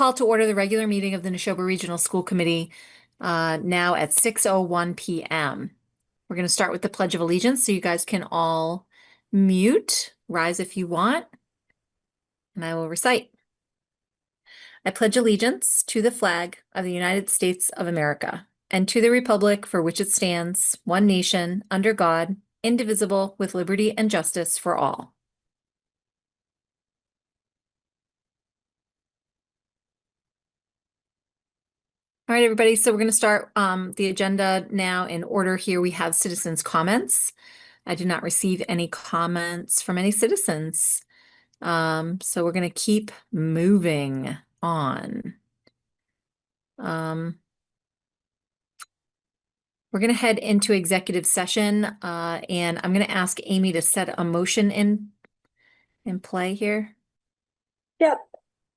call to order the regular meeting of the Nashoba Regional School Committee now at 6:01 p.m. We're going to start with the Pledge of Allegiance, so you guys can all mute, rise if you want, and I will recite. I pledge allegiance to the flag of the United States of America and to the republic for which it stands, one nation, under God, indivisible, with liberty and justice for all. All right, everybody, so we're going to start the agenda now in order here. We have citizens' comments. I did not receive any comments from any citizens. So we're going to keep moving on. We're going to head into executive session, and I'm going to ask Amy to set a motion in play here. Yep.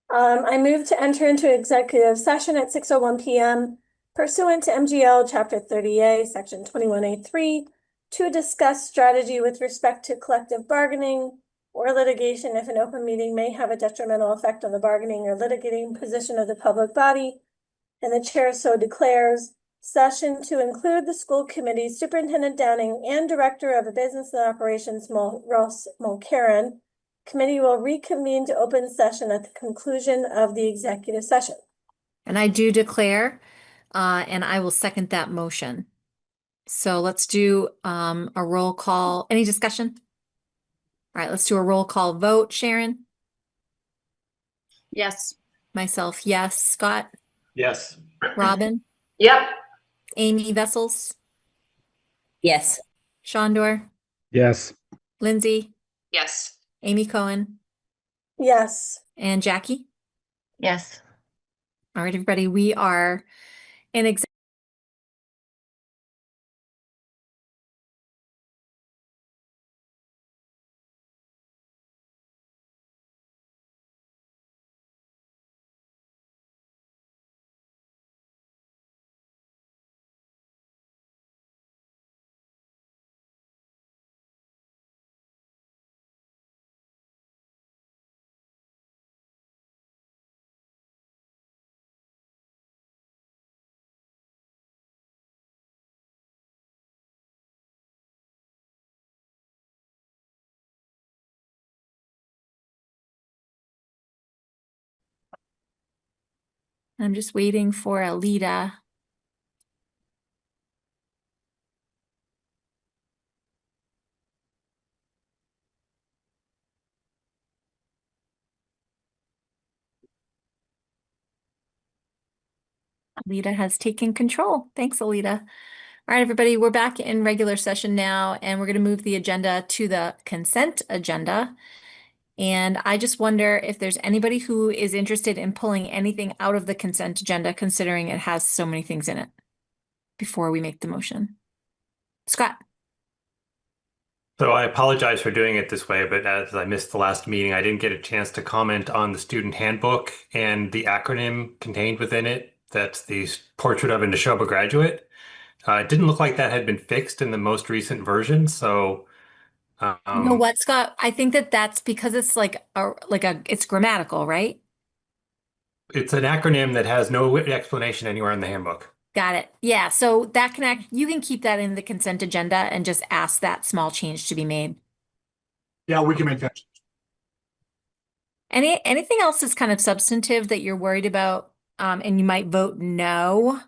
I move to enter into executive session at 6:01 p.m. pursuant to M.G.L. Chapter 30A, Section 21A3, to discuss strategy with respect to collective bargaining or litigation if an open meeting may have a detrimental effect on the bargaining or litigating position of the public body, and the chair so declares. Session to include the school committee, Superintendent Downing, and Director of Business and Operations, Ross Mulcairn. Committee will reconvene to open session at the conclusion of the executive session. And I do declare, and I will second that motion. So let's do a roll call. Any discussion? All right, let's do a roll call vote. Sharon? Yes. Myself, yes. Scott? Yes. Robin? Yep. Amy Vessels? Yes. Shondor? Yes. Lindsay? Yes. Amy Cohen? Yes. And Jackie? Yes. All right, everybody, we are in executive. I'm just waiting for Alita. Alita has taken control. Thanks, Alita. All right, everybody, we're back in regular session now, and we're going to move the agenda to the consent agenda. And I just wonder if there's anybody who is interested in pulling anything out of the consent agenda, considering it has so many things in it, before we make the motion. Scott? So I apologize for doing it this way, but as I missed the last meeting, I didn't get a chance to comment on the student handbook and the acronym contained within it. That's the portrait of a Nashoba graduate. It didn't look like that had been fixed in the most recent version. So You know what, Scott? I think that's because it's it's grammatical, right? it's an acronym that has no explanation anywhere in the handbook. Got it. Yeah, so that you can keep that in the consent agenda and just ask that small change to be made. Yeah, we can make that. Anything else that's kind of substantive that you're worried about, and you might vote no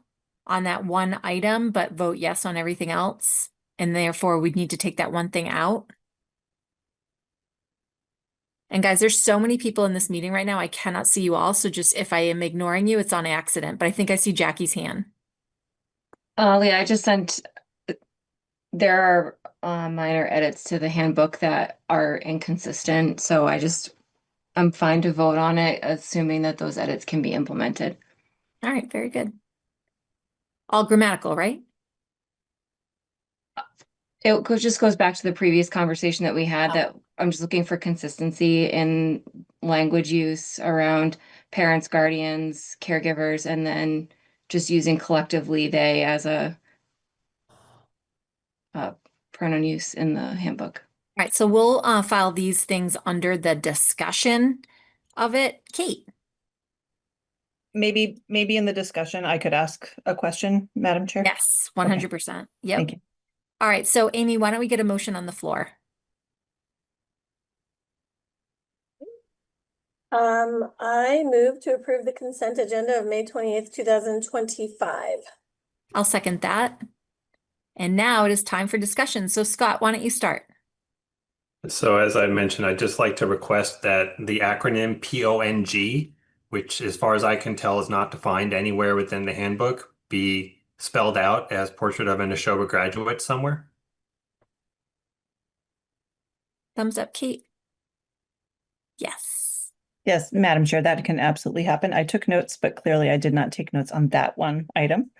on that one item, but vote yes on everything else, and therefore we'd need to take that one thing out? And guys, there's so many people in this meeting right now, I cannot see you all, so just if I am ignoring you, it's on accident, but I think I see Jackie's hand. Leah, I just sent, there are minor edits to the handbook that are inconsistent, so I'm fine to vote on it, assuming that those edits can be implemented. All right, very good. All grammatical, right? Just goes back to the previous conversation that we had, that I'm just looking for consistency in language use around parents, guardians, caregivers, and then just using collectively they as a pronoun use in the handbook. All right, so we'll file these things under the discussion of it. Kate? maybe in the discussion, I could ask a question, Madam Chair? Yes, 100%. Yep. Thank you. All right, so Amy, why don't we get a motion on the floor? I move to approve the consent agenda of May 28th, 2025. I'll second that. And now it is time for discussion. So Scott, why don't you start? So as I mentioned, I'd just like to request that the acronym PONG, which as far as I can tell is not defined anywhere within the handbook, be spelled out as Portrait of a Nashoba Graduate somewhere. Thumbs up, Kate. Yes. Yes, Madam Chair, that can absolutely happen. I took notes, but clearly I did not take notes on that one item.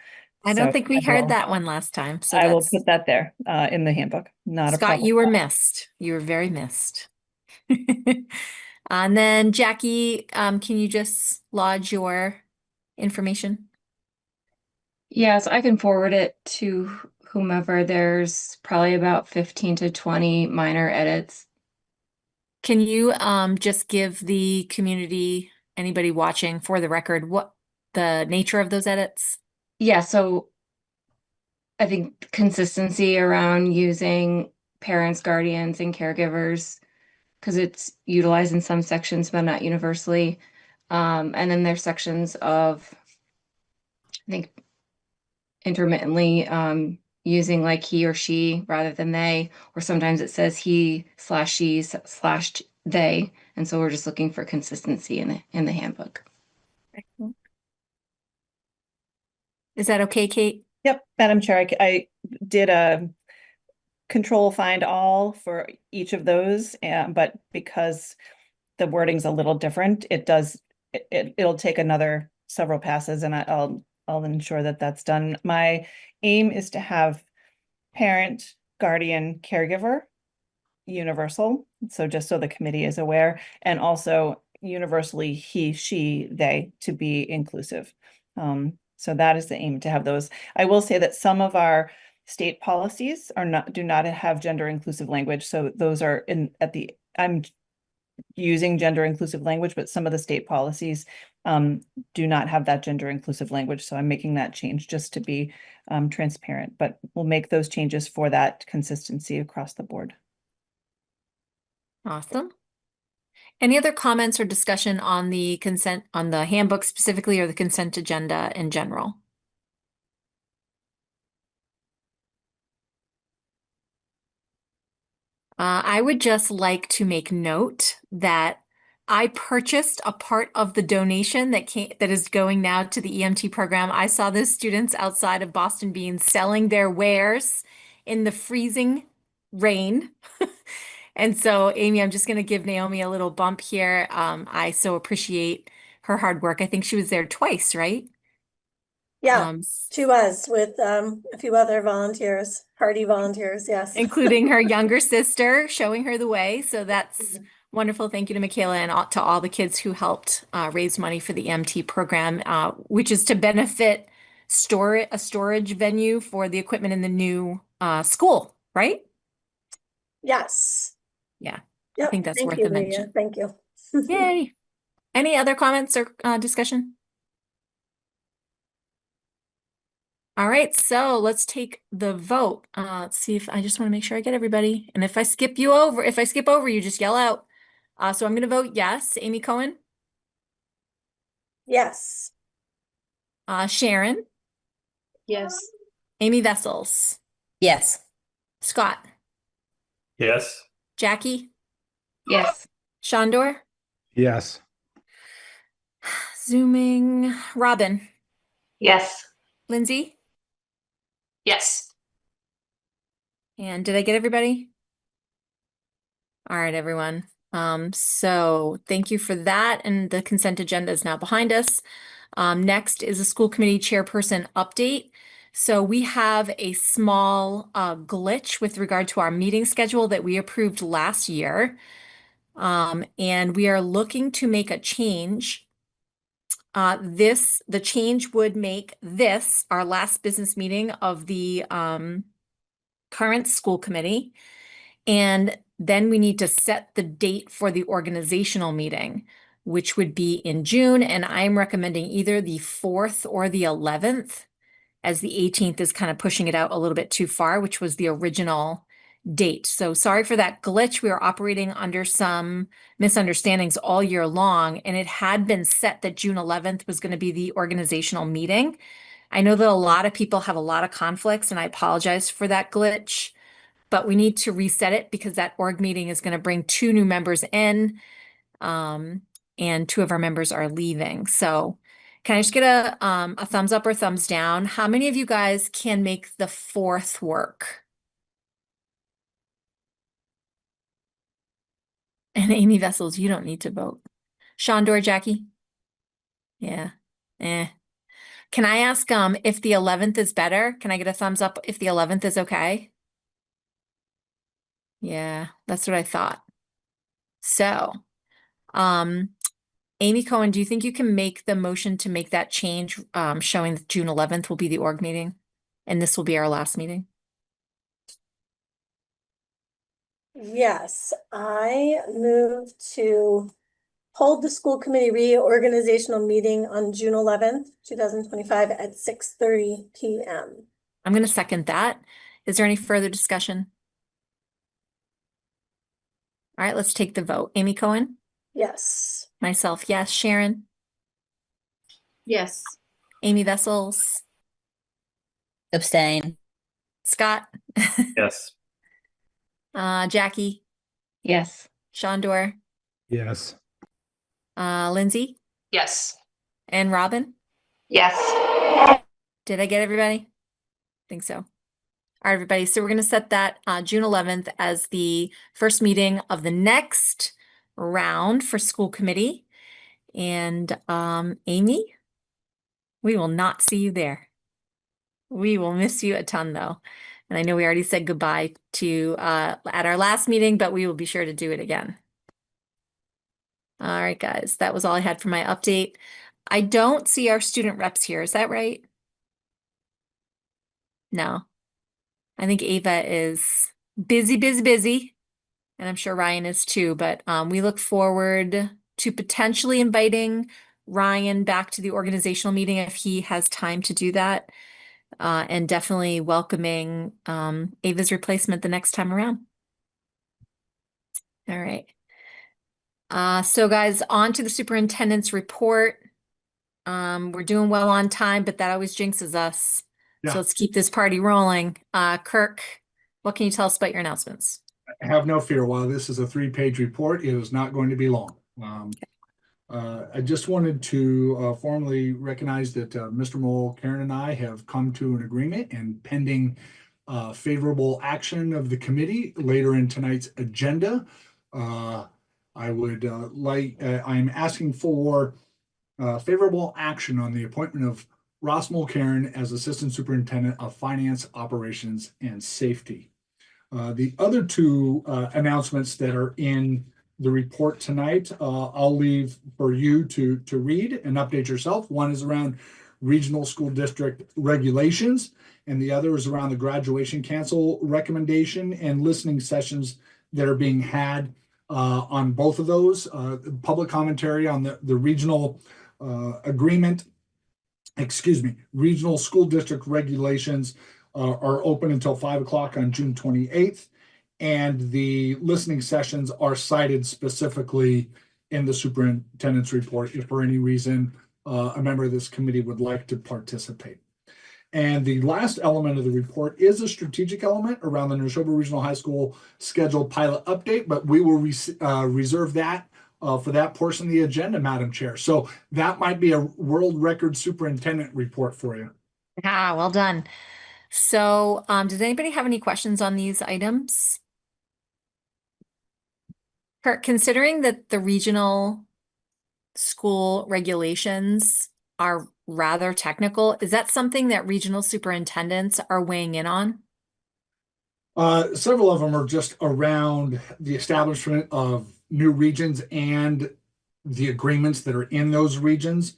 I don't So think we I heard will- that one last time. So I will that's put that there in the handbook. Not a Scott, problem. you were missed. You were very missed. And then Jackie, can you just lodge your information? Yes, I can forward it to whomever. There's probably about 15 to 20 minor edits. Can you just give the community, anybody watching for the record, what the nature of those edits? Yeah, so I think consistency around using parents, guardians, and caregivers, because it's utilized in some sections, but not universally. And then there's sections of, I think, intermittently using like he or she rather than they, or sometimes it says he/she/ they. And so we're just looking for consistency in the handbook. Is that okay, Kate? Yep, Madam Chair, I did a control find all for each of those, but because the wording's a little different, it'll take another several passes, and I'll ensure that that's done. My aim is to have parent, guardian, caregiver universal, so just so the committee is aware, and also universally he, she, they to be inclusive. So that is the aim, to have those. I will say that some of our state policies do not have gender inclusive language. So those are I'm using gender inclusive language, but some of the state policies do not have that gender inclusive language. So I'm making that change just to be transparent, but we'll make those changes for that consistency across the board. Awesome. Any other comments or discussion on the handbook specifically, or the consent agenda in general? I would just like to make note that I purchased a part of the donation that is going now to the EMT program. I saw those students outside of Boston Beans selling their wares in the freezing rain. And so, Amy, I'm just going to give Naomi a little bump here. I so appreciate her hard work. I think she was there twice, right? Yeah, she was with a few other volunteers, hardy volunteers, yes. Including her younger sister, showing her the way. So that's wonderful. Thank you to Michaela and to all the kids who helped raise money for the EMT program, which is to benefit a storage venue for the equipment in the new school, right? Yes. Yeah, Yep. I think that's Thank worth you, a mention. Leah. Thank you. Yay. Any other comments or discussion? All right, so let's take the vote. Let's see if I just want to make sure I get everybody. And if I skip over, you just yell out. So I'm going to vote yes. Amy Cohen, Yes. Sharon, Yes. Amy Vessels, Yes. Scott, Yes. Jackie, Yes. Shondor, Yes. zooming, Robin, Yes. Lindsay, Yes. and did I get everybody? All right, everyone. So thank you for that. And the consent agenda is now behind us. Next is a school committee chairperson update. So we have a small glitch with regard to our meeting schedule that we approved last year. And we are looking to make a change. The change would make this our last business meeting of the current school committee. And then we need to set the date for the organizational meeting. which would be in June, and I'm recommending either the 4th or the 11th, as the 18th is kind of pushing it out a little bit too far, which was the original date. So sorry for that glitch. We were operating under some misunderstandings all year long, and it had been set that June 11th was going to be the organizational meeting. I know that a lot of people have a lot of conflicts, and I apologize for that glitch, but we need to reset it because that org meeting is going to bring 2 new members in, and 2 of our members are leaving. So can I just get a thumbs up or thumbs down? How many of you guys can make the 4th work? And Amy Vessels, you don't need to vote. Shondor, Jackie? Yeah. Can I ask if the 11th is better? Can I get a thumbs up if the 11th is okay? Yeah, that's what I thought. So, Amy Cohen, do you think you can make the motion to make that change, showing that June 11th will be the org meeting? And this will be our last meeting? Yes, I move to hold the school committee reorganizational meeting on June 11th, 2025 at 6:30 p.m. I'm going to second that. Is there any further discussion? All right, let's take the vote. Amy Cohen? Yes. Myself, yes. Sharon? Yes. Amy Vessels? Abstain. Scott? Yes. Jackie? Yes. Shondor? Yes. Lindsay? Yes. And Robin? Yes. Did I get everybody? Think so. All right, everybody. So we're going to set that June 11th as the first meeting of the next round for school committee. And Amy, we will not see you there. We will miss you a ton, though. And I know we already said goodbye to at our last meeting, but we will be sure to do it again. All right, guys, that was all I had for my update. I don't see our student reps here. Is that right? No. I think Ava is busy, and I'm sure Ryan is too, but we look forward to potentially inviting Ryan back to the organizational meeting if he has time to do that, and definitely welcoming Ava's replacement the next time around. All right. So guys, on to the superintendent's report. We're doing well on time, but that always jinxes us. Yeah. So let's keep this party rolling. Kirk, what can you tell us about your announcements? Have no fear. While this is a 3-page report, it is not going to be long. I just wanted to formally recognize that Mr. Mole, Karen, and I have come to an agreement, and pending favorable action of the committee later in tonight's agenda, I would I'm asking for favorable action on the appointment of Ross Mulcairn as Assistant Superintendent of Finance, Operations, and Safety. The other 2 announcements that are in the report tonight, I'll leave for you to read and update yourself. One is around regional school district regulations, and the other is around the graduation cancel recommendation and listening sessions that are being had on both of those. Public commentary on the regional agreement, regional school district regulations are open until 5 o'clock on June 28th. And the listening sessions are cited specifically in the superintendent's report if for any reason a member of this committee would like to participate. And the last element of the report is a strategic element around the Nashoba Regional High School scheduled pilot update, but we will reserve that for that portion of the agenda, Madam Chair. So that might be a world record superintendent report for you. Ah, well done. So, does anybody have any questions on these items? Kurt, considering that the regional school regulations are rather technical, is that something that regional superintendents are weighing in on? Several of them are just around the establishment of new regions and the agreements that are in those regions,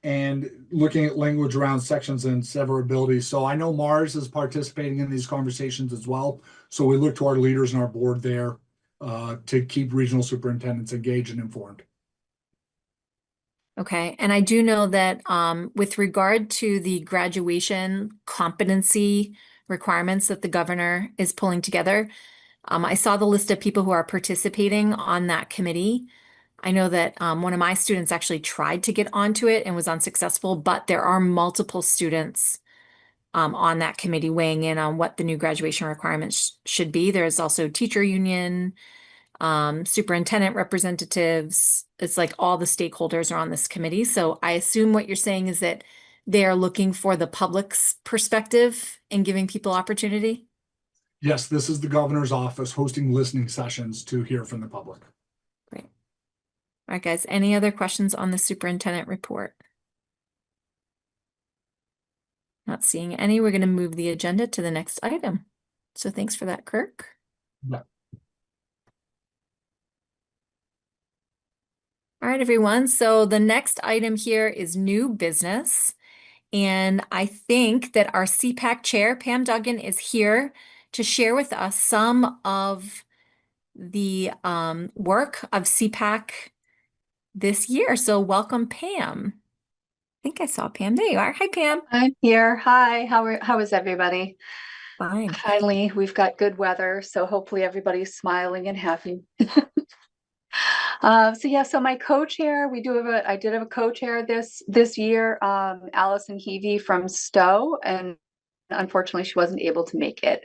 and looking at language around sections and severability. So I know Mars is participating in these conversations as well. So we look to our leaders and our board there to keep regional superintendents engaged and informed. Okay, and I do know that with regard to the graduation competency requirements that the governor is pulling together, I saw the list of people who are participating on that committee. I know that one of my students actually tried to get onto it and was unsuccessful, but there are multiple students on that committee weighing in on what the new graduation requirements should be. There's also teacher union, superintendent representatives. It's like all the stakeholders are on this committee. So I assume what you're saying is that they are looking for the public's perspective and giving people opportunity. Yes, this is the governor's office hosting listening sessions to hear from the public. Great. All right, guys, any other questions on the superintendent report? Not seeing any. We're going to move the agenda to the next item. So thanks for that, Kirk. Yeah. All right, everyone. So the next item here is new business. And I think that our CPAC chair, Pam Duggan, is here to share with us some of the work of CPAC this year. So welcome, Pam. I think I saw Pam. There you are. Hi, Pam. I'm here. Hi, how is everybody? Fine. Finally, we've got good weather, so hopefully everybody's smiling and happy. So my co-chair, I did have a co-chair this year, Allison Heavey from Stowe, and unfortunately she wasn't able to make it.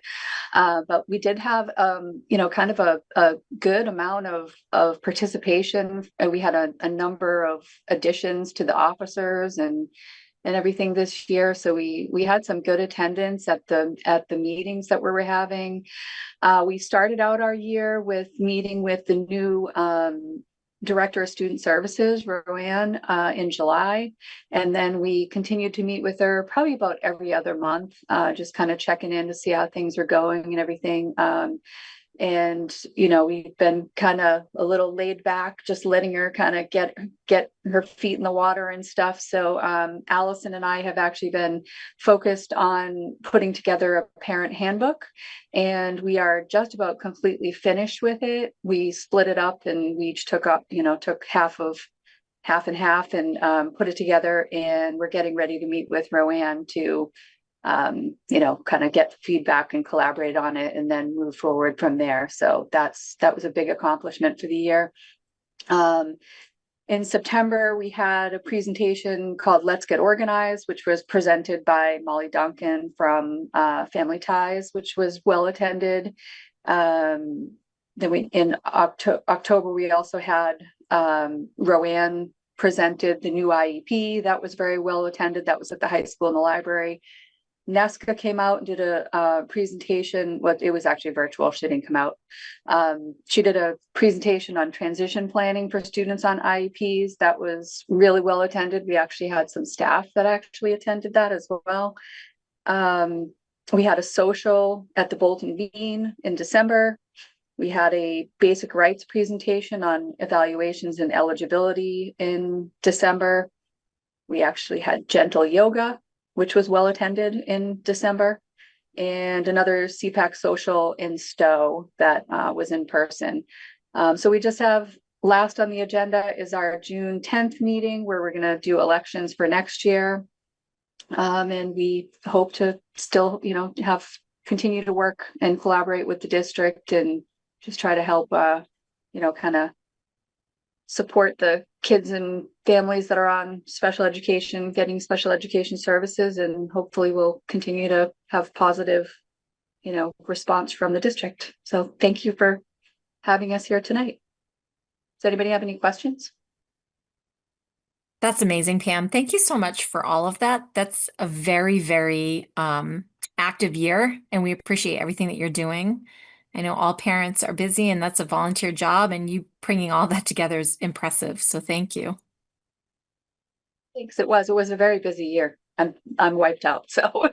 But we did have kind of a good amount of participation. We had a number of additions to the officers and everything this year. So we had some good attendance at the meetings that we were having. We started out our year with meeting with the new Director of Student Services, Roanne, in July. And then we continued to meet with her probably about every other month, just kind of checking in to see how things are going and everything. And, we've been kind of a little laid back, just letting her kind of get her feet in the water and stuff. So Allison and I have actually been focused on putting together a parent handbook, and we are just about completely finished with it. We split it up and we each took half and half and put it together, and we're getting ready to meet with Roanne to kind of get feedback and collaborate on it and then move forward from there. So that was a big accomplishment for the year. In September, we had a presentation called Let's Get Organized, which was presented by Molly Duncan from Family Ties, which was well attended. Then in October, we also had Roanne presented the new IEP. That was very well attended. That was at the high school in the library. Nesca came out and did a presentation. It was actually virtual. She didn't come out. She did a presentation on transition planning for students on IEPs. That was really well attended. We actually had some staff that actually attended that as well. We had a social at the Bolton Bean in December. We had a basic rights presentation on evaluations and eligibility in December. We actually had gentle yoga, which was well attended in December, and another CPAC social in Stowe that was in person. So we just have, last on the agenda is our June 10th meeting, where we're going to do elections for next year. And we hope to still, continue to work and collaborate with the district and just try to help, kind of support the kids and families that are on special education, getting special education services, and hopefully we'll continue to have positive, response from the district. So thank you for having us here tonight. Does anybody have any questions? That's amazing, Pam. Thank you so much for all of that. That's a very, very active year, and we appreciate everything that you're doing. I know all parents are busy, and that's a volunteer job, and you bringing all that together is impressive. So thank you. Thanks. It was a very busy year. I'm wiped out. So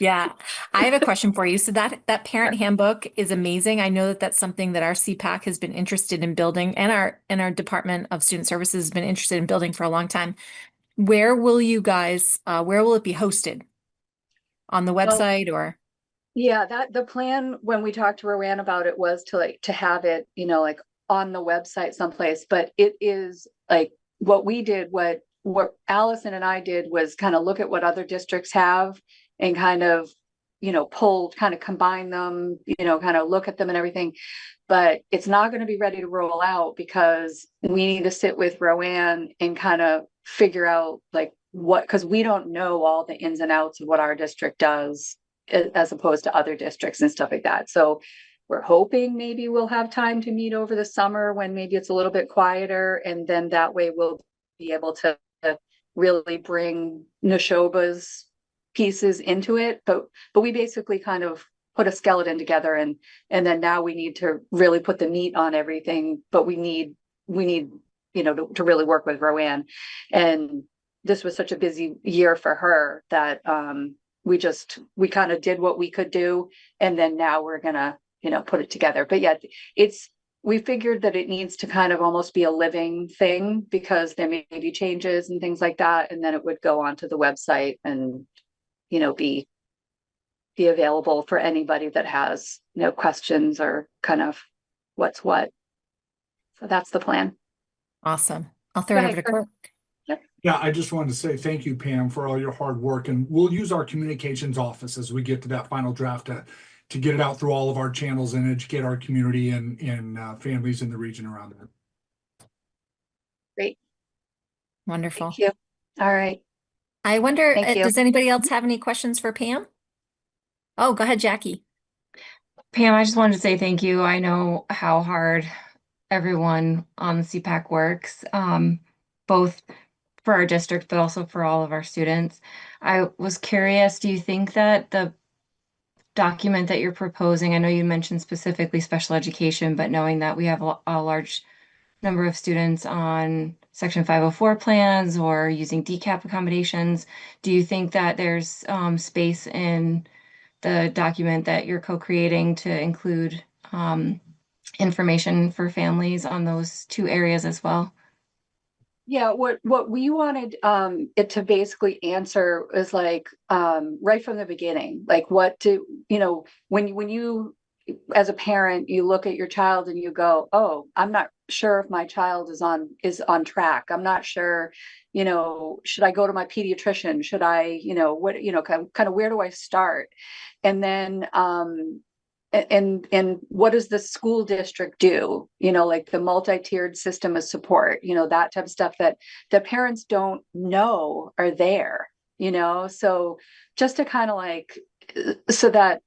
yeah, I have a question for you. So that parent handbook is amazing. I know that that's something that our CPAC has been interested in building, and our Department of Student Services has been interested in building for a long time. Where will you guys? Where will it be hosted? On the website or? Yeah, that the plan when we talked to Rowan about it was to have it, like on the website someplace, but it is like what we did, what Allison and I did was kind of look at what other districts have and kind of, kind of combine them, kind of look at them and everything. But it's not going to be ready to roll out because we need to sit with Rowan and kind of figure out like because we don't know all the ins and outs of what our district does as opposed to other districts and stuff like that. So we're hoping maybe we'll have time to meet over the summer when maybe it's a little bit quieter. And then that way we'll be able to really bring Nashoba's pieces into it. But we basically kind of put a skeleton together and then now we need to really put the meat on everything. But we need, to really work with Rowan. And this was such a busy year for her that, we kind of did what we could do. And then now we're gonna, put it together. But yeah, we figured that it needs to kind of almost be a living thing because there may be changes and things like that. And then it would go onto the website and, be available for anybody that has questions or kind of what's what. So that's the plan. Awesome. I'll throw it over to Kirk. Yeah, I just wanted to say thank you, Pam, for all your hard work. And we'll use our communications office as we get to that final draft to get it out through all of our channels and educate our community and families in the region around it. Great. Wonderful. Thank you. All right. I wonder, Thank you. does anybody else have any questions for Pam? Oh, go ahead, Jackie. Pam, I just wanted to say thank you. I know how hard everyone on the CPAC works, both for our district, but also for all of our students. I was curious, do you think that the document that you're proposing, I know you mentioned specifically special education, but knowing that we have a large number of students on Section 504 plans or using DCAP accommodations, do you think that there's space in the document that you're co-creating to include information for families on those two areas as well? Yeah, what we wanted it to basically answer is like right from the beginning, like what do when you as a parent you look at your child and you go, oh, I'm not sure if my child is on track. I'm not sure, should I go to my pediatrician? Should I, what, kind of where do I start? And then and what does the school district do, like the multi-tiered system of support, that type of stuff that the parents don't know are there, so just to kind of like so that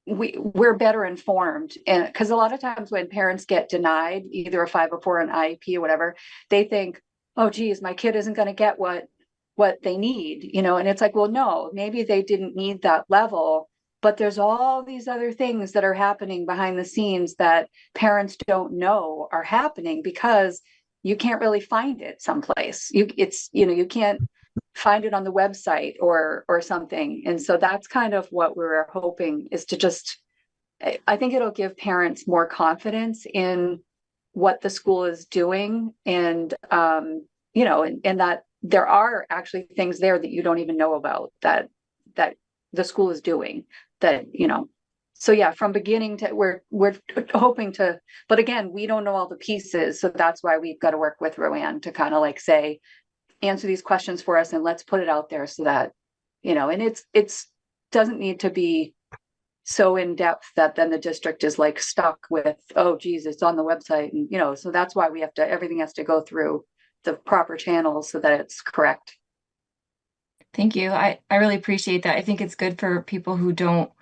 we're better informed. And because a lot of times when parents get denied either a 504 or an IEP or whatever, they think, oh geez, my kid isn't going to get what they need, and it's like, well, no, maybe they didn't need that level. But there's all these other things that are happening behind the scenes that parents don't know are happening because you can't really find it someplace. You can't find it on the website or something. And so that's kind of what we're hoping is to just, I think it'll give parents more confidence in what the school is doing and, and that there are actually things there that you don't even know about that the school is doing. That so yeah, from beginning to we're hoping to, but again, we don't know all the pieces, so that's why we've got to work with Rowan to kind of like say, answer these questions for us and let's put it out there so that and it's doesn't need to be so in depth that then the district is like stuck with, oh geez, it's on the website, and so that's why we have to, everything has to go through the proper channels so that it's correct. Thank you. I really appreciate that. I think it's good for people who don't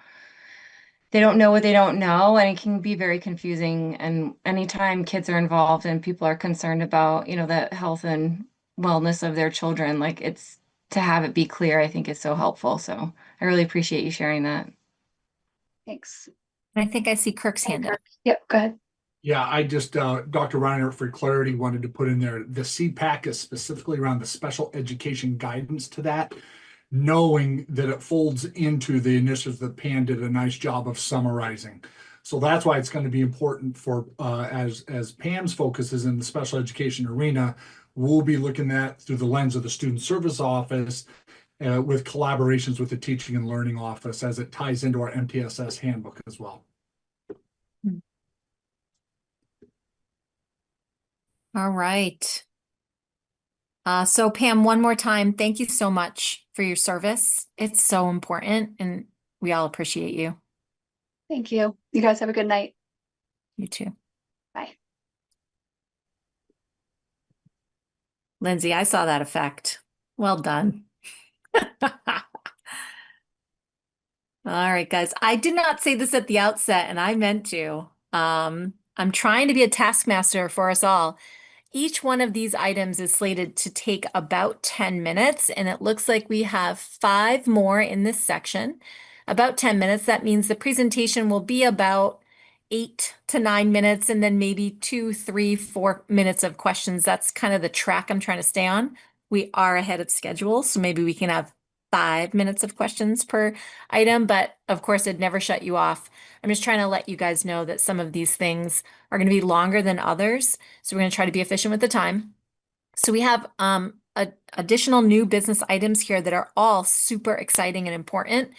know what they don't know, and it can be very confusing. And anytime kids are involved and people are concerned about, the health and wellness of their children, like it's to have it be clear, I think is so helpful. So I really appreciate you sharing that. Thanks. I think I see Kirk's hand up. Yep, go ahead. Yeah, I just, Dr. Reiner, for clarity, wanted to put in there, the CPAC is specifically around the special education guidance to that, knowing that it folds into the initiatives that Pam did a nice job of summarizing. So that's why it's going to be important for, as Pam's focus is in the special education arena, we'll be looking at through the lens of the student service office with collaborations with the Teaching and Learning Office as it ties into our MTSS handbook as well. All right. So Pam, one more time, thank you so much for your service. It's so important and we all appreciate you. Thank you. You guys have a good night. You too. Bye. Lindsay, I saw that effect. Well done. All right, guys. I did not say this at the outset, and I meant to. I'm trying to be a taskmaster for us all. Each one of these items is slated to take about 10 minutes, and it looks like we have 5 more in this section. About 10 minutes. That means the presentation will be about 8 to 9 minutes, and then maybe 2, 3, 4 minutes of questions. That's kind of the track I'm trying to stay on. We are ahead of schedule, so maybe we can have 5 minutes of questions per item, but of course it'd never shut you off. I'm just trying to let you guys know that some of these things are going to be longer than others. So we're going to try to be efficient with the time. So we have additional new business items here that are all super exciting and important.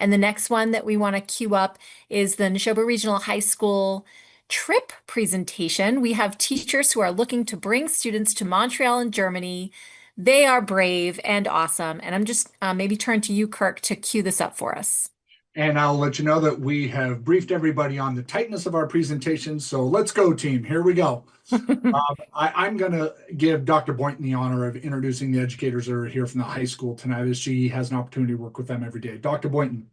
And the next one that we want to queue up is the Nashoba Regional High School trip presentation. We have teachers who are looking to bring students to Montreal and Germany. They are brave and awesome. And I'm just maybe turn to you, Kirk, to cue this up for us. And I'll let you know that we have briefed everybody on the tightness of our presentation. So let's go, team. Here we go. I'm going to give Dr. Boynton the honor of introducing the educators that are here from the high school tonight, as she has an opportunity to work with them every day. Dr. Boynton.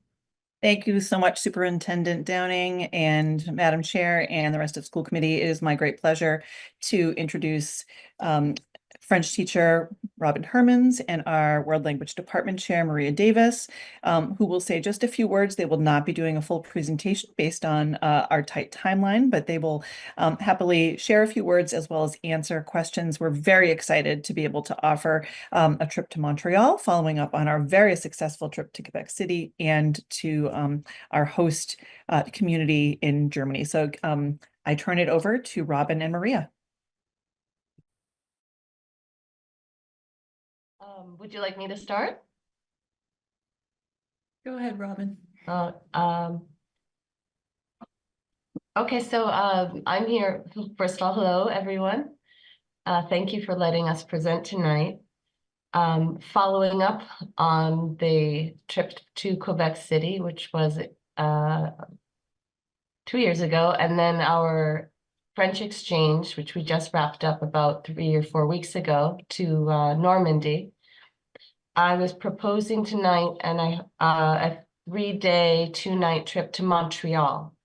Thank you so much, Superintendent Downing and Madam Chair and the rest of school committee. It is my great pleasure to introduce French teacher Robin Hermans and our World Language Department Chair Maria Davis, who will say just a few words. They will not be doing a full presentation based on our tight timeline, but they will happily share a few words as well as answer questions. We're very excited to be able to offer a trip to Montreal, following up on our very successful trip to Quebec City and to our host community in Germany. So I turn it over to Robin and Maria. Would you like me to start? Go ahead, Robin. Okay, so I'm here. First of all, hello, everyone. Thank you for letting us present tonight. Following up on the trip to Quebec City, which was 2 years ago, and then our French exchange, which we just wrapped up about 3 or 4 weeks ago to Normandy. I was proposing tonight a 3-day, 2-night trip to Montreal.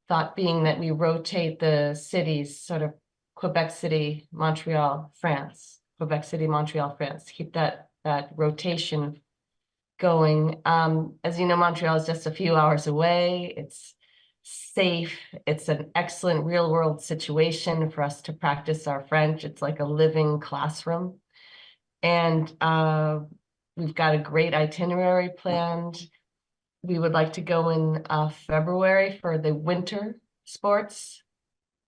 Thought being that we rotate the cities, sort of Quebec City, Montreal, France, Quebec City, Montreal, France. Keep that rotation going. As you know, Montreal is just a few hours away. It's safe. It's an excellent real world situation for us to practice our French. It's like a living classroom. And we've got a great itinerary planned. We would like to go in February for the winter sports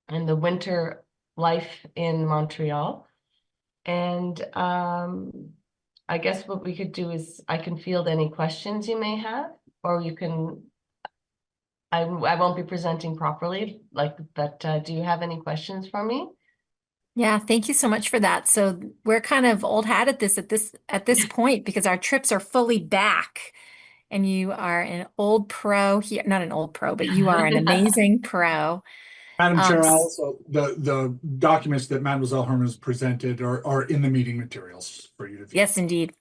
and the winter life in Montreal. And I guess what we could do is I can field any questions you may have, or you can, I won't be presenting properly, but do you have any questions for me? Yeah, thank you so much for that. So we're kind of old hat at this point because our trips are fully back. And you are an old pro here, not an old pro, but you are an amazing pro. Madam Chair, also the documents that Mademoiselle Hermans presented are in the meeting materials for you to view. Yes, indeed.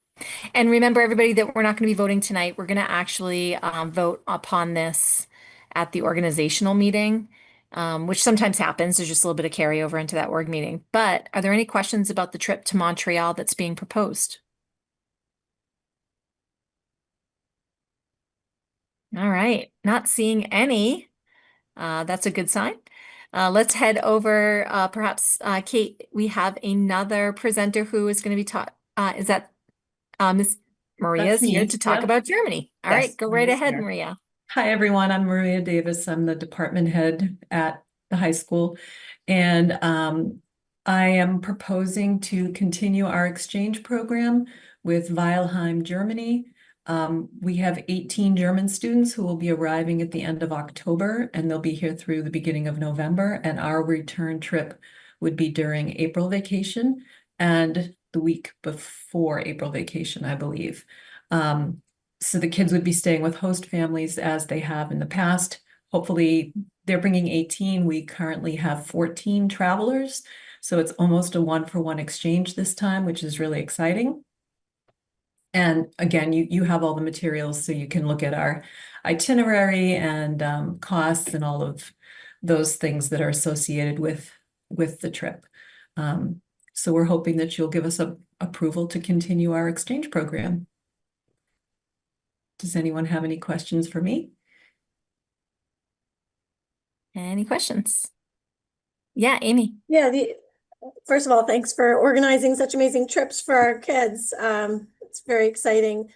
And remember, everybody, that we're not going to be voting tonight. We're going to actually vote upon this at the organizational meeting, which sometimes happens. There's just a little bit of carryover into that org meeting. But are there any questions about the trip to Montreal that's being proposed? All right, not seeing any. That's a good sign. Let's head over, perhaps, Kate, we have another presenter who is going to be taught. Is that Miss Maria's here to talk about Germany? All right, go right ahead, Maria. Hi, everyone. I'm Maria Davis. I'm the department head at the high school. And I am proposing to continue our exchange program with Weilheim, Germany. We have 18 German students who will be arriving at the end of October, and they'll be here through the beginning of November. And our return trip would be during April vacation and the week before April vacation, I believe. So the kids would be staying with host families as they have in the past. Hopefully, they're bringing 18. We currently have 14 travelers. So it's almost a one-for-one exchange this time, which is really exciting. And again, you have all the materials, so you can look at our itinerary and costs and all of those things that are associated with the trip. So we're hoping that you'll give us approval to continue our exchange program. Does anyone have any questions for me? Any questions? Yeah, Amy. Yeah, first of all, thanks for organizing such amazing trips for our kids. It's very exciting.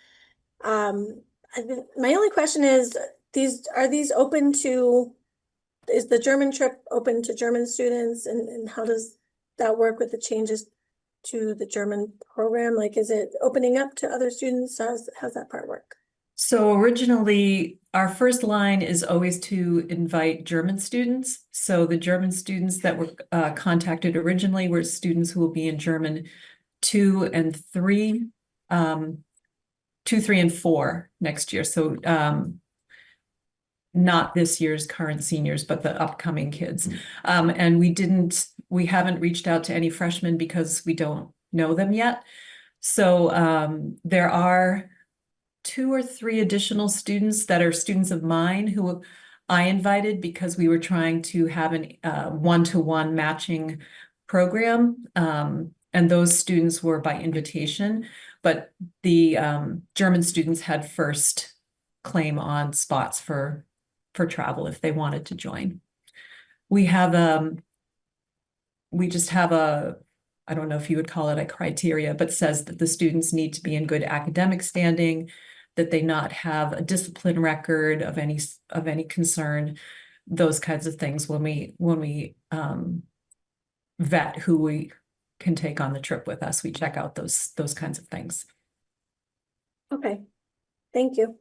My only question is, are these open to, is the German trip open to German students, and how does that work with the changes to the German program? Like, is it opening up to other students? How's that part work? So originally, our first line is always to invite German students. So the German students that were contacted originally were students who will be in German 2 and 3, 2, 3, and 4 next year. So not this year's current seniors, but the upcoming kids. And we haven't reached out to any freshmen because we don't know them yet. So there are 2 or 3 additional students that are students of mine who I invited because we were trying to have an one-to-one matching program. And those students were by invitation, but the German students had first claim on spots for travel if they wanted to join. We just have I don't know if you would call it a criteria, but says that the students need to be in good academic standing, that they not have a discipline record of any concern, those kinds of things when we vet who we can take on the trip with us. We check out those kinds of things. Okay, thank you.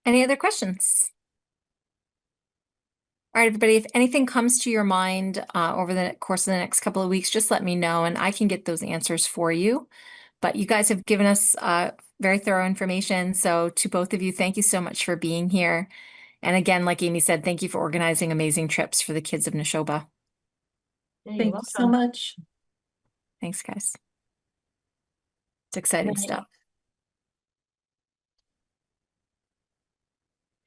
Any other questions? All right, everybody, if anything comes to your mind over the course of the next couple of weeks, just let me know and I can get those answers for you. But you guys have given us very thorough information. So to both of you, thank you so much for being here. And again, like Amy said, thank you for organizing amazing trips for the kids of Nashoba. Thank you so much. Thanks, guys. It's exciting stuff.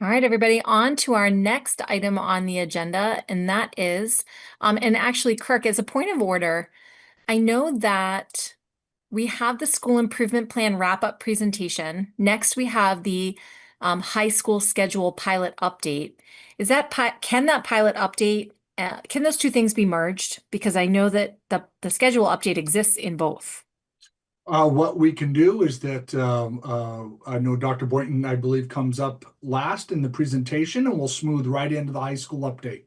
All right, everybody, on to our next item on the agenda, and that is, and actually, Kirk, as a point of order, I know that we have the school improvement plan wrap-up presentation. Next, we have the high school schedule pilot update. Can that pilot update, can those two things be merged? Because I know that the schedule update exists in both. What we can do is that I know Dr. Boynton, I believe, comes up last in the presentation, and we'll smooth right into the high school update.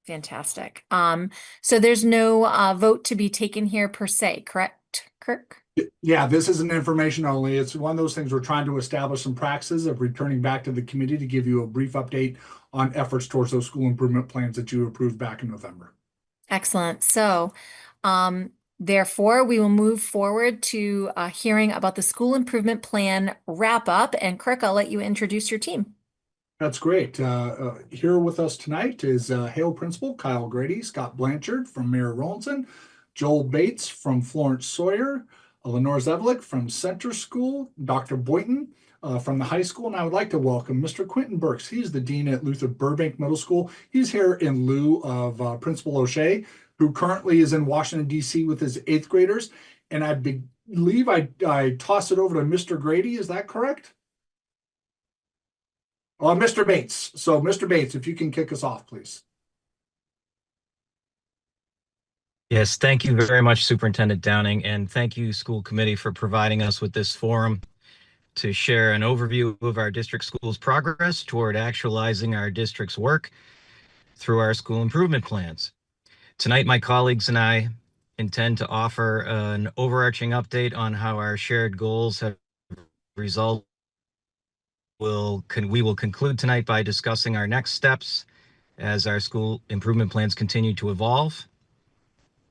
Fantastic. So there's no vote to be taken here per se, correct, Kirk? Yeah, this is an information only. It's one of those things we're trying to establish some practices of returning back to the committee to give you a brief update on efforts towards those school improvement plans that you approved back in November. Excellent. So, therefore, we will move forward to hearing about the school improvement plan wrap up. And Kirk, I'll let you introduce your team. That's great. Here with us tonight is Hale Principal Kyle Grady, Scott Blanchard from Mayor Rollinson, Joel Bates from Florence Sawyer, Lenore Zevlik from Center School, Dr. Boynton from the high school, and I would like to welcome Mr. Quentin Burks. He's the dean at Luther Burbank Middle School. He's here in lieu of Principal O'Shea, who currently is in Washington, D.C. with his 8th graders. And I believe I toss it over to Mr. Grady. Is that correct? Mr. Bates. So, Mr. Bates, if you can kick us off, please. Yes, thank you very much, Superintendent Downing, and thank you, School Committee, for providing us with this forum to share an overview of our district school's progress toward actualizing our district's work through our school improvement plans. Tonight, my colleagues and I intend to offer an overarching update on how our shared goals have resulted. We will conclude tonight by discussing our next steps as our school improvement plans continue to evolve.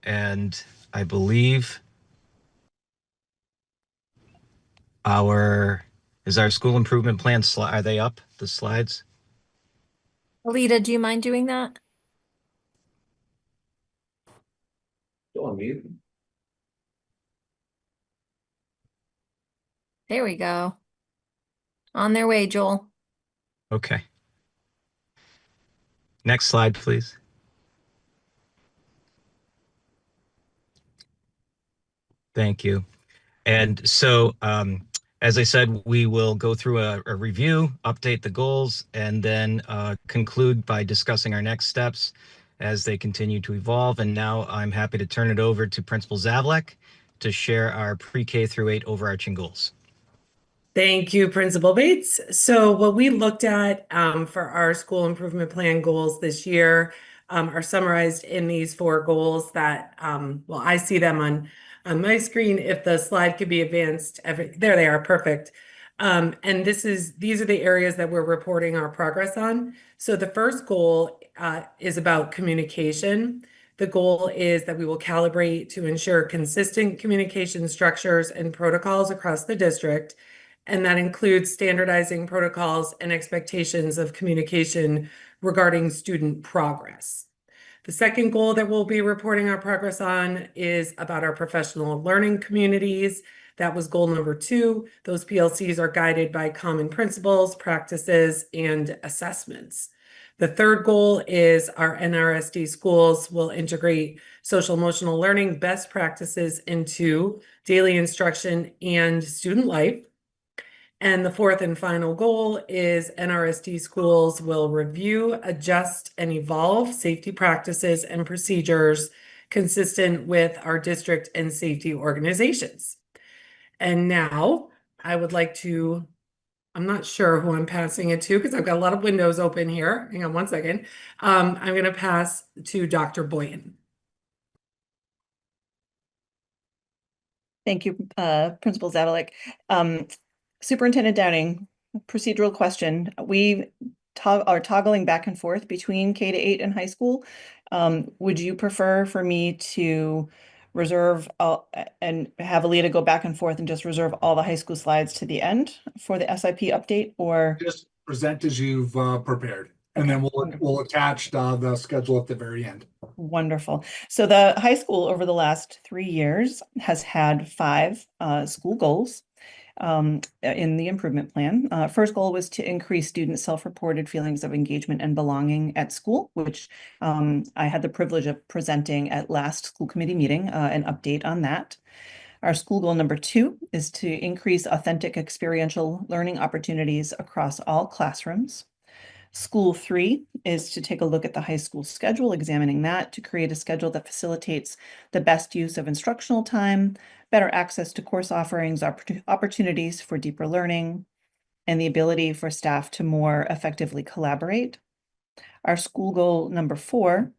And I believe is our school improvement plan are they up, the slides? Alita, do you mind doing that? Still on mute. There we go. On their way, Joel. Okay. Next slide, please. Thank you. And so, as I said, we will go through a review, update the goals, and then conclude by discussing our next steps as they continue to evolve. And now I'm happy to turn it over to Principal Zavlek to share our pre-K through 8 overarching goals. Thank you, Principal Bates. So what we looked at for our school improvement plan goals this year are summarized in these 4 goals that, well, I see them on my screen. If the slide could be advanced, there they are, perfect. And these are the areas that we're reporting our progress on. So the first goal is about communication. The goal is that we will calibrate to ensure consistent communication structures and protocols across the district. And that includes standardizing protocols and expectations of communication regarding student progress. The second goal that we'll be reporting our progress on is about our professional learning communities. That was goal number 2. Those PLCs are guided by common principles, practices, and assessments. The third goal is our NRSD schools will integrate social emotional learning best practices into daily instruction and student life. And the fourth and final goal is NRSD schools will review, adjust, and evolve safety practices and procedures consistent with our district and safety organizations. And now I would like to, I'm not sure who I'm passing it to because I've got a lot of windows open here. Hang on one second. I'm going to pass to Dr. Boyan. Thank you, Principal Zavalik. Superintendent Downing, procedural question. We are toggling back and forth between K-8 and high school. Would you prefer for me to reserve and have Alita go back and forth and just reserve all the high school slides to the end for the SIP update, or Just present as you've prepared, and Okay, then wonderful. we'll attach the schedule at the very end. Wonderful. So the high school over the last 3 years has had 5 school goals in the improvement plan. First goal was to increase student self-reported feelings of engagement and belonging at school, which I had the privilege of presenting at last school committee meeting, an update on that. Our school goal number 2 is to increase authentic experiential learning opportunities across all classrooms. School 3 is to take a look at the high school schedule, examining that to create a schedule that facilitates the best use of instructional time, better access to course offerings, opportunities for deeper learning, and the ability for staff to more effectively collaborate. Our school goal number 4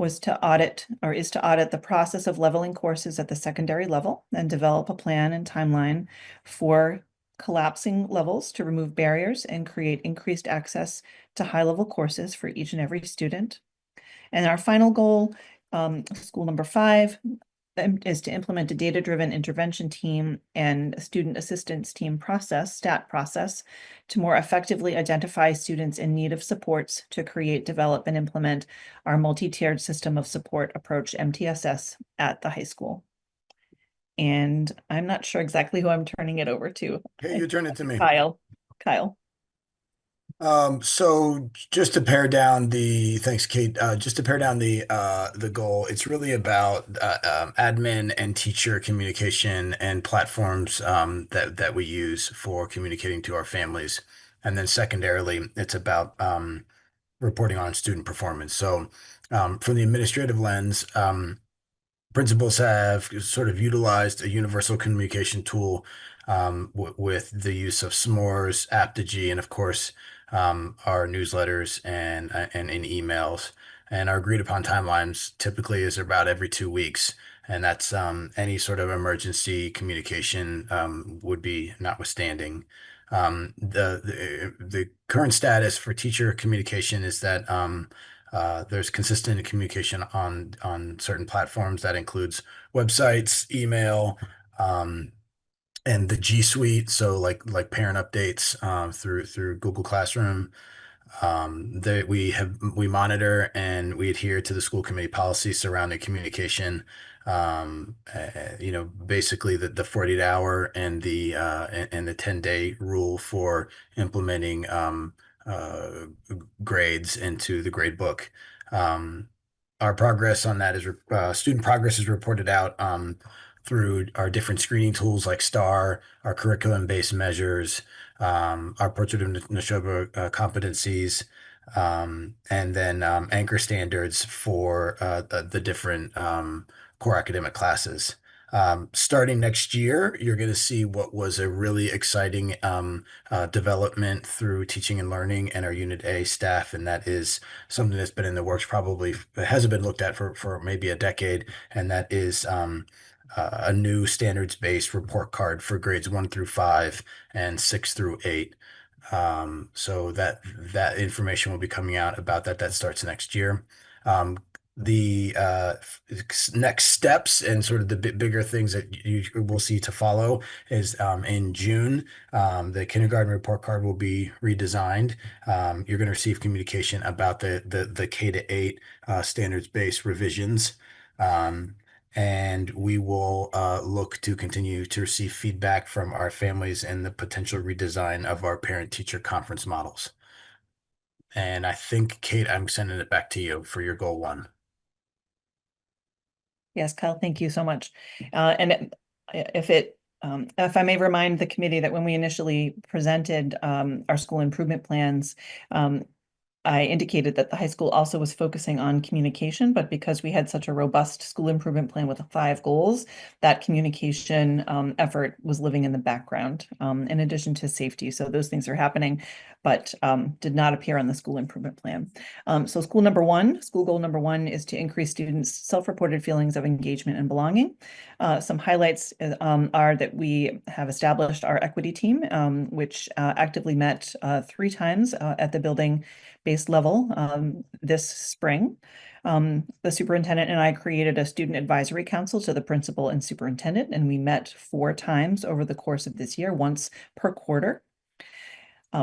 is to audit the process of leveling courses at the secondary level and develop a plan and timeline for collapsing levels to remove barriers and create increased access to high-level courses for each and every student. And our final goal, school number 5, is to implement a data-driven intervention team and a student assistance team process, STAT process, to more effectively identify students in need of supports to create, develop, and implement our multi-tiered system of support approach, MTSS, at the high school. And I'm not sure exactly who I'm turning it over to. Hey, you turn it to me. Kyle. So just to pare down thanks, Kate. Just to pare down the goal, it's really about admin and teacher communication and platforms that we use for communicating to our families. And then secondarily, it's about reporting on student performance. So from the administrative lens, principals have sort of utilized a universal communication tool with the use of S'mores, Apogee, and of course our newsletters and in emails. And our agreed upon timelines typically is about every 2 weeks. And that's any sort of emergency communication would be notwithstanding. The current status for teacher communication is that there's consistent communication on certain platforms that includes websites, email, and the G Suite, so like parent updates through Google Classroom. That we monitor and we adhere to the school committee policy surrounding communication. Basically the 48-hour and the 10-day rule for implementing grades into the grade book. Our progress on that is student progress is reported out through our different screening tools like STAR, our curriculum-based measures, our portrait of Nashoba competencies, and then anchor standards for the different core academic classes. Starting next year, you're going to see what was a really exciting development through teaching and learning and our Unit A staff, and that is something that's been in the works probably, it hasn't been looked at for maybe a decade, and that is a new standards-based report card for grades 1 through 5 and 6 through 8. So that information will be coming out about that. That starts next year. The next steps and sort of the bigger things that you will see to follow is in June, the kindergarten report card will be redesigned. You're going to receive communication about the K-8 standards-based revisions. And we will look to continue to receive feedback from our families and the potential redesign of our parent-teacher conference models. And I think, Kate, I'm sending it back to you for your goal 1. Yes, Kyle, thank you so much. And if I may remind the committee that when we initially presented our school improvement plans, I indicated that the high school also was focusing on communication, but because we had such a robust school improvement plan with 5 goals, that communication effort was living in the background in addition to safety. So those things are happening, but did not appear on the school improvement plan. So school goal number 1 is to increase students' self-reported feelings of engagement and belonging. Some highlights are that we have established our equity team, which actively met 3 times at the building-based level this spring. The superintendent and I created a student advisory council to the principal and superintendent, and we met 4 times over the course of this year, once per quarter.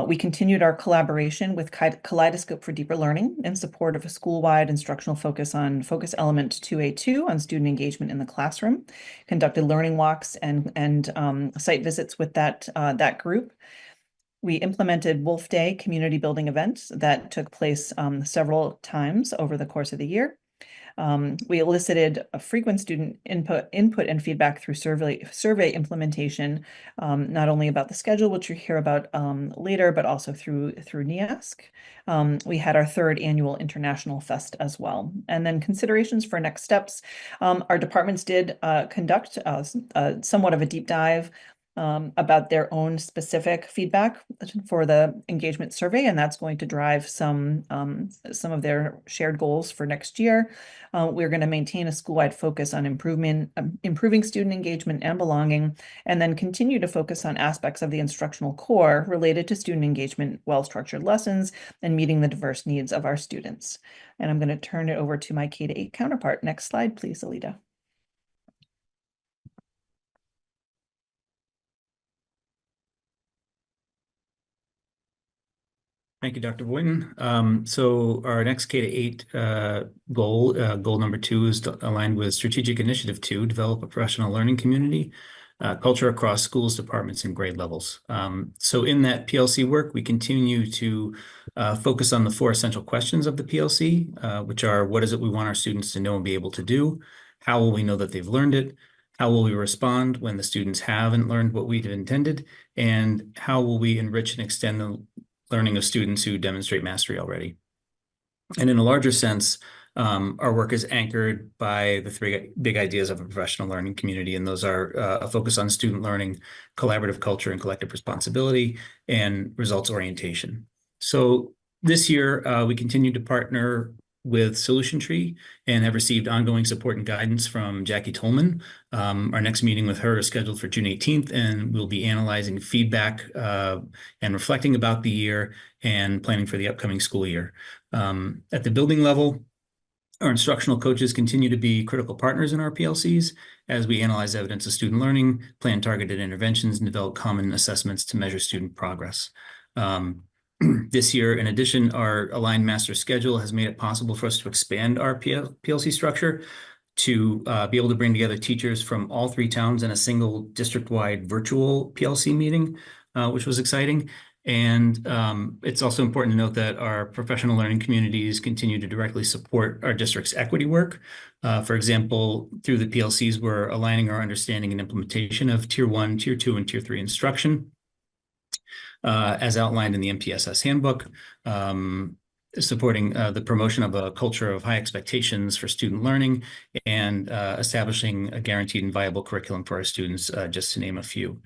We continued our collaboration with Kaleidoscope for Deeper Learning in support of a school-wide instructional focus on Focus Element 2A2 on student engagement in the classroom, conducted learning walks and site visits with that group. We implemented Wolf Day community building events that took place several times over the course of the year. We elicited a frequent student input and feedback through survey implementation, not only about the schedule, which you'll hear about later, but also through NEASC. We had our 3rd annual International Fest as well. And then considerations for next steps. Our departments did conduct somewhat of a deep dive about their own specific feedback for the engagement survey, and that's going to drive some of their shared goals for next year. We're going to maintain a school-wide focus on improving student engagement and belonging, and then continue to focus on aspects of the instructional core related to student engagement, well-structured lessons, and meeting the diverse needs of our students. And I'm going to turn it over to my K-8 counterpart. Next slide, please, Alita. Thank you, Dr. Boynton. So our next K-8 goal number 2 is aligned with Strategic Initiative 2, develop a professional learning community, culture across schools, departments, and grade levels. So in that PLC work, we continue to focus on the 4 essential questions of the PLC, which are: what is it we want our students to know and be able to do? How will we know that they've learned it? How will we respond when the students haven't learned what we've intended? And how will we enrich and extend the learning of students who demonstrate mastery already? And in a larger sense, our work is anchored by the 3 big ideas of a professional learning community, and those are a focus on student learning, collaborative culture and collective responsibility, and results orientation. So this year, we continue to partner with Solution Tree and have received ongoing support and guidance from Jackie Tolman. Our next meeting with her is scheduled for June 18th, and we'll be analyzing feedback and reflecting about the year and planning for the upcoming school year. At the building level, our instructional coaches continue to be critical partners in our PLCs as we analyze evidence of student learning, plan targeted interventions, and develop common assessments to measure student progress. This year, in addition, our aligned master schedule has made it possible for us to expand our PLC structure to be able to bring together teachers from all 3 towns in a single district-wide virtual PLC meeting, which was exciting. And it's also important to note that our professional learning communities continue to directly support our district's equity work. For example, through the PLCs, we're aligning our understanding and implementation of Tier 1, Tier 2, and Tier 3 instruction, as outlined in the MTSS Handbook, supporting the promotion of a culture of high expectations for student learning and establishing a guaranteed and viable curriculum for our students, just to name a few.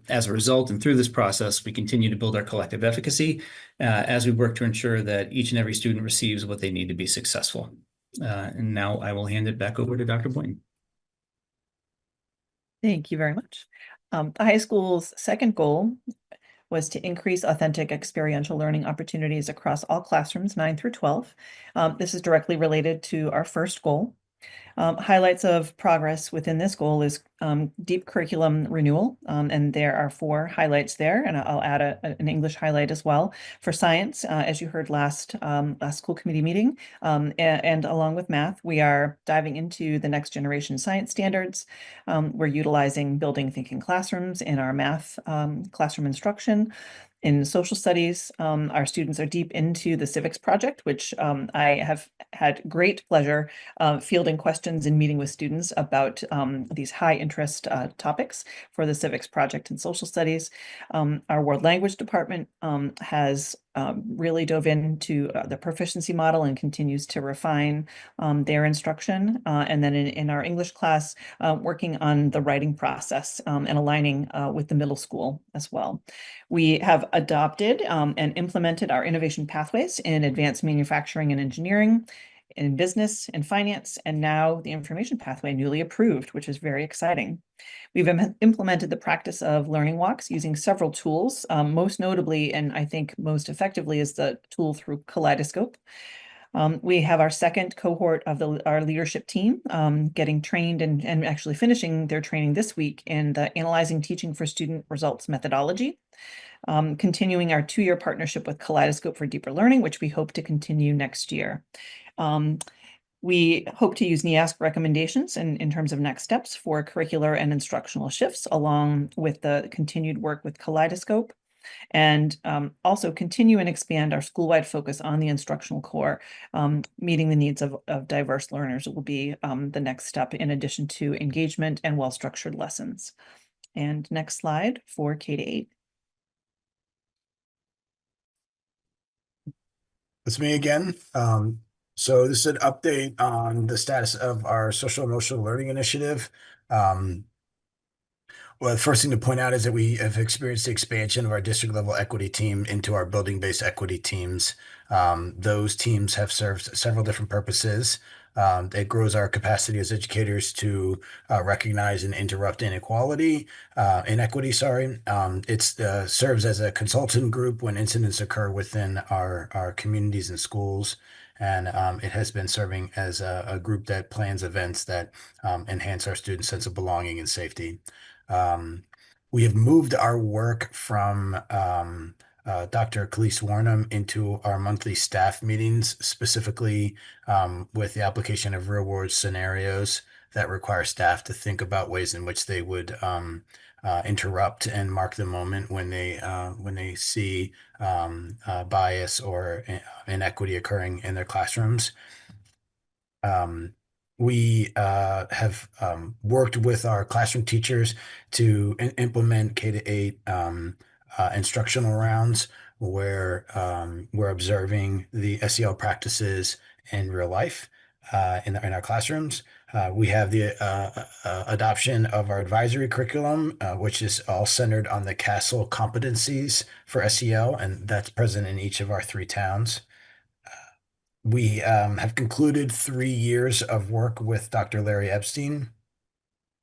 As a result, and through this process, we continue to build our collective efficacy as we work to ensure that each and every student receives what they need to be successful. And now I will hand it back over to Dr. Boynton. Thank you very much. The high school's second goal was to increase authentic experiential learning opportunities across all classrooms 9 through 12. This is directly related to our first goal. Highlights of progress within this goal is deep curriculum renewal, and there are 4 highlights there, and I'll add an English highlight as well. For science, as you heard last school committee meeting, and along with math, we are diving into the next generation science standards. We're utilizing building thinking classrooms in our math classroom instruction. In social studies, our students are deep into the civics project, which I have had great pleasure fielding questions and meeting with students about these high interest topics for the civics project in social studies. Our world language department has really dove into the proficiency model and continues to refine their instruction. And then in our English class, working on the writing process and aligning with the middle school as well. We have adopted and implemented our innovation pathways in advanced manufacturing and engineering, in business and finance, and now the information pathway newly approved, which is very exciting. We've implemented the practice of learning walks using several tools, most notably, and I think most effectively, is the tool through Kaleidoscope. We have our second cohort of our leadership team getting trained and actually finishing their training this week in the Analyzing Teaching for Student Results methodology. Continuing our 2-year partnership with Kaleidoscope for deeper learning, which we hope to continue next year. We hope to use NEASC recommendations in terms of next steps for curricular and instructional shifts, along with the continued work with Kaleidoscope, and also continue and expand our school-wide focus on the instructional core. Meeting the needs of diverse learners will be the next step, in addition to engagement and well-structured lessons. And next slide for K-8. It's me again. So this is an update on the status of our social emotional learning initiative. Well, the first thing to point out is that we have experienced the expansion of our district level equity team into our building-based equity teams. Those teams have served several different purposes. It grows our capacity as educators to recognize and interrupt inequality, inequity, sorry. It serves as a consultant group when incidents occur within our communities and schools. And it has been serving as a group that plans events that enhance our students' sense of belonging and safety. We have moved our work from Dr. Khalees Warnham into our monthly staff meetings, specifically with the application of real world scenarios that require staff to think about ways in which they would interrupt and mark the moment when they see bias or inequity occurring in their classrooms. We have worked with our classroom teachers to implement K-8 instructional rounds where we're observing the SEL practices in real life in our classrooms. We have the adoption of our advisory curriculum, which is all centered on the CASEL competencies for SEL, and that's present in each of our 3 towns. We have concluded 3 years of work with Dr. Larry Epstein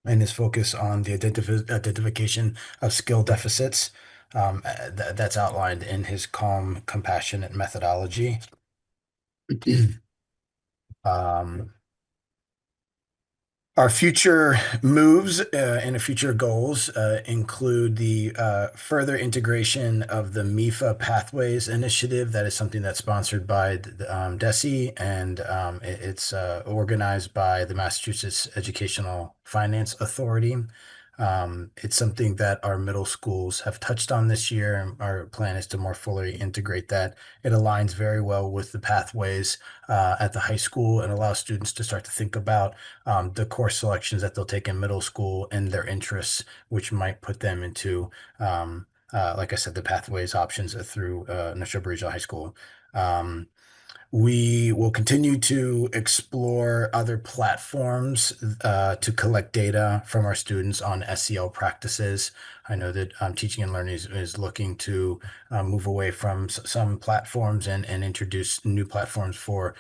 and his focus on the identification of skill deficits. That's outlined in his calm, compassionate methodology. Um, Our future moves and future goals include the further integration of the MIFA Pathways Initiative. That is something that's sponsored by the DESE, and it's organized by the Massachusetts Educational Finance Authority. It's something that our middle schools have touched on this year, and our plan is to more fully integrate that. It aligns very well with the pathways at the high school and allows students to start to think about the course selections that they'll take in middle school and their interests, which might put them into, like I said, the pathways options through Nashoba Regional High School. We will continue to explore other platforms to collect data from our students on SEL practices. I know that Teaching and Learning is looking to move away from some platforms and introduce new platforms for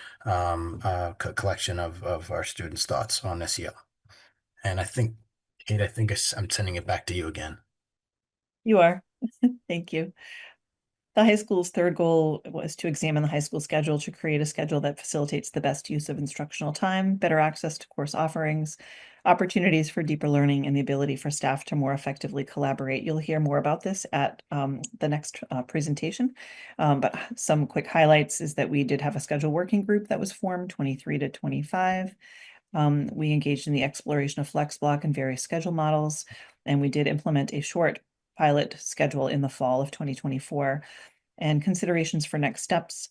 collection of our students' thoughts on SEL. And I think, Kate, I'm sending it back to you again. You are. Thank you. The high school's third goal was to examine the high school schedule to create a schedule that facilitates the best use of instructional time, better access to course offerings, opportunities for deeper learning, and the ability for staff to more effectively collaborate. You'll hear more about this at the next presentation. But some quick highlights is that we did have a schedule working group that was formed 23 to 25. We engaged in the exploration of flex block and various schedule models, and we did implement a short pilot schedule in the fall of 2024. And considerations for next steps.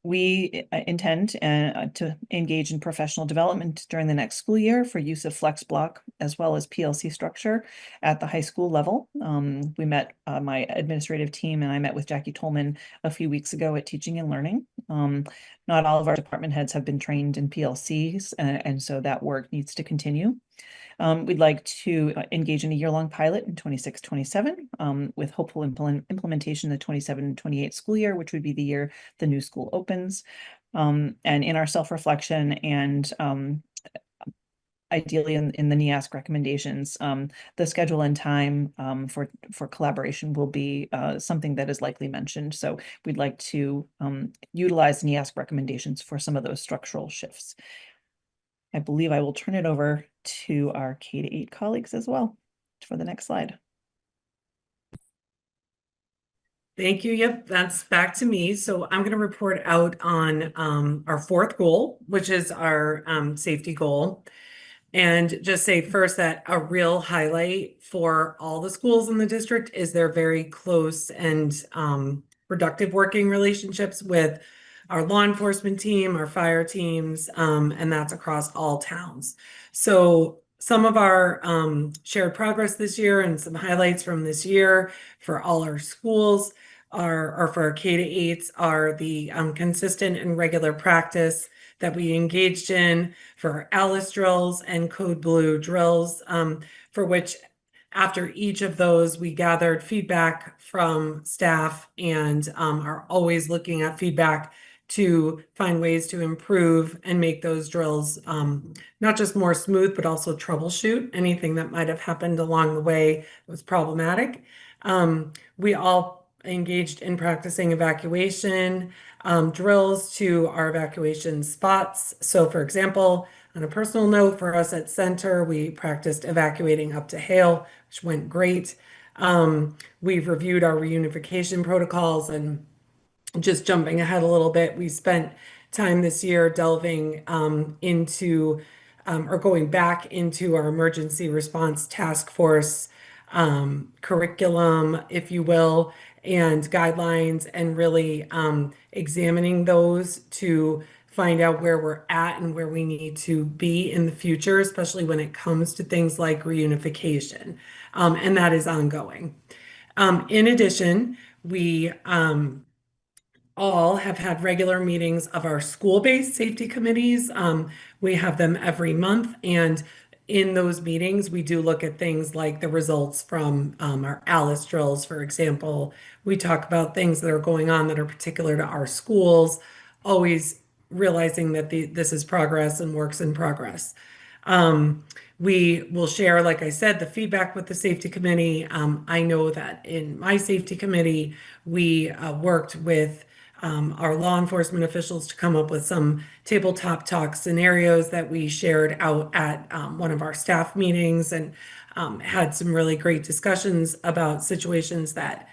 We intend to engage in professional development during the next school year for use of flex block as well as PLC structure at the high school level. We met, my administrative team and I met with Jackie Tolman a few weeks ago at Teaching and Learning. Not all of our department heads have been trained in PLCs, and so that work needs to continue. We'd like to engage in a year-long pilot in 26-27 with hopeful implementation in the 27-28 school year, which would be the year the new school opens. And in our self-reflection and ideally in the NEASC recommendations, the schedule and time for collaboration will be something that is likely mentioned. So we'd like to utilize NEASC recommendations for some of those structural shifts. I believe I will turn it over to our K-8 colleagues as well for the next slide. Thank you. Yep, that's back to me. So I'm going to report out on our fourth goal, which is our safety goal. And just say first that a real highlight for all the schools in the district is their very close and productive working relationships with our law enforcement team, our fire teams, and that's across all towns. So some of our shared progress this year and some highlights from this year for all our schools or for our K-8s are the consistent and regular practice that we engaged in for ALICE drills and Code Blue drills, for which after each of those, we gathered feedback from staff and are always looking at feedback to find ways to improve and make those drills not just more smooth, but also troubleshoot anything that might have happened along the way that was problematic. We all engaged in practicing evacuation drills to our evacuation spots. So for example, on a personal note for us at Center, we practiced evacuating up to Hale, which went great. We've reviewed our reunification protocols, and just jumping ahead a little bit, we spent time this year delving into or going back into our emergency response task force curriculum, if you will, and guidelines, and really examining those to find out where we're at and where we need to be in the future, especially when it comes to things like reunification. And that is ongoing. In addition, we all have had regular meetings of our school-based safety committees. We have them every month, and in those meetings, we do look at things like the results from our ALICE drills, for example. We talk about things that are going on that are particular to our schools, always realizing that this is progress and works in progress. We will share, like I said, the feedback with the safety committee. I know that in my safety committee, we worked with our law enforcement officials to come up with some tabletop talk scenarios that we shared out at one of our staff meetings, and had some really great discussions about situations that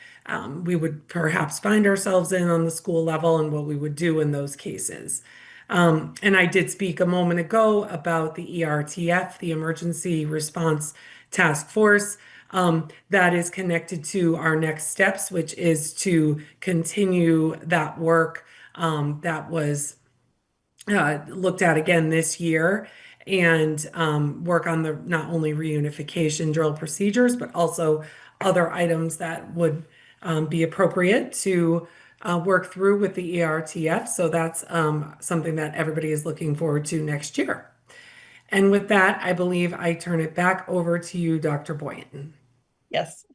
we would perhaps find ourselves in on the school level and what we would do in those cases. And I did speak a moment ago about the ERTF, the Emergency Response Task Force. That is connected to our next steps, which is to continue that work that was looked at again this year, and work on the not only reunification drill procedures, but also other items that would be appropriate to work through with the ERTF. So that's something that everybody is looking forward to next year. And with that, I believe I turn it back over to you, Dr. Boynton. Yes,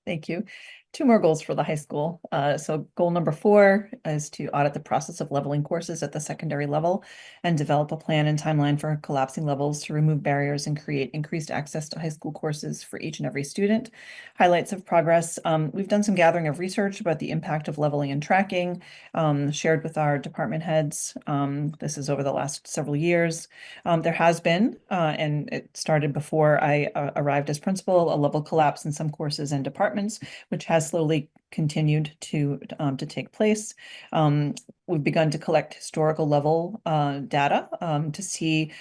thank you. 2 more goals for the high school. So goal number 4 is to audit the process of leveling courses at the secondary level and develop a plan and timeline for collapsing levels to remove barriers and create increased access to high school courses for each and every student. Highlights of progress. We've done some gathering of research about the impact of leveling and tracking, shared with our department heads. This is over the last several years. There has been, and it started before I arrived as principal, a level collapse in some courses and departments, which has slowly continued to take place. We've begun to collect historical level data to see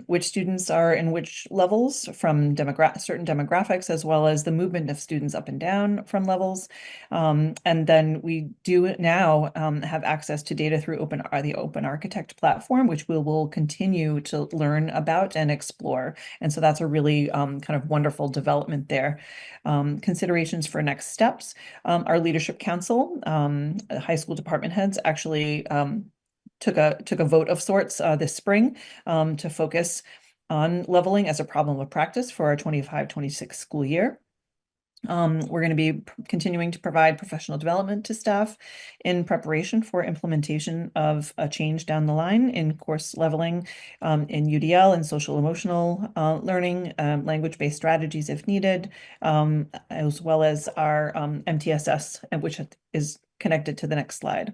which students are in which levels from certain demographics, as well as the movement of students up and down from levels. And then we do now have access to data through the Open Architect platform, which we will continue to learn about and explore. And so that's a really kind of wonderful development there. Considerations for next steps. Our leadership council, high school department heads, actually took a vote of sorts this spring to focus on leveling as a problem of practice for our 25-26 school year. We're going to be continuing to provide professional development to staff in preparation for implementation of a change down the line in course leveling in UDL and social emotional learning, language-based strategies if needed, as well as our MTSS, which is connected to the next slide.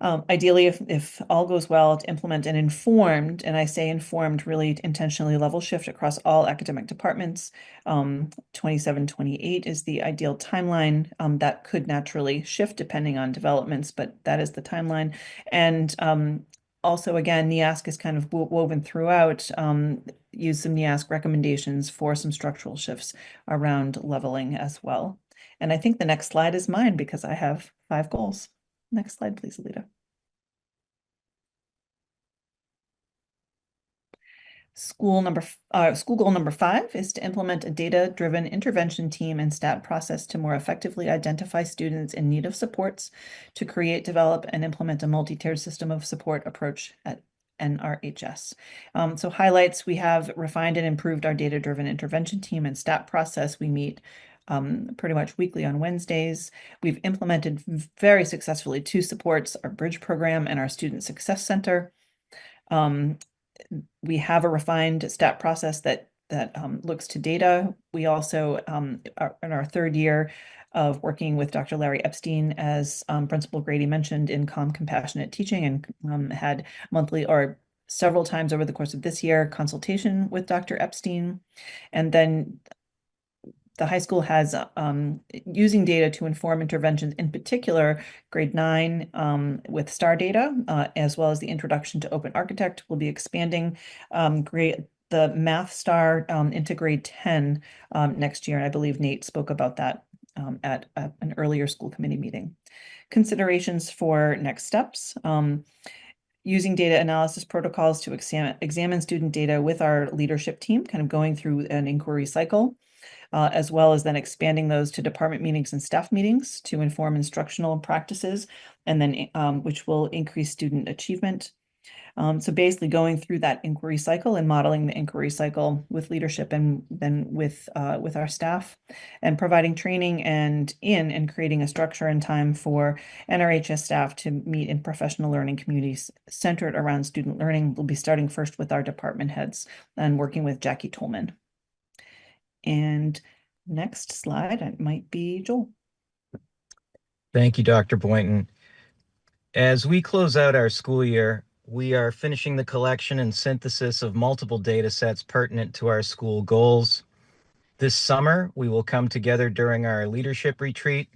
Ideally, if all goes well, to implement an informed, and I say informed, really intentionally level shift across all academic departments. 27-28 is the ideal timeline. That could naturally shift depending on developments, but that is the timeline. And also, again, NEASC is kind of woven throughout. Use some NEASC recommendations for some structural shifts around leveling as well. And I think the next slide is mine because I have 5 goals. Next slide, please, Alita. School goal number 5 is to implement a data-driven intervention team and STAT process to more effectively identify students in need of supports, to create, develop, and implement a multi-tiered system of support approach at NRHS. So highlights: we have refined and improved our data-driven intervention team and STAT process. We meet pretty much weekly on Wednesdays. We've implemented very successfully 2 supports, our Bridge program and our Student Success Center. We have a refined STAT process that looks to data. We also are in our 3rd year of working with Dr. Larry Epstein, as Principal Grady mentioned, in Calm Compassionate Teaching, and had monthly or several times over the course of this year consultation with Dr. Epstein. And then the high school has using data to inform interventions, in particular grade 9 with STAR data, as well as the introduction to Open Architect. Will be expanding the Math STAR into grade 10 next year. And I believe Nate spoke about that at an earlier school committee meeting. Considerations for next steps. Using data analysis protocols to examine student data with our leadership team, kind of going through an inquiry cycle. As well as then expanding those to department meetings and staff meetings to inform instructional practices, and then which will increase student achievement. So basically going through that inquiry cycle and modeling the inquiry cycle with leadership and then with our staff, and providing training and creating a structure and time for NRHS staff to meet in professional learning communities centered around student learning. We'll be starting first with our department heads and working with Jackie Tolman. And next slide, it might be Joel. Thank you, Dr. Boynton. As we close out our school year, we are finishing the collection and synthesis of multiple data sets pertinent to our school goals. This summer, we will come together during our leadership retreat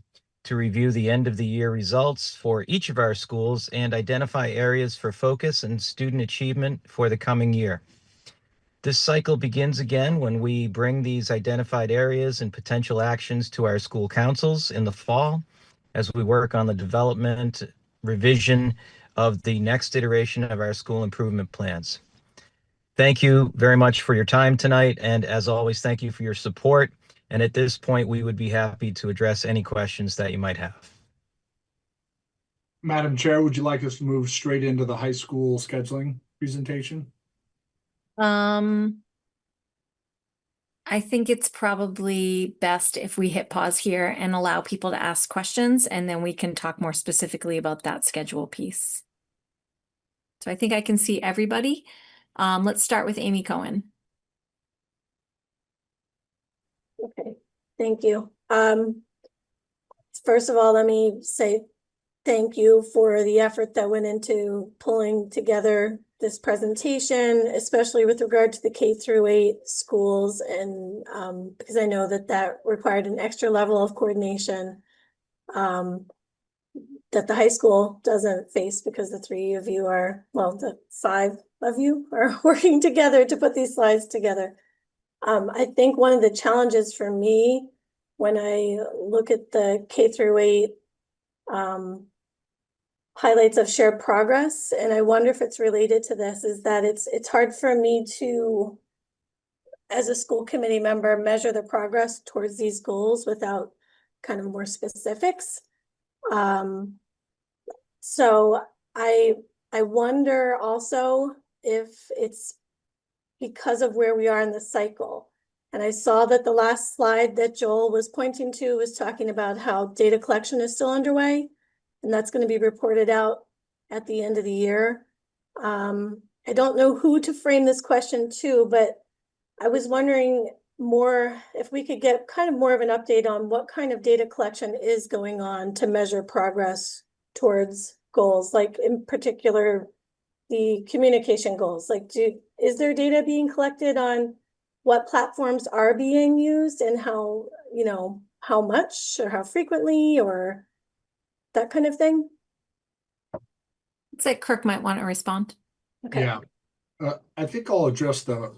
to review the end of the year results for each of our schools and identify areas for focus and student achievement for the coming year. This cycle begins again when we bring these identified areas and potential actions to our school councils in the fall as we work on the development, revision of the next iteration of our school improvement plans. Thank you very much for your time tonight. And as always, thank you for your support. And at this point, we would be happy to address any questions that you might have. Madam Chair, would you like us to move straight into the high school scheduling presentation? I think it's probably best if we hit pause here and allow people to ask questions, and then we can talk more specifically about that schedule piece. So I think I can see everybody. Let's start with Amy Cohen. Okay, thank you. First of all, let me say thank you for the effort that went into pulling together this presentation, especially with regard to the K-8 schools, and because I know that that required an extra level of coordination that the high school doesn't face, because the three of you are, well, the five of you are working together to put these slides together. I think one of the challenges for me when I look at the K-8 highlights of shared progress, and I wonder if it's related to this, is that it's hard for me to, as a school committee member, measure the progress towards these goals without kind of more specifics. So I wonder also if it's because of where we are in the cycle. And I saw that the last slide that Joel was pointing to was talking about how data collection is still underway, and that's going to be reported out at the end of the year. I don't know who to frame this question to, but I was wondering more if we could get kind of more of an update on what kind of data collection is going on to measure progress towards goals, like in particular, the communication goals. Like, is there data being collected on what platforms are being used and how, how much or how frequently or that kind of thing? Looks like Kirk might want to respond. Okay. Yeah, I think I'll address the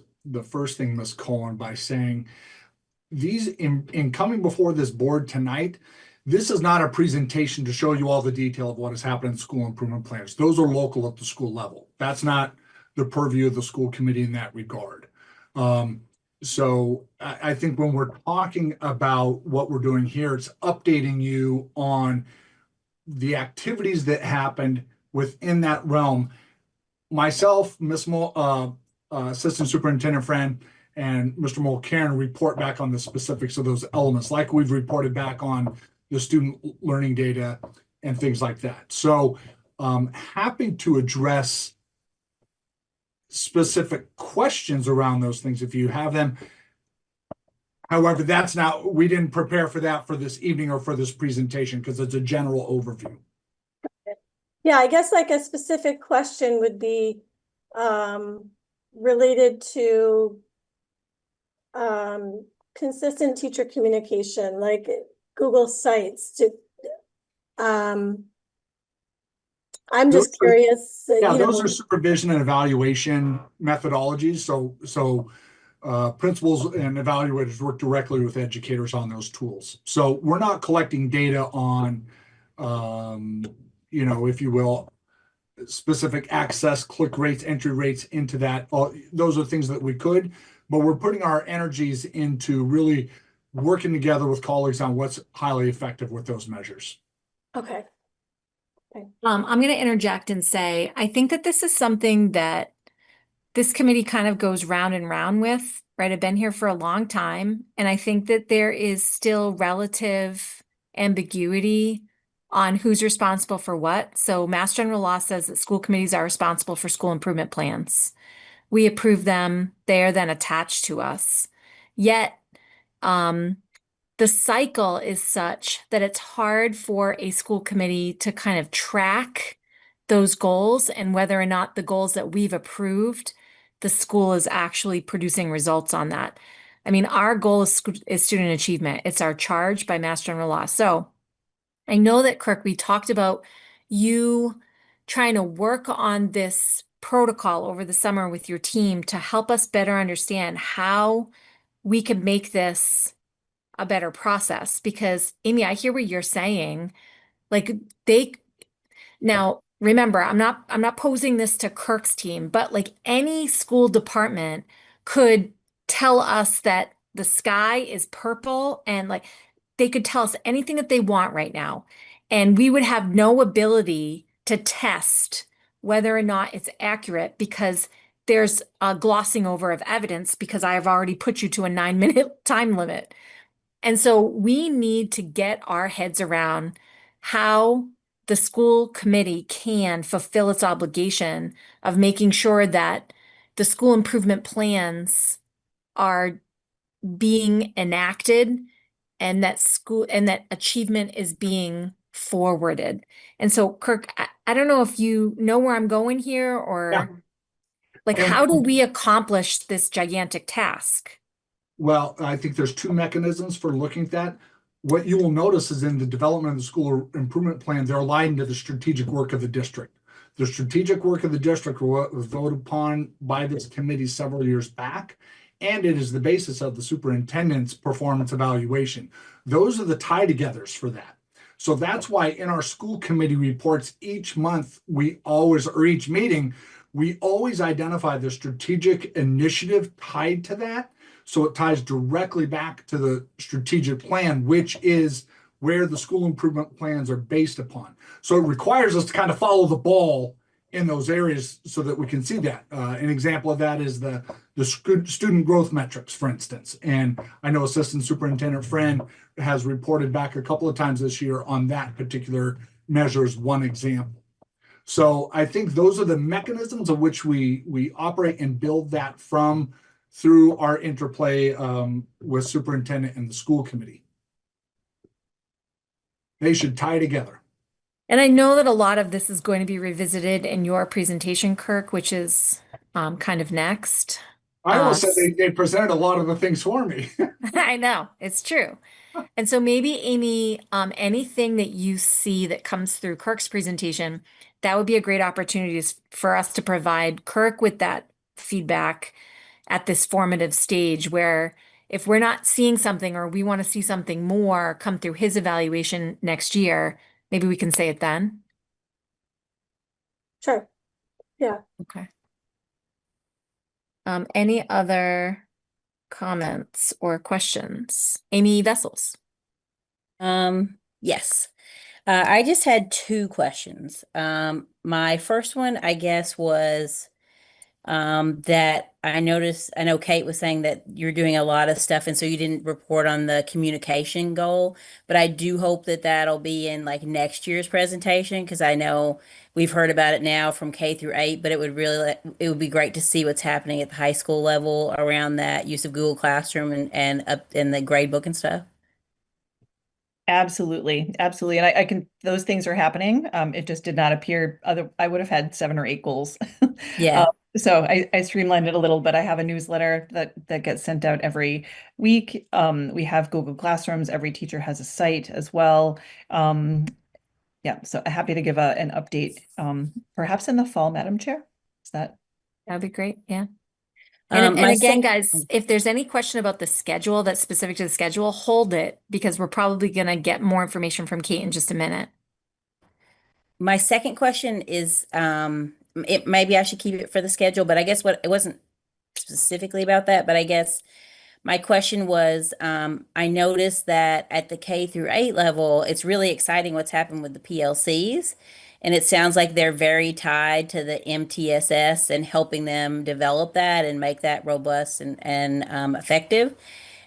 first thing, Ms. Cohen, by saying these in coming before this board tonight, this is not a presentation to show you all the detail of what has happened in school improvement plans. Those are local at the school level. That's not the purview of the school committee in that regard. So I think when we're talking about what we're doing here, it's updating you on the activities that happened within that realm. Myself, Ms. Assistant Superintendent Fran, and Mr. Mulcairn report back on the specifics of those elements, like we've reported back on the student learning data and things like that. So happy to address specific questions around those things if you have them. However, that's not, we didn't prepare for that for this evening or for this presentation because it's a general overview. Yeah, I guess like a specific question would be related to consistent teacher communication, like Google Sites. I'm just curious. Yeah, those are supervision and evaluation methodologies. So principals and evaluators work directly with educators on those tools. So we're not collecting data on, if you will, specific access, click rates, entry rates into that. Those are things that we could, but we're putting our energies into really working together with colleagues on what's highly effective with those measures. Okay. I'm going to interject and say, I think that this is something that this committee kind of goes round and round with, right? I've been here for a long time, and I think that there is still relative ambiguity on who's responsible for what. So Mass General Law says that school committees are responsible for school improvement plans. We approve them, they are then attached to us. Yet, the cycle is such that it's hard for a school committee to kind of track those goals and whether or not the goals that we've approved, the school is actually producing results on that. I mean, our goal is student achievement. It's our charge by Mass General Law. So I know that, Kirk, we talked about you trying to work on this protocol over the summer with your team to help us better understand how we could make this a better process. Because Amy, I hear what you're saying. Like now remember, I'm not posing this to Kirk's team, but like any school department could tell us that the sky is purple and like they could tell us anything that they want right now. And we would have no ability to test whether or not it's accurate because there's a glossing over of evidence because I have already put you to a 9-minute time limit. And so we need to get our heads around how the school committee can fulfill its obligation of making sure that the school improvement plans are being enacted and that achievement is being forwarded. And so, Kirk, I don't know if you know where I'm going here or like how do we accomplish this gigantic task? Well, I think there's two mechanisms for looking at that. What you will notice is in the development of the school improvement plan, they're aligned to the strategic work of the district. The strategic work of the district was voted upon by this committee several years back, and it is the basis of the superintendent's performance evaluation. Those are the tie-togethers for that. So that's why in our school committee reports each month, or each meeting, we always identify the strategic initiative tied to that. So it ties directly back to the strategic plan, which is where the school improvement plans are based upon. So it requires us to kind of follow the ball in those areas so that we can see that. An example of that is the student growth metrics, for instance. And I know Assistant Superintendent Friend has reported back a couple of times this year on that particular measure as one example. So I think those are the mechanisms of which we operate and build that from through our interplay with superintendent and the school committee. They should tie together. And I know that a lot of this is going to be revisited in your presentation, Kirk, which is kind of next. I almost said they presented a lot of the things for me. I know, it's true. And so maybe, Amy, anything that you see that comes through Kirk's presentation, that would be a great opportunity for us to provide Kirk with that feedback at this formative stage where if we're not seeing something or we want to see something more come through his evaluation next year, maybe we can say it then. Sure. Yeah. Okay. Any other comments or questions? Amy Vessels. Yes. I just had two questions. My first one, I guess, was that I noticed, I know Kate was saying that you're doing a lot of stuff, and so you didn't report on the communication goal, but I do hope that that'll be in like next year's presentation, because I know we've heard about it now from K through 8, but it would be great to see what's happening at the high school level around that use of Google Classroom and up in the grade book and stuff. Absolutely. Absolutely. And I can, those things are happening. It just did not appear I would have had 7 or 8 goals. Yeah. So I streamlined it a little, but I have a newsletter that gets sent out every week. We have Google Classrooms. Every teacher has a site as well. Yeah, so happy to give an update, perhaps in the fall, Madam Chair. That'd be great. Yeah. And again, guys, if there's any question about the schedule that's specific to the schedule, hold it because we're probably going to get more information from Kate in just a minute. My second question is, maybe I should keep it for the schedule, but I guess it wasn't specifically about that, but I guess my question was, I noticed that at the K through 8 level, it's really exciting what's happened with the PLCs. And it sounds like they're very tied to the MTSS and helping them develop that and make that robust and effective.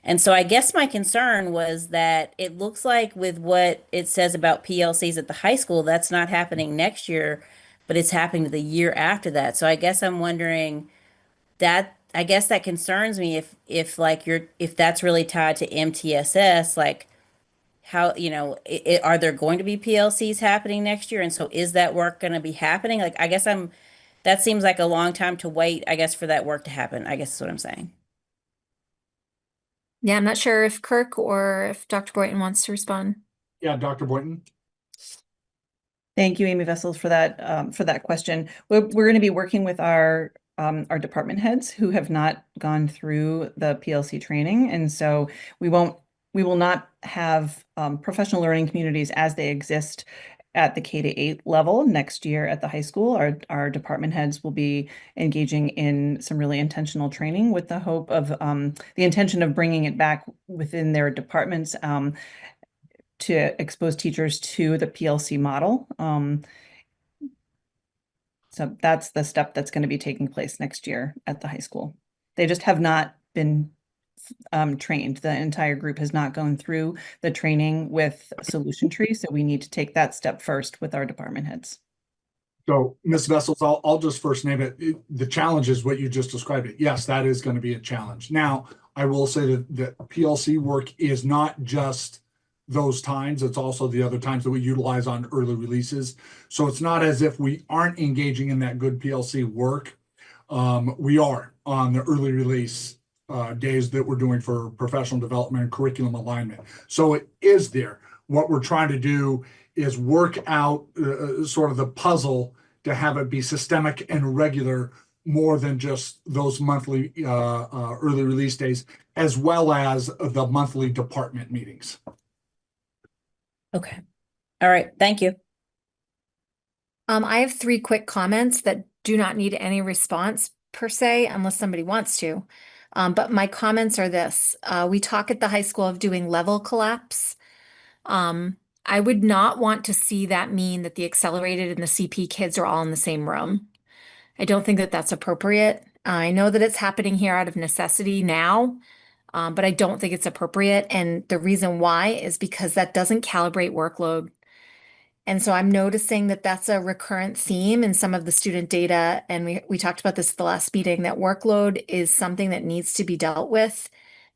And so I guess my concern was that it looks like with what it says about PLCs at the high school, that's not happening next year, but it's happening the year after that. So I guess I'm wondering that I guess that concerns me if like if that's really tied to MTSS, like how, are there going to be PLCs happening next year? And so is that work going to be happening? Like, I guess that seems like a long time to wait, I guess, for that work to happen, I guess is what I'm saying. Yeah, I'm not sure if Kirk or if Dr. Boynton wants to respond. Yeah, Dr. Boynton. Thank you, Amy Vessels, for that question. We're going to be working with our department heads who have not gone through the PLC training, and so we will not have professional learning communities as they exist at the K-8 level next year at the high school. Our department heads will be engaging in some really intentional training with the hope of the intention of bringing it back within their departments to expose teachers to the PLC model. So that's the step that's going to be taking place next year at the high school. They just have not been trained. The entire group has not gone through the training with Solution Tree, so we need to take that step first with our department heads. So, Ms. Vessels, I'll just first name it. The challenge is what you just described it. Yes, that is going to be a challenge. Now, I will say that PLC work is not just those times, it's also the other times that we utilize on early releases. So it's not as if we aren't engaging in that good PLC work. We are on the early release days that we're doing for professional development and curriculum alignment. So it is there. What we're trying to do is work out sort of the puzzle to have it be systemic and regular more than just those monthly early release days, as well as the monthly department meetings. Okay. All right. Thank you. I have 3 quick comments that do not need any response per se, unless somebody wants to. But my comments are this. We talk at the high school of doing level collapse. I would not want to see that mean that the accelerated and the CP kids are all in the same room. I don't think that that's appropriate. I know that it's happening here out of necessity now, but I don't think it's appropriate. And the reason why is because that doesn't calibrate workload. And so I'm noticing that that's a recurrent theme in some of the student data. And we talked about this at the last meeting, that workload is something that needs to be dealt with,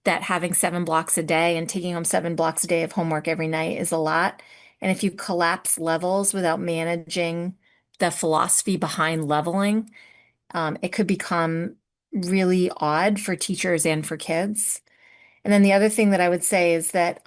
that having 7 blocks a day and taking home 7 blocks a day of homework every night is a lot. And if you collapse levels without managing the philosophy behind leveling, it could become really odd for teachers and for kids. And then the other thing that I would say is that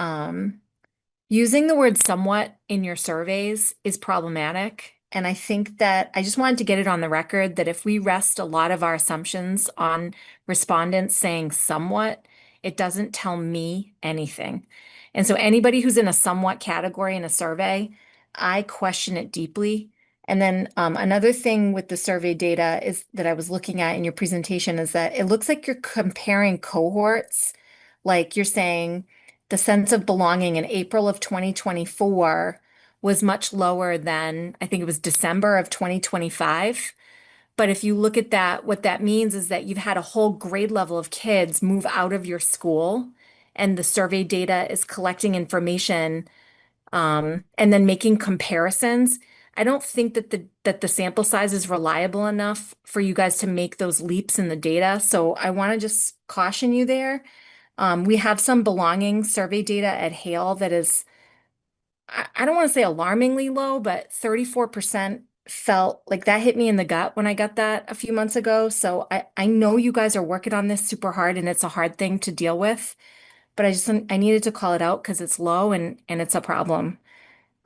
using the word somewhat in your surveys is problematic. And I think that I just wanted to get it on the record that if we rest a lot of our assumptions on respondents saying somewhat, it doesn't tell me anything. And so anybody who's in a somewhat category in a survey, I question it deeply. And then another thing with the survey data is that I was looking at in your presentation is that it looks like you're comparing cohorts. Like you're saying the sense of belonging in April of 2024 was much lower than, I think it was December of 2025. But if you look at that, what that means is that you've had a whole grade level of kids move out of your school, and the survey data is collecting information and then making comparisons. I don't think that the sample size is reliable enough for you guys to make those leaps in the data. So I want to just caution you there. We have some belonging survey data at Hale that is, I don't want to say alarmingly low, but 34% felt like that hit me in the gut when I got that a few months ago. So I know you guys are working on this super hard and it's a hard thing to deal with, but I needed to call it out because it's low and it's a problem.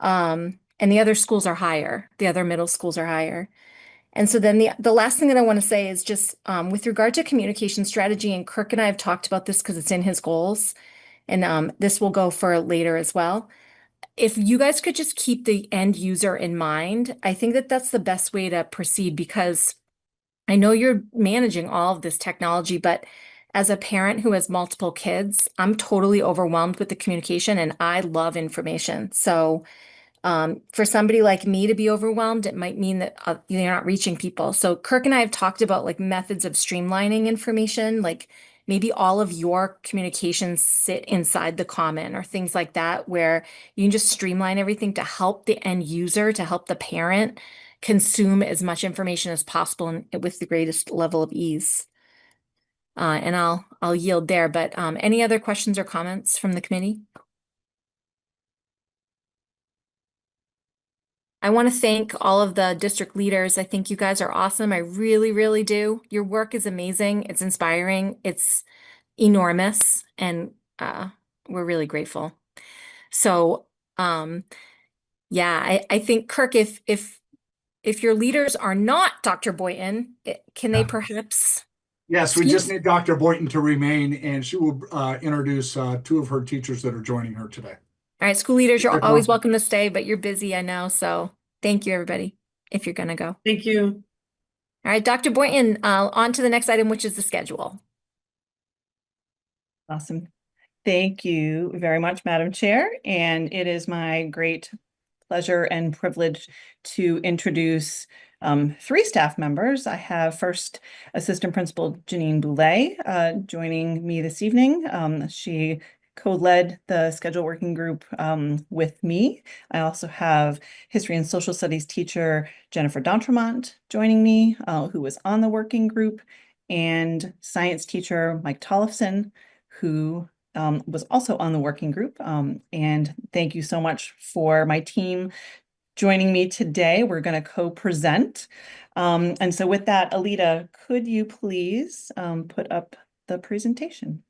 And the other schools are higher. The other middle schools are higher. And so then the last thing that I want to say is just with regard to communication strategy, and Kirk and I have talked about this because it's in his goals, and this will go for later as well. If you guys could just keep the end user in mind, I think that that's the best way to proceed, because I know you're managing all of this technology, but as a parent who has multiple kids, I'm totally overwhelmed with the communication and I love information. So For somebody like me to be overwhelmed, it might mean that you're not reaching people. So Kirk and I have talked about like methods of streamlining information, like maybe all of your communications sit inside the comment or things like that, where you can just streamline everything to help the end user, to help the parent consume as much information as possible and with the greatest level of ease. And I'll yield there, but any other questions or comments from the committee? I want to thank all of the district leaders. I think you guys are awesome. I really, really do. Your work is amazing. It's inspiring. It's enormous, and we're really grateful. So, yeah, I think Kirk, if your leaders are not Dr. Boynton, can they perhaps? Yes, we just need Dr. Boynton to remain, and she will introduce two of her teachers that are joining her today. All right, school leaders, you're always welcome to stay, but you're busy, I know. So thank you, everybody, if you're going to go. Thank you. All right, Dr. Boynton, on to the next item, which is the schedule. Awesome. Thank you very much, Madam Chair. And it is my great pleasure and privilege to introduce three staff members. I have first Assistant Principal Janine Boulay joining me this evening. She co-led the schedule working group with me. I also have History and Social Studies teacher Jennifer D'Entremont joining me, who was on the working group, and science teacher Mike Tollefson, who was also on the working group. And thank you so much for my team joining me today. We're going to co-present. And so with that, Alita, could you please put up the presentation?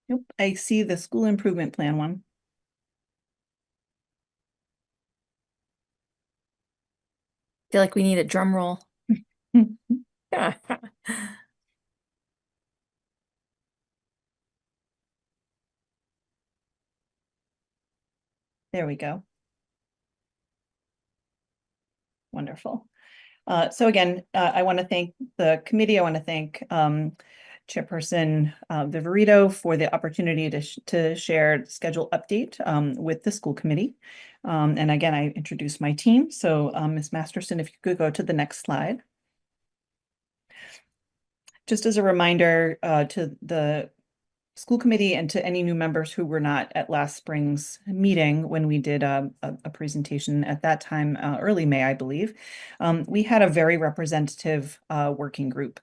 Nope, I see the school improvement plan one. Feel like we need a drum roll. There we go. Wonderful. So again, I want to thank the committee. I want to thank Chairperson Viverito for the opportunity to share schedule update with the school committee. And again, I introduced my team. So Ms. Masterson, if you could go to the next slide. Just as a reminder to the school committee and to any new members who were not at last spring's meeting when we did a presentation at that time, early May, I believe, we had a very representative working group.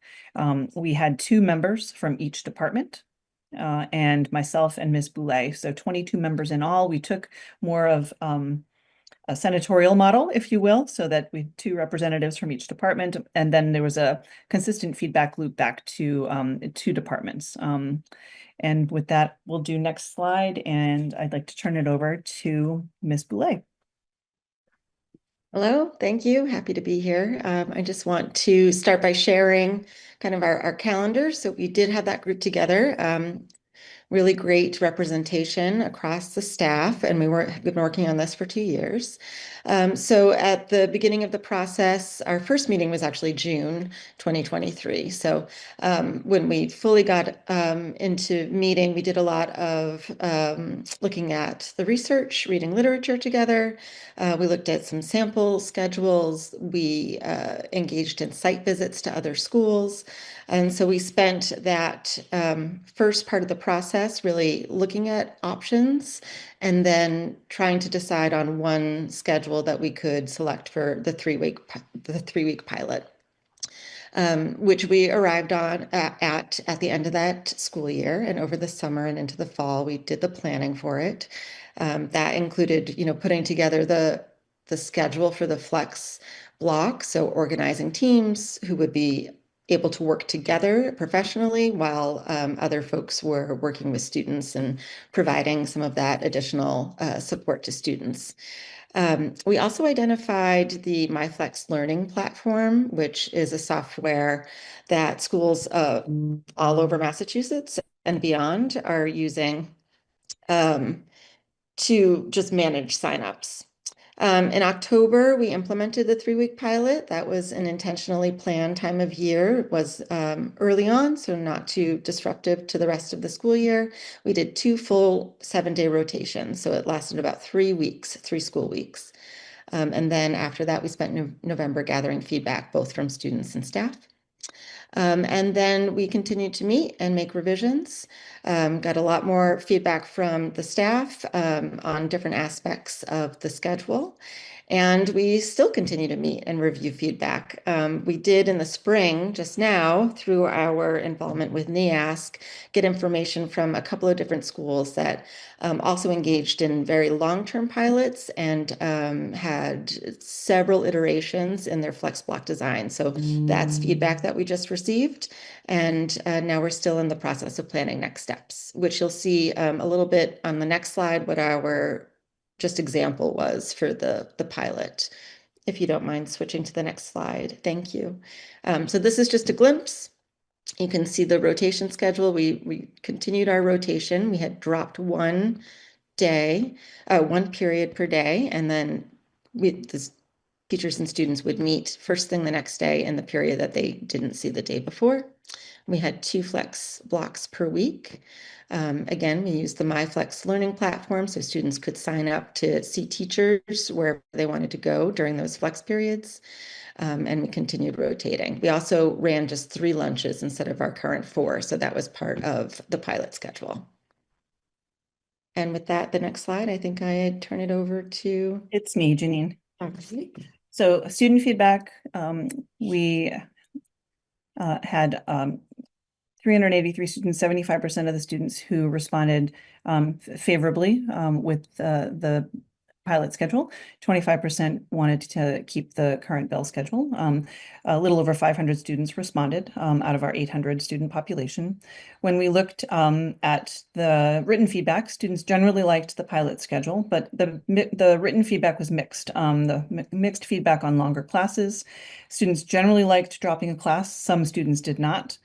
We had 2 members from each department and myself and Ms. Boulay. So 22 members in all. We took more of a senatorial model, if you will, so that we had 2 representatives from each department. And then there was a consistent feedback loop back to 2 departments. And with that, we'll do next slide, and I'd like to turn it over to Ms. Boulay. Hello, thank you. Happy to be here. I just want to start by sharing kind of our calendar. So we did have that group together. Really great representation across the staff, and we've been working on this for 2 years. So at the beginning of the process, our first meeting was actually June 2023. So when we fully got into meeting, we did a lot of looking at the research, reading literature together. We looked at some sample schedules. We engaged in site visits to other schools. And so we spent that first part of the process really looking at options and then trying to decide on one schedule that we could select for the 3-week pilot, which we arrived on at the end of that school year. And over the summer and into the fall, we did the planning for it. That included, putting together the schedule for the flex block, so organizing teams who would be able to work together professionally while other folks were working with students and providing some of that additional support to students. We also identified the MyFlex Learning platform, which is a software that schools all over Massachusetts and beyond are using to just manage signups. In October, we implemented the 3-week pilot. That was an intentionally planned time of year. It was early on, so not too disruptive to the rest of the school year. We did 2 full 7-day rotations, so it lasted about 3 weeks, 3 school weeks. And then after that, we spent November gathering feedback, both from students and staff. And then we continued to meet and make revisions. Got a lot more feedback from the staff on different aspects of the schedule. And we still continue to meet and review feedback. We did in the spring, just now, through our involvement with NEASC, get information from a couple of different schools that also engaged in very long-term pilots and had several iterations in their flex block design. So that's feedback that we just received. And now we're still in the process of planning next steps, which you'll see a little bit on the next slide, what our just example was for the pilot. If you don't mind switching to the next slide. Thank you. So this is just a glimpse. You can see the rotation schedule. We continued our rotation. We had dropped one period per day, and then the teachers and students would meet first thing the next day in the period that they didn't see the day before. We had 2 flex blocks per week. Again, we used the MyFlex learning platform so students could sign up to see teachers wherever they wanted to go during those flex periods. And we continued rotating. We also ran just 3 lunches instead of our current 4. So that was part of the pilot schedule. And with that, the next slide, I think I turn it over to... It's me, Janine. Okay. So student feedback, we had 383 students, 75% of the students who responded favorably with the pilot schedule. 25% wanted to keep the current bell schedule. A little over 500 students responded out of our 800 student population. When we looked at the written feedback, students generally liked the pilot schedule, but the written feedback was mixed. Mixed feedback on longer classes. Students generally liked dropping a class. Some students did not.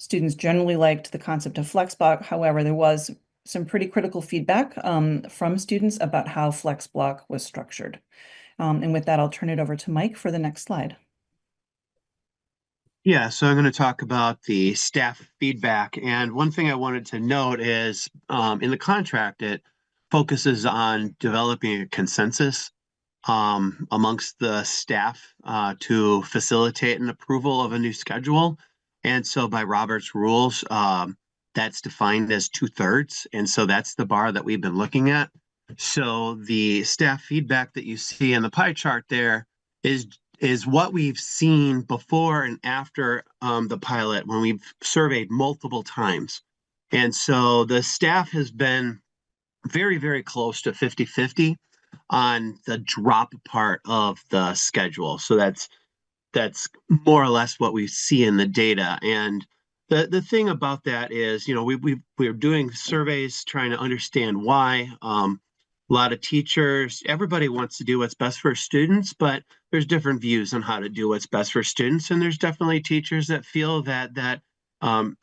Students generally liked the concept of flex block. However, there was some pretty critical feedback from students about how flex block was structured. And with that, I'll turn it over to Mike for the next slide. Yeah, so I'm going to talk about the staff feedback. And one thing I wanted to note is in the contract, it focuses on developing a consensus amongst the staff to facilitate an approval of a new schedule. And so by Robert's rules, that's defined as 2/3. And so that's the bar that we've been looking at. So the staff feedback that you see in the pie chart there is what we've seen before and after the pilot when we've surveyed multiple times. And so the staff has been very, very close to 50-50 on the drop part of the schedule. So that's more or less what we see in the data. And the thing about that is, you know, we're doing surveys trying to understand why. A lot of teachers, everybody wants to do what's best for students, but there's different views on how to do what's best for students. And there's definitely teachers that feel that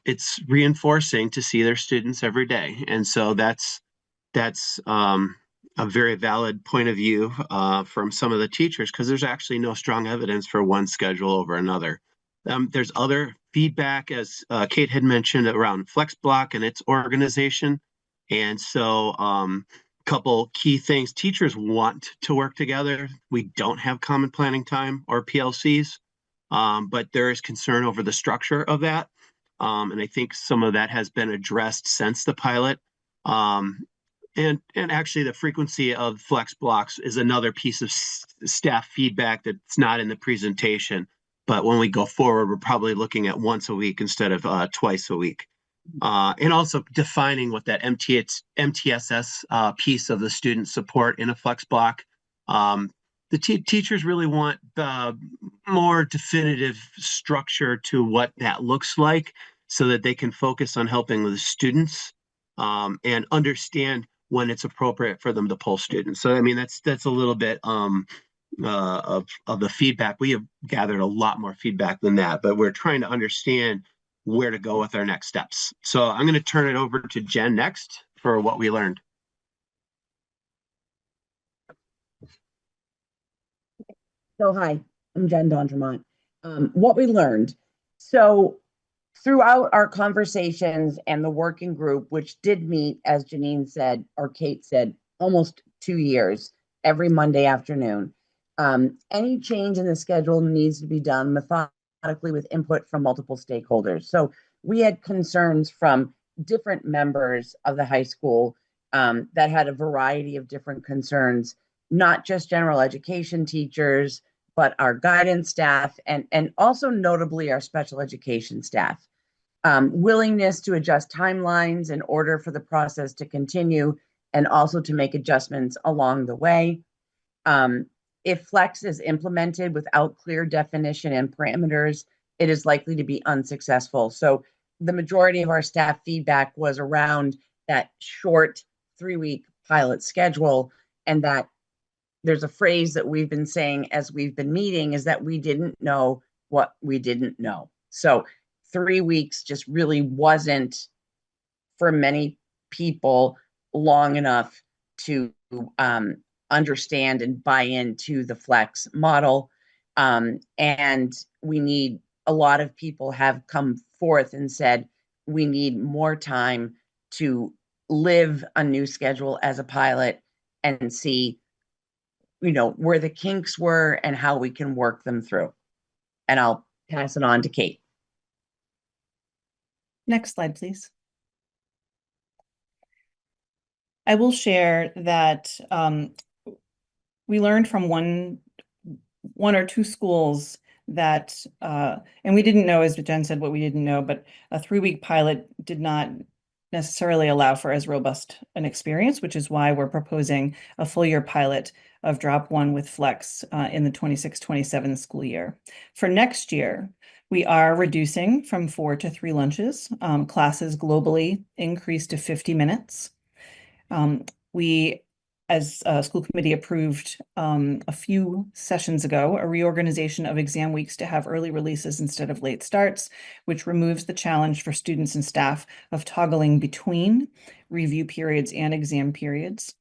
it's reinforcing to see their students every day. And so that's a very valid point of view from some of the teachers, because there's actually no strong evidence for one schedule over another. There's other feedback, as Kate had mentioned, around flex block and its organization. And so couple key things: teachers want to work together. We don't have common planning time or PLCs, but there is concern over the structure of that. And I think some of that has been addressed since the pilot. And actually the frequency of flex blocks is another piece of staff feedback that's not in the presentation. But when we go forward, we're probably looking at once a week instead of twice a week. And also defining what that MTSS piece of the student support in a flex block. The teachers really want more definitive structure to what that looks like so that they can focus on helping the students and understand when it's appropriate for them to pull students. So, I mean, that's a little bit of the feedback. We have gathered a lot more feedback than that, but we're trying to understand where to go with our next steps. So I'm going to turn it over to Jen next for what we learned. So hi, I'm Jen Dondremont. What we learned. So throughout our conversations and the working group, which did meet, as Janine said, or Kate said, almost 2 years, every Monday afternoon, any change in the schedule needs to be done methodically with input from multiple stakeholders. So we had concerns from different members of the high school that had a variety of different concerns, not just general education teachers, but our guidance staff and also notably our special education staff. Willingness to adjust timelines in order for the process to continue and also to make adjustments along the way. If Flex is implemented without clear definition and parameters, it is likely to be unsuccessful. So the majority of our staff feedback was around that short 3-week pilot schedule, and that there's a phrase that we've been saying as we've been meeting is that we didn't know what we didn't know. So 3 weeks just really wasn't for many people long enough to understand and buy into the flex model. And we need, a lot of people have come forth and said, we need more time to live a new schedule as a pilot and see, where the kinks were and how we can work them through. And I'll pass it on to Kate. Next slide, please. I will share that we learned from one or two schools that, and we didn't know, as Jen said, what we didn't know, but a 3-week pilot did not necessarily allow for as robust an experience, which is why we're proposing a full year pilot of drop one with flex in the 26-27 school year. For next year, we are reducing from 4 to 3 lunches. Classes globally increased to 50 minutes. We, as a school committee, approved a few sessions ago a reorganization of exam weeks to have early releases instead of late starts, which removes the challenge for students and staff of toggling between review periods and exam periods.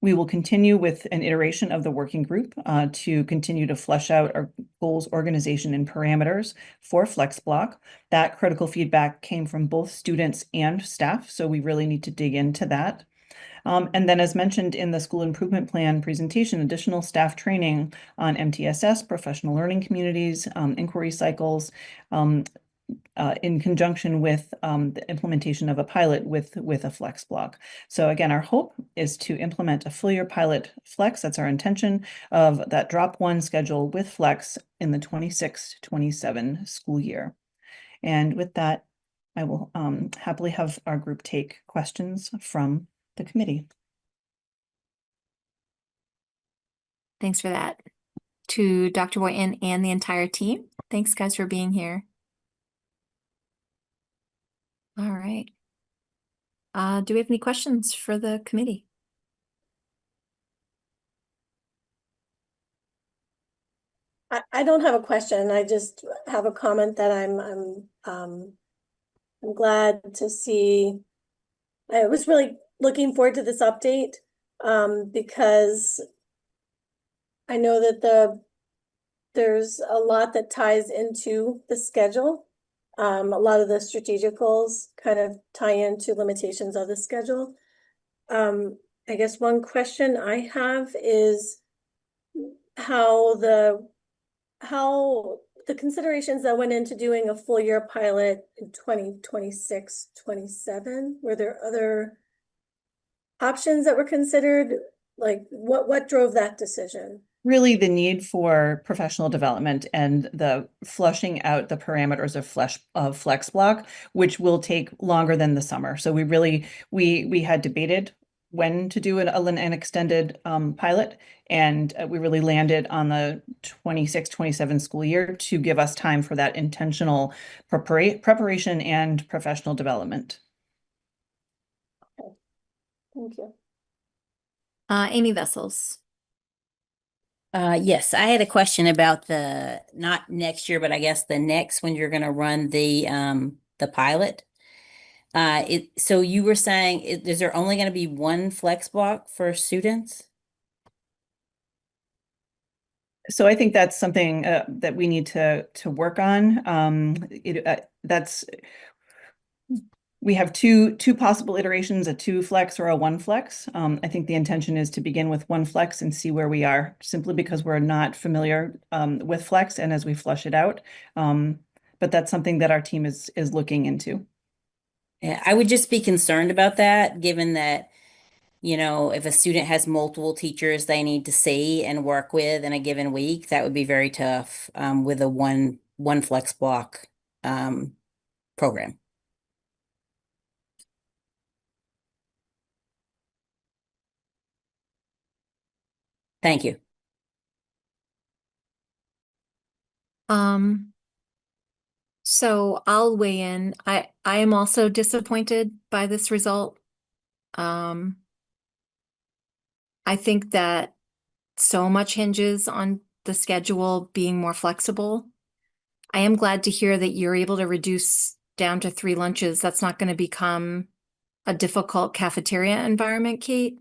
We will continue with an iteration of the working group to continue to flesh out our goals, organization, and parameters for FlexBlock. That critical feedback came from both students and staff, so we really need to dig into that. And then, as mentioned in the school improvement plan presentation, additional staff training on MTSS, professional learning communities, inquiry cycles, in conjunction with the implementation of a pilot with a flex block. So again, our hope is to implement a full year pilot flex. That's our intention of that drop one schedule with flex in the 26-27 school year. And with that, I will happily have our group take questions from the committee. Thanks for that. To Dr. Boynton and the entire team, thanks guys for being here. All right. Do we have any questions for the committee? I don't have a question. I just have a comment that I'm glad to see. I was really looking forward to this update because I know that there's a lot that ties into the schedule. A lot of the strategicals kind of tie into limitations of the schedule. I guess one question I have is how the considerations that went into doing a full year pilot in 2026-27, were there other options that were considered? Like what drove that decision? Really the need for professional development and the flushing out the parameters of flex block, which will take longer than the summer. So we really, we had debated when to do an extended pilot, and we really landed on the 26-27 school year to give us time for that intentional preparation and professional development. Okay. Thank you. Amy Vessels. Yes, I had a question about not next year, but I guess the next when you're going to run the pilot. So you were saying, is there only going to be one flex block for students? So I think that's something that we need to work on. We have two possible iterations, a 2 flex or a 1 flex. I think the intention is to begin with 1 flex and see where we are, simply because we're not familiar with flex and as we flush it out. But that's something that our team is looking into. Yeah, I would just be concerned about that, given that, you know, if a student has multiple teachers they need to see and work with in a given week, that would be very tough with a one flex block program. Thank you. So I'll weigh in. I am also disappointed by this result. I think that so much hinges on the schedule being more flexible. I am glad to hear that you're able to reduce down to 3 lunches. That's not going to become a difficult cafeteria environment, Kate.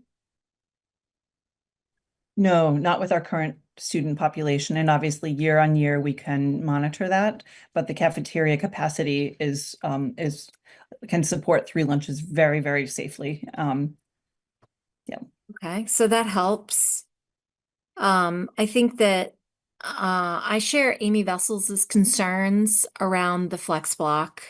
No, not with our current student population. And obviously year on year, we can monitor that, but the cafeteria capacity can support 3 lunches very, very safely. Yeah. Okay, so that helps. I think that I share Amy Vessel's concerns around the flex block.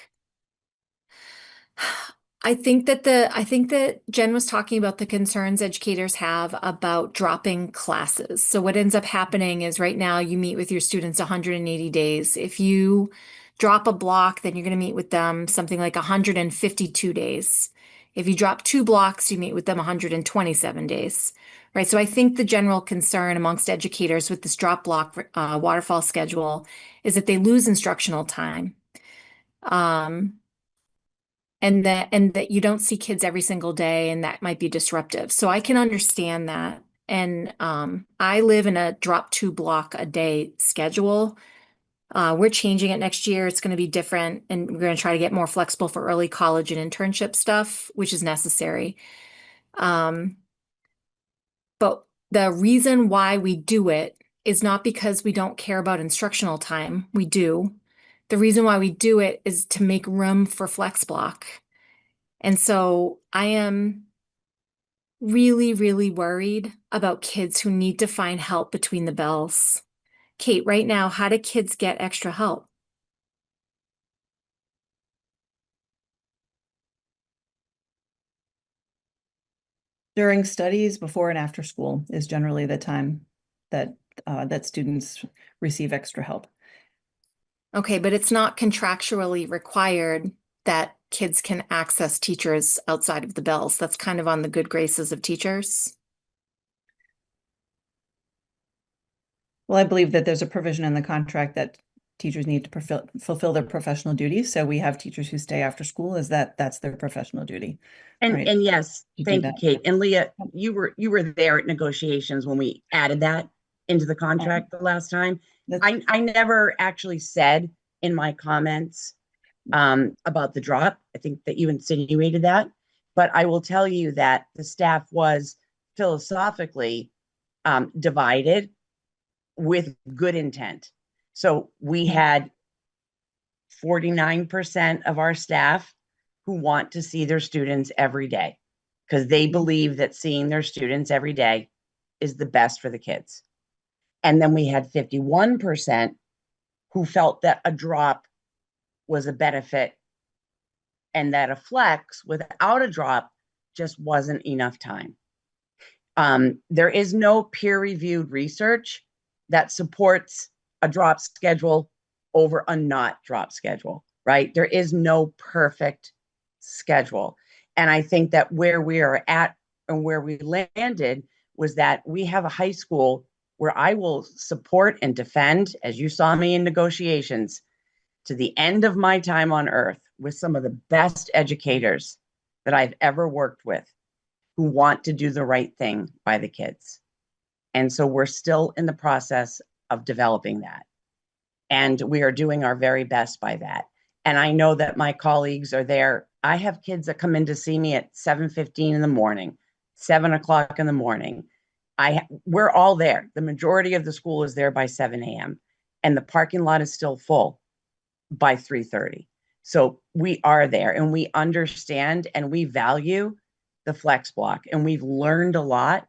I think that Jen was talking about the concerns educators have about dropping classes. So what ends up happening is right now you meet with your students 180 days. If you drop a block, then you're going to meet with them something like 152 days. If you drop 2 blocks, you meet with them 127 days, right? So I think the general concern amongst educators with this drop block waterfall schedule is that they lose instructional time. And that you don't see kids every single day, and that might be disruptive. So I can understand that. And I live in a drop 2 block a day schedule. We're changing it next year. It's going to be different, and we're going to try to get more flexible for early college and internship stuff, which is necessary. But the reason why we do it is not because we don't care about instructional time. We do. The reason why we do it is to make room for flex block. And so I am really, really worried about kids who need to find help between the bells. Kate, right now, how do kids get extra help? During studies, before and after school is generally the time that that students receive extra help. Okay, but it's not contractually required that kids can access teachers outside of the bells. That's kind of on the good graces of teachers. Well, I believe that there's a provision in the contract that teachers need to fulfill their professional duties. So we have teachers who stay after school, that's their professional duty. And right? and yes, To do thank you, that. Kate. And Leah, you were there at negotiations when we added that into the contract the last time. I never actually said in my comments about the drop. I think that you insinuated that, but I will tell you that the staff was philosophically divided with good intent. So we had 49% of our staff who want to see their students every day because they believe that seeing their students every day is the best for the kids. And then we had 51% who felt that a drop was a benefit and that a flex without a drop just wasn't enough time. There is no peer-reviewed research that supports a drop schedule over a not drop schedule, right? There is no perfect schedule. And I think that where we are at and where we landed was that we have a high school where I will support and defend, as you saw me in negotiations, to the end of my time on earth with some of the best educators that I've ever worked with who want to do the right thing by the kids. And so we're still in the process of developing that. And we are doing our very best by that. And I know that my colleagues are there. I have kids that come in to see me at 7:15 in the morning, 7 o'clock in the morning. we're all there. The majority of the school is there by 7 a.m. and the parking lot is still full by 3:30. So we are there and we understand and we value the flex block, and we've learned a lot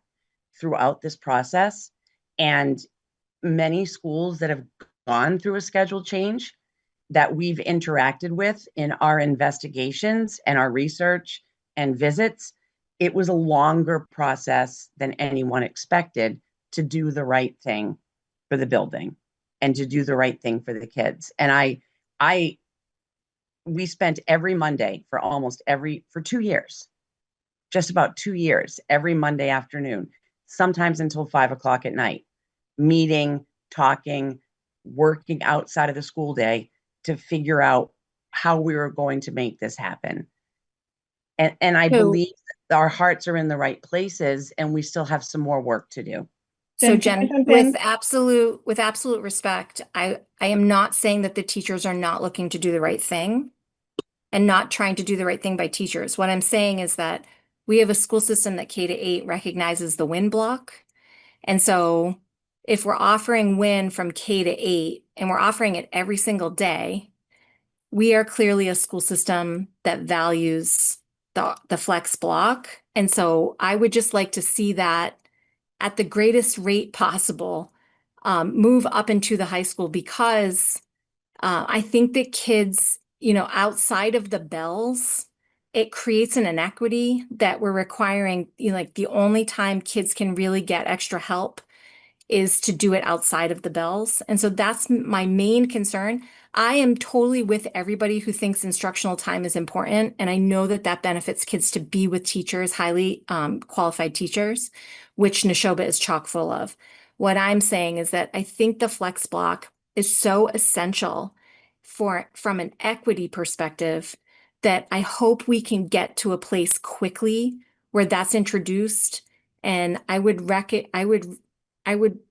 throughout this process. And many schools that have gone through a schedule change that we've interacted with in our investigations and our research and visits, it was a longer process than anyone expected to do the right thing for the building and to do the right thing for the kids. And we spent every Monday for for 2 years, just about 2 years, every Monday afternoon, sometimes until 5 o'clock at night, meeting, talking, working outside of the school day to figure out how we were going to make this happen. And I believe that our hearts are in the right places and we still have some more work to do. So Jen, can I Jen, jump in? with absolute respect, I am not saying that the teachers are not looking to do the right thing and not trying to do the right thing by teachers. What I'm saying is that we have a school system that K-8 recognizes the win block. And so if we're offering win from K-8 and we're offering it every single day, we are clearly a school system that values the flex block. And so I would just like to see that at the greatest rate possible, move up into the high school, because I think that kids, outside of the bells, it creates an inequity that we're requiring, like the only time kids can really get extra help is to do it outside of the bells. And so that's my main concern. I am totally with everybody who thinks instructional time is important. And I know that that benefits kids to be with teachers, highly qualified teachers, which Nashoba is chock full of. What I'm saying is that I think the flex block is so essential from an equity perspective that I hope we can get to a place quickly where that's introduced. And I would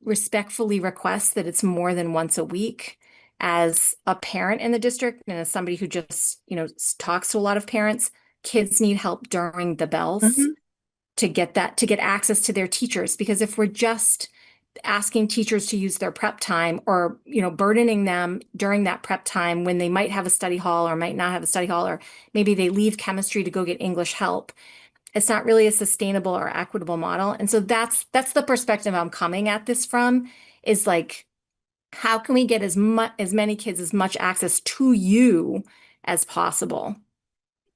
respectfully request that it's more than once a week. As a parent in the district and as somebody who just, talks to a lot of parents, kids need help during the bells to get access to their teachers. Because if we're just asking teachers to use their prep time or, burdening them during that prep time when they might have a study hall or might not have a study hall, or maybe they leave chemistry to go get English help, it's not really a sustainable or equitable model. And so that's the perspective I'm coming at this from, is like, how can we get as many kids as much access to you as possible?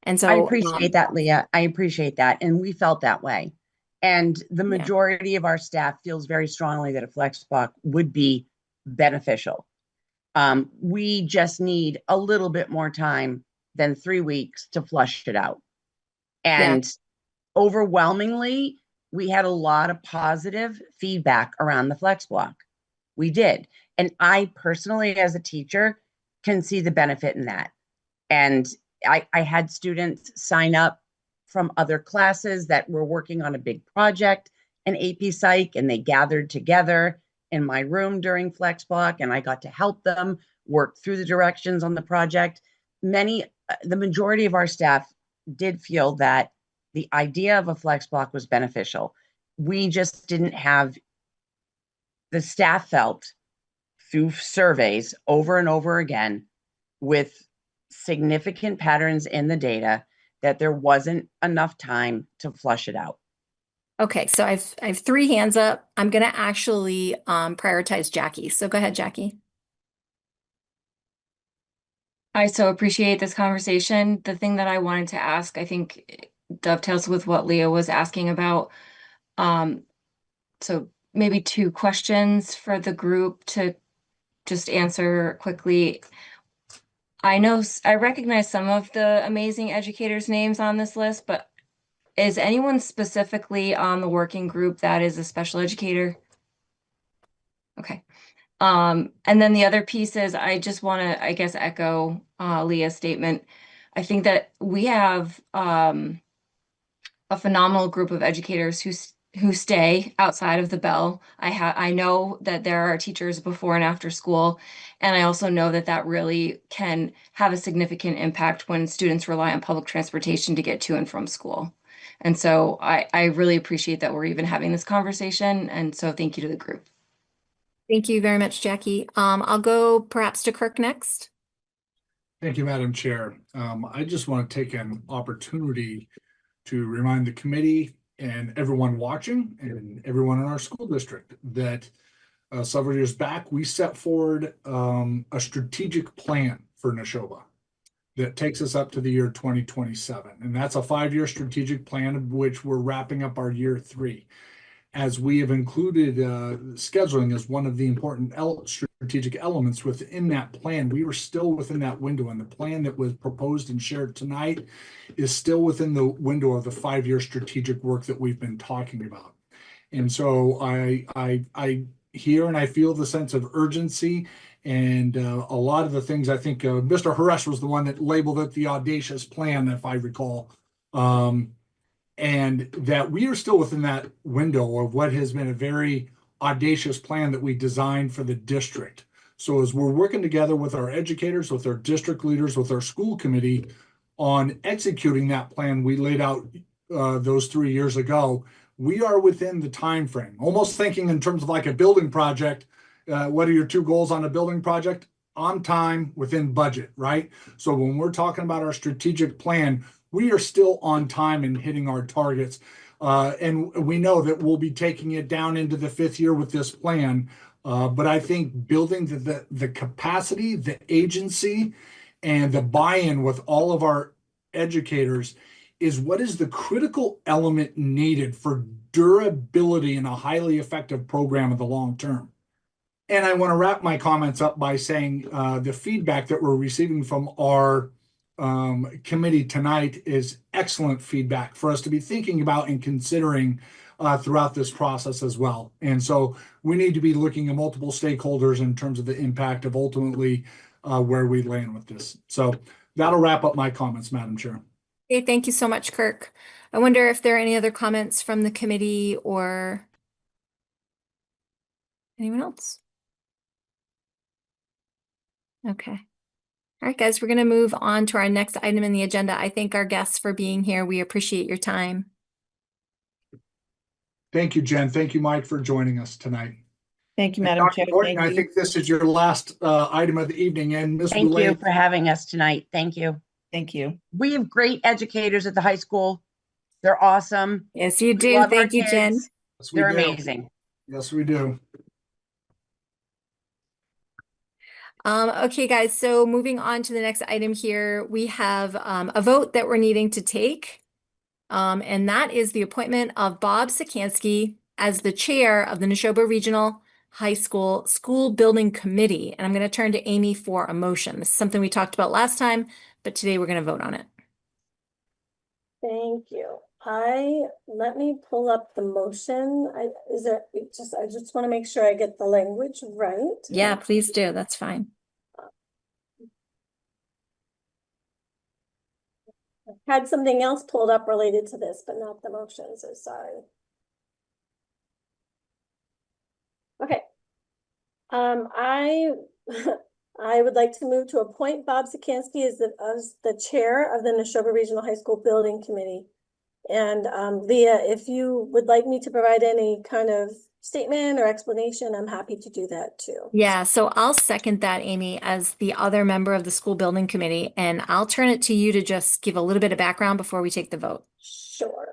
And so I appreciate that, Leah. I appreciate that. And we felt that way. And the majority of our staff feels very strongly that a flex block would be beneficial. We just need a little bit more time than 3 weeks to flush it out. And overwhelmingly, we had a lot of positive feedback around the flex block. We did. And I personally, as a teacher, can see the benefit in that. And I had students sign up from other classes that were working on a big project, an AP Psych, and they gathered together in my room during flex block, and I got to help them work through the directions on the project. The majority of our staff did feel that the idea of a flex block was beneficial. We just didn't have, the staff felt through surveys over and over again with significant patterns in the data that there wasn't enough time to flush it out. Okay, so I have 3 hands up. I'm going to actually prioritize Jackie. So go ahead, Jackie. I so appreciate this conversation. The thing that I wanted to ask, I think dovetails with what Leah was asking about. So maybe 2 questions for the group to just answer quickly. I recognize some of the amazing educators' names on this list, but is anyone specifically on the working group that is a special educator? Okay. And then the other piece is, I just want to, I guess, echo Leah's statement. I think that we have a phenomenal group of educators who stay outside of the bell. I know that there are teachers before and after school, and I also know that that really can have a significant impact when students rely on public transportation to get to and from school. And so I really appreciate that we're even having this conversation. And so thank you to the group. Thank you very much, Jackie. I'll go perhaps to Kirk next. Thank you, Madam Chair. I just want to take an opportunity to remind the committee and everyone watching and everyone in our school district that several years back, we set forward a strategic plan for Nashoba that takes us up to the year 2027. And that's a 5-year strategic plan of which we're wrapping up our year 3. As we have included scheduling as one of the important strategic elements within that plan, we were still within that window, and the plan that was proposed and shared tonight is still within the window of the 5-year strategic work that we've been talking about. And so I hear and I feel the sense of urgency, and a lot of the things I think Mr. Haresh was the one that labeled it the audacious plan, if I recall. And that we are still within that window of what has been a very audacious plan that we designed for the district. So as we're working together with our educators, with our district leaders, with our school committee on executing that plan we laid out those 3 years ago, we are within the time frame. Almost thinking in terms of like a building project. What are your 2 goals on a building project? On time, within budget, right? So when we're talking about our strategic plan, we are still on time and hitting our targets. And we know that we'll be taking it down into the 5th year with this plan. But I think building the capacity, the agency, and the buy-in with all of our educators is what is the critical element needed for durability in a highly effective program in the long term. And I want to wrap my comments up by saying the feedback that we're receiving from our committee tonight is excellent feedback for us to be thinking about and considering throughout this process as well. And so we need to be looking at multiple stakeholders in terms of the impact of ultimately where we land with this. So that'll wrap up my comments, Madam Chair. Okay, thank you so much, Kirk. I wonder if there are any other comments from the committee or anyone else? Okay. All right, guys, we're going to move on to our next item in the agenda. I thank our guests for being here. We appreciate your time. Thank you, Jen. Thank you, Mike, for joining us tonight. Thank you, Madam Chair. Thank I think this is your last item of the evening. And Ms. Thank Boulay, you for having us tonight. Thank you. Thank you. We have great educators at the high school. They're awesome. Yes, you We do. love our Thank you, Jen. kids. Yes, we They're do. amazing. Yes, we do. Okay, guys, so moving on to the next item here, we have a vote that we're needing to take. And that is the appointment of Bob Sikansky as the chair of the Nashoba Regional High School School Building Committee. And I'm going to turn to Amy for a motion. This is something we talked about last time, but today we're going to vote on it. Thank you. Let me pull up the motion. I just want to make sure I get the language right. Yeah, please do. That's fine. I had something else pulled up related to this, but not the motion, so sorry. Okay. I I would like to move to appoint Bob Sikansky as the chair of the Nashoba Regional High School Building Committee. And Leah, if you would like me to provide any kind of statement or explanation, I'm happy to do that too. Yeah, so I'll second that, Amy, as the other member of the school building committee, and I'll turn it to you to just give a little bit of background before we take the vote. Sure.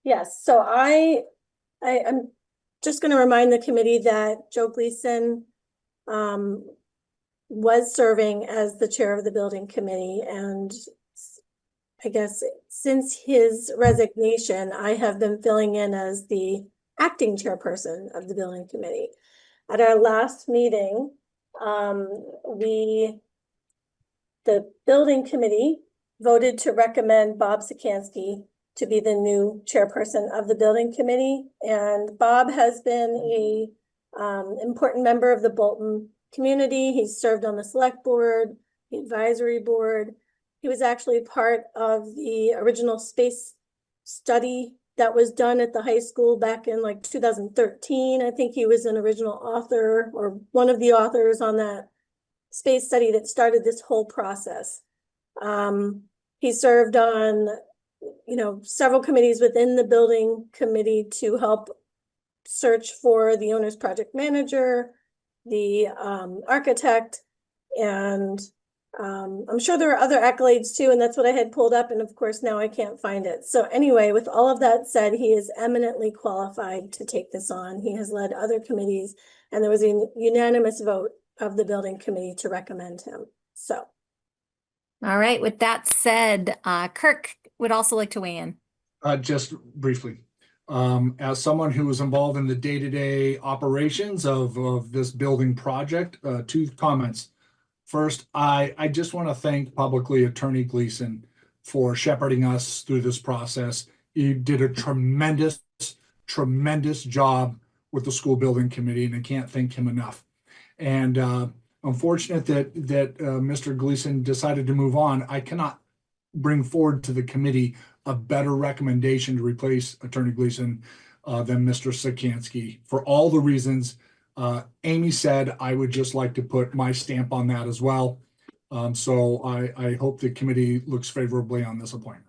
Yes, so I'm just going to remind the committee that Joe Gleason was serving as the chair of the building committee, and I guess since his resignation, I have been filling in as the acting chairperson of the building committee. At our last meeting, the building committee voted to recommend Bob Sikansky to be the new chairperson of the building committee. And Bob has been a important member of the Bolton community. He's served on the select board, the advisory board. He was actually part of the original space study that was done at the high school back in like 2013. I think he was an original author or one of the authors on that space study that started this whole process. He served on several committees within the building committee to help search for the owner's project manager, the architect, and I'm sure there are other accolades too, and that's what I had pulled up, and of course now I can't find it. So anyway, with all of that said, he is eminently qualified to take this on. He has led other committees, and there was a unanimous vote of the building committee to recommend him. So. All right, with that said, Kirk would also like to weigh in. Just briefly, as someone who was involved in the day-to-day operations of this building project, 2 comments. First, I just want to thank publicly Attorney Gleason for shepherding us through this process. You did a tremendous job with the school building committee, and I can't thank him enough. And unfortunate that Mr. Gleason decided to move on. I cannot bring forward to the committee a better recommendation to replace Attorney Gleason than Mr. Sikansky for all the reasons Amy said. I would just like to put my stamp on that as well. So I hope the committee looks favorably on this appointment.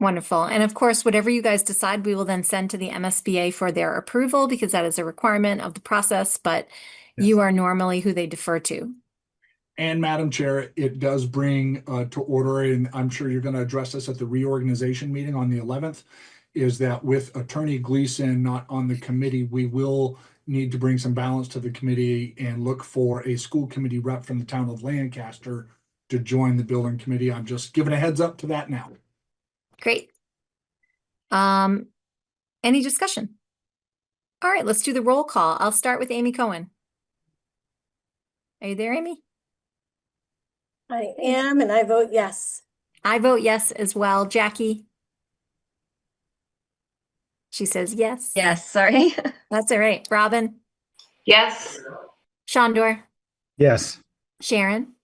Wonderful. And of course, whatever you guys decide, we will then send to the MSBA for their approval because that is a requirement of the process, but you are normally who they defer to. And Madam Chair, it does bring to order, and I'm sure you're going to address this at the reorganization meeting on the 11th, is that with Attorney Gleason not on the committee, we will need to bring some balance to the committee and look for a school committee rep from the town of Lancaster to join the building committee. I'm just giving a heads up to that now. Great. Any discussion? All right, let's do the roll call. I'll start with Amy Cohen. Are you there, Amy? I am, and I vote yes. I vote yes as well. Jackie? She says yes. Yes, sorry. That's all right. Robin? Yes. Shondor? Yes. Sharon?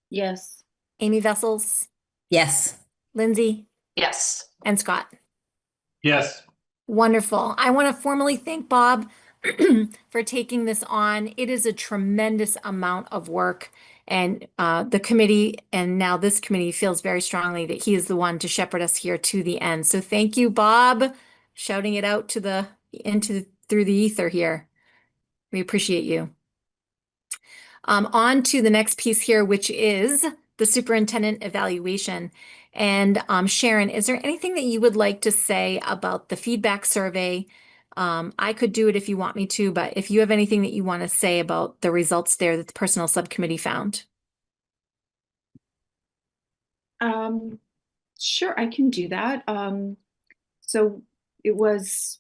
Yes. Amy Vessels? Yes. Lindsay? Yes. And Scott? Yes. Wonderful. I want to formally thank Bob for taking this on. It is a tremendous amount of work, and the committee and now this committee feels very strongly that he is the one to shepherd us here to the end. So thank you, Bob, shouting it out through the ether here. We appreciate you. On to the next piece here, which is the superintendent evaluation. And Sharon, is there anything that you would like to say about the feedback survey? I could do it if you want me to, but if you have anything that you want to say about the results there that the personnel subcommittee found. Sure, I can do that. So it was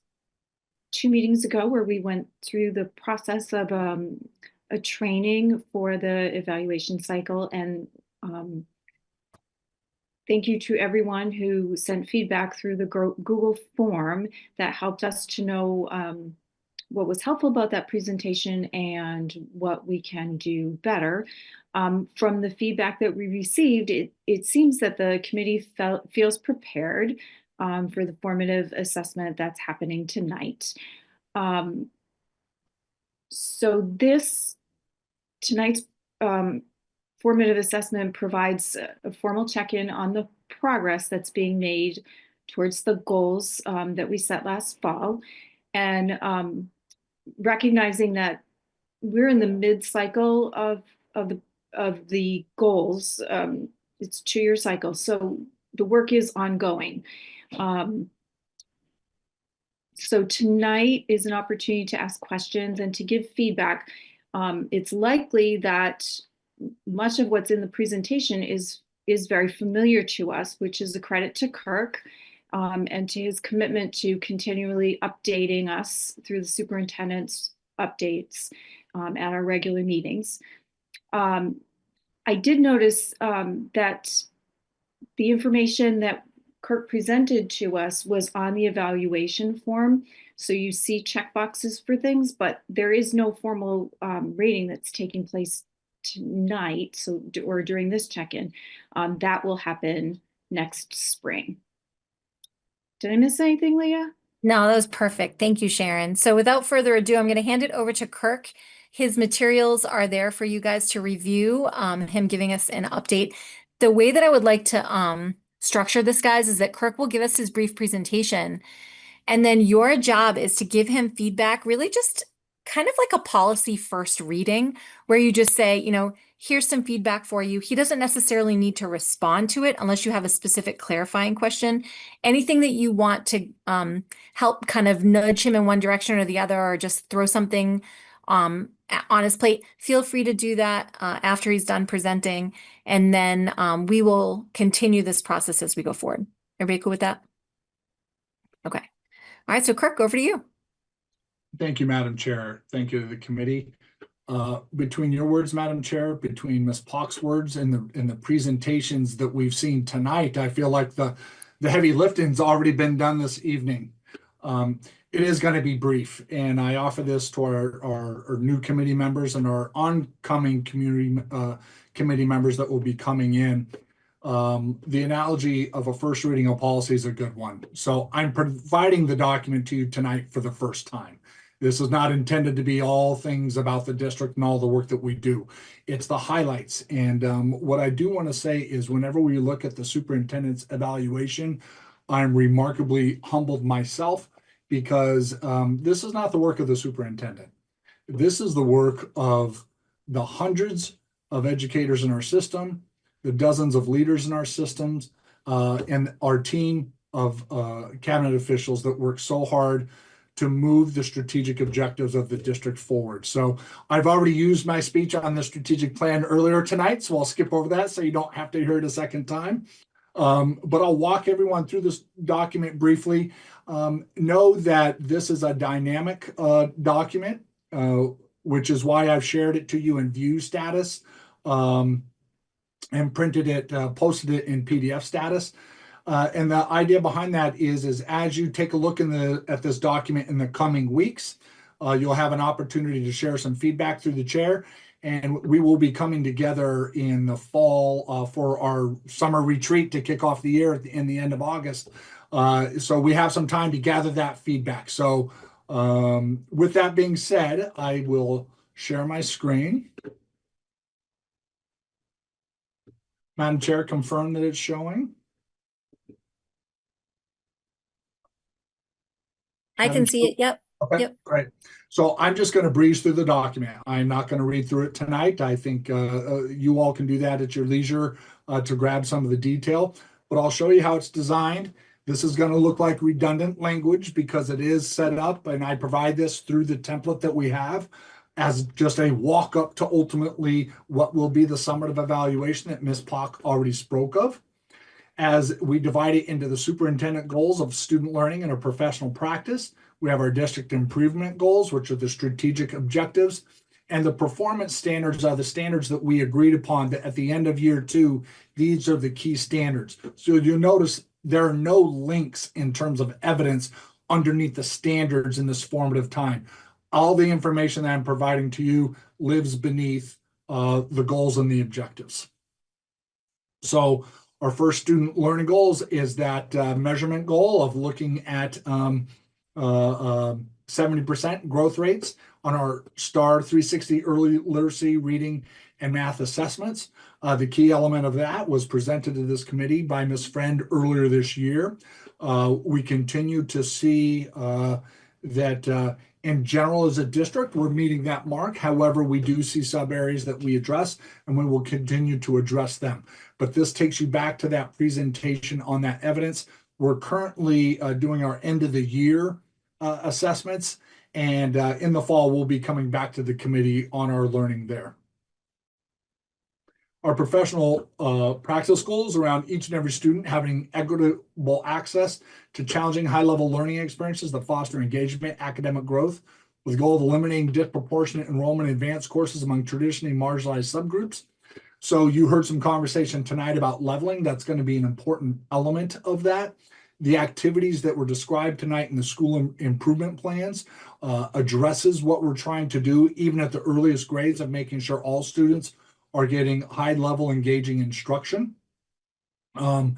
2 meetings ago where we went through the process of a training for the evaluation cycle, and thank you to everyone who sent feedback through the Google form that helped us to know what was helpful about that presentation and what we can do better. From the feedback that we received, it seems that the committee feels prepared for the formative assessment that's happening tonight. So tonight's formative assessment provides a formal check-in on the progress that's being made towards the goals that we set last fall, and recognizing that we're in the mid-cycle of the goals. It's 2-year cycle, so the work is ongoing. So tonight is an opportunity to ask questions and to give feedback. It's likely that much of what's in the presentation is very familiar to us, which is a credit to Kirk and to his commitment to continually updating us through the superintendent's updates at our regular meetings. I did notice that the information that Kirk presented to us was on the evaluation form. So you see checkboxes for things, but there is no formal rating that's taking place tonight, or during this check-in. That will happen next spring. Did I miss anything, Leah? No, that was perfect. Thank you, Sharon. So without further ado, I'm going to hand it over to Kirk. His materials are there for you guys to review, him giving us an update. The way that I would like to structure this, guys, is that Kirk will give us his brief presentation, and then your job is to give him feedback, really just kind of like a policy first reading, where you just say, you know, here's some feedback for you. He doesn't necessarily need to respond to it unless you have a specific clarifying question. Anything that you want to help kind of nudge him in one direction or the other, or just throw something on his plate, feel free to do that after he's done presenting. And then we will continue this process as we go forward. Everybody cool with that? Okay. All right, so Kirk, over to you. Thank you, Madam Chair. Thank you to the committee. Between your words, Madam Chair, between Ms. Pock's words and the presentations that we've seen tonight, I feel like the heavy lifting's already been done this evening. It is going to be brief, and I offer this to our new committee members and our oncoming committee members that will be coming in. The analogy of a first reading of policy is a good one. So I'm providing the document to you tonight for the first time. This is not intended to be all things about the district and all the work that we do. It's the highlights. And what I do want to say is whenever we look at the superintendent's evaluation, I'm remarkably humbled myself, because this is not the work of the superintendent. This is the work of the hundreds of educators in our system, the dozens of leaders in our systems, and our team of cabinet officials that work so hard to move the strategic objectives of the district forward. So I've already used my speech on the strategic plan earlier tonight, so I'll skip over that so you don't have to hear it a second time. But I'll walk everyone through this document briefly. Know that this is a dynamic document, which is why I've shared it to you in view status and printed it, posted it in PDF status. And the idea behind that is as you take a look at this document in the coming weeks, you'll have an opportunity to share some feedback through the chair. And we will be coming together in the fall for our summer retreat to kick off the year in the end of August. So we have some time to gather that feedback. So with that being said, I will share my screen. Madam Chair, confirm that it's showing. I can see it. Yep. Okay, yep. Great. So I'm just going to breeze through the document. I'm not going to read through it tonight. I think you all can do that at your leisure to grab some of the detail, but I'll show you how it's designed. This is going to look like redundant language because it is set up, and I provide this through the template that we have as just a walk up to ultimately what will be the summative evaluation that Ms. Pock already spoke of. As we divide it into the superintendent goals of student learning and our professional practice, we have our district improvement goals, which are the strategic objectives, and the performance standards are the standards that we agreed upon that at the end of year 2, these are the key standards. So you'll notice there are no links in terms of evidence underneath the standards in this formative time. All the information that I'm providing to you lives beneath the goals and the objectives. So our first student learning goals is that measurement goal of looking at 70% growth rates on our STAR 360 early literacy, reading, and math assessments. The key element of that was presented to this committee by Ms. Friend earlier this year. We continue to see that in general as a district, we're meeting that mark. However, we do see sub areas that we address, and we will continue to address them. But this takes you back to that presentation on that evidence. We're currently doing our end of the year assessments, and in the fall, we'll be coming back to the committee on our learning there. Our professional practice goals around each and every student having equitable access to challenging high-level learning experiences that foster engagement, academic growth, with the goal of eliminating disproportionate enrollment in advanced courses among traditionally marginalized subgroups. So you heard some conversation tonight about leveling. That's going to be an important element of that. The activities that were described tonight in the school improvement plans addresses what we're trying to do, even at the earliest grades, of making sure all students are getting high-level engaging instruction. And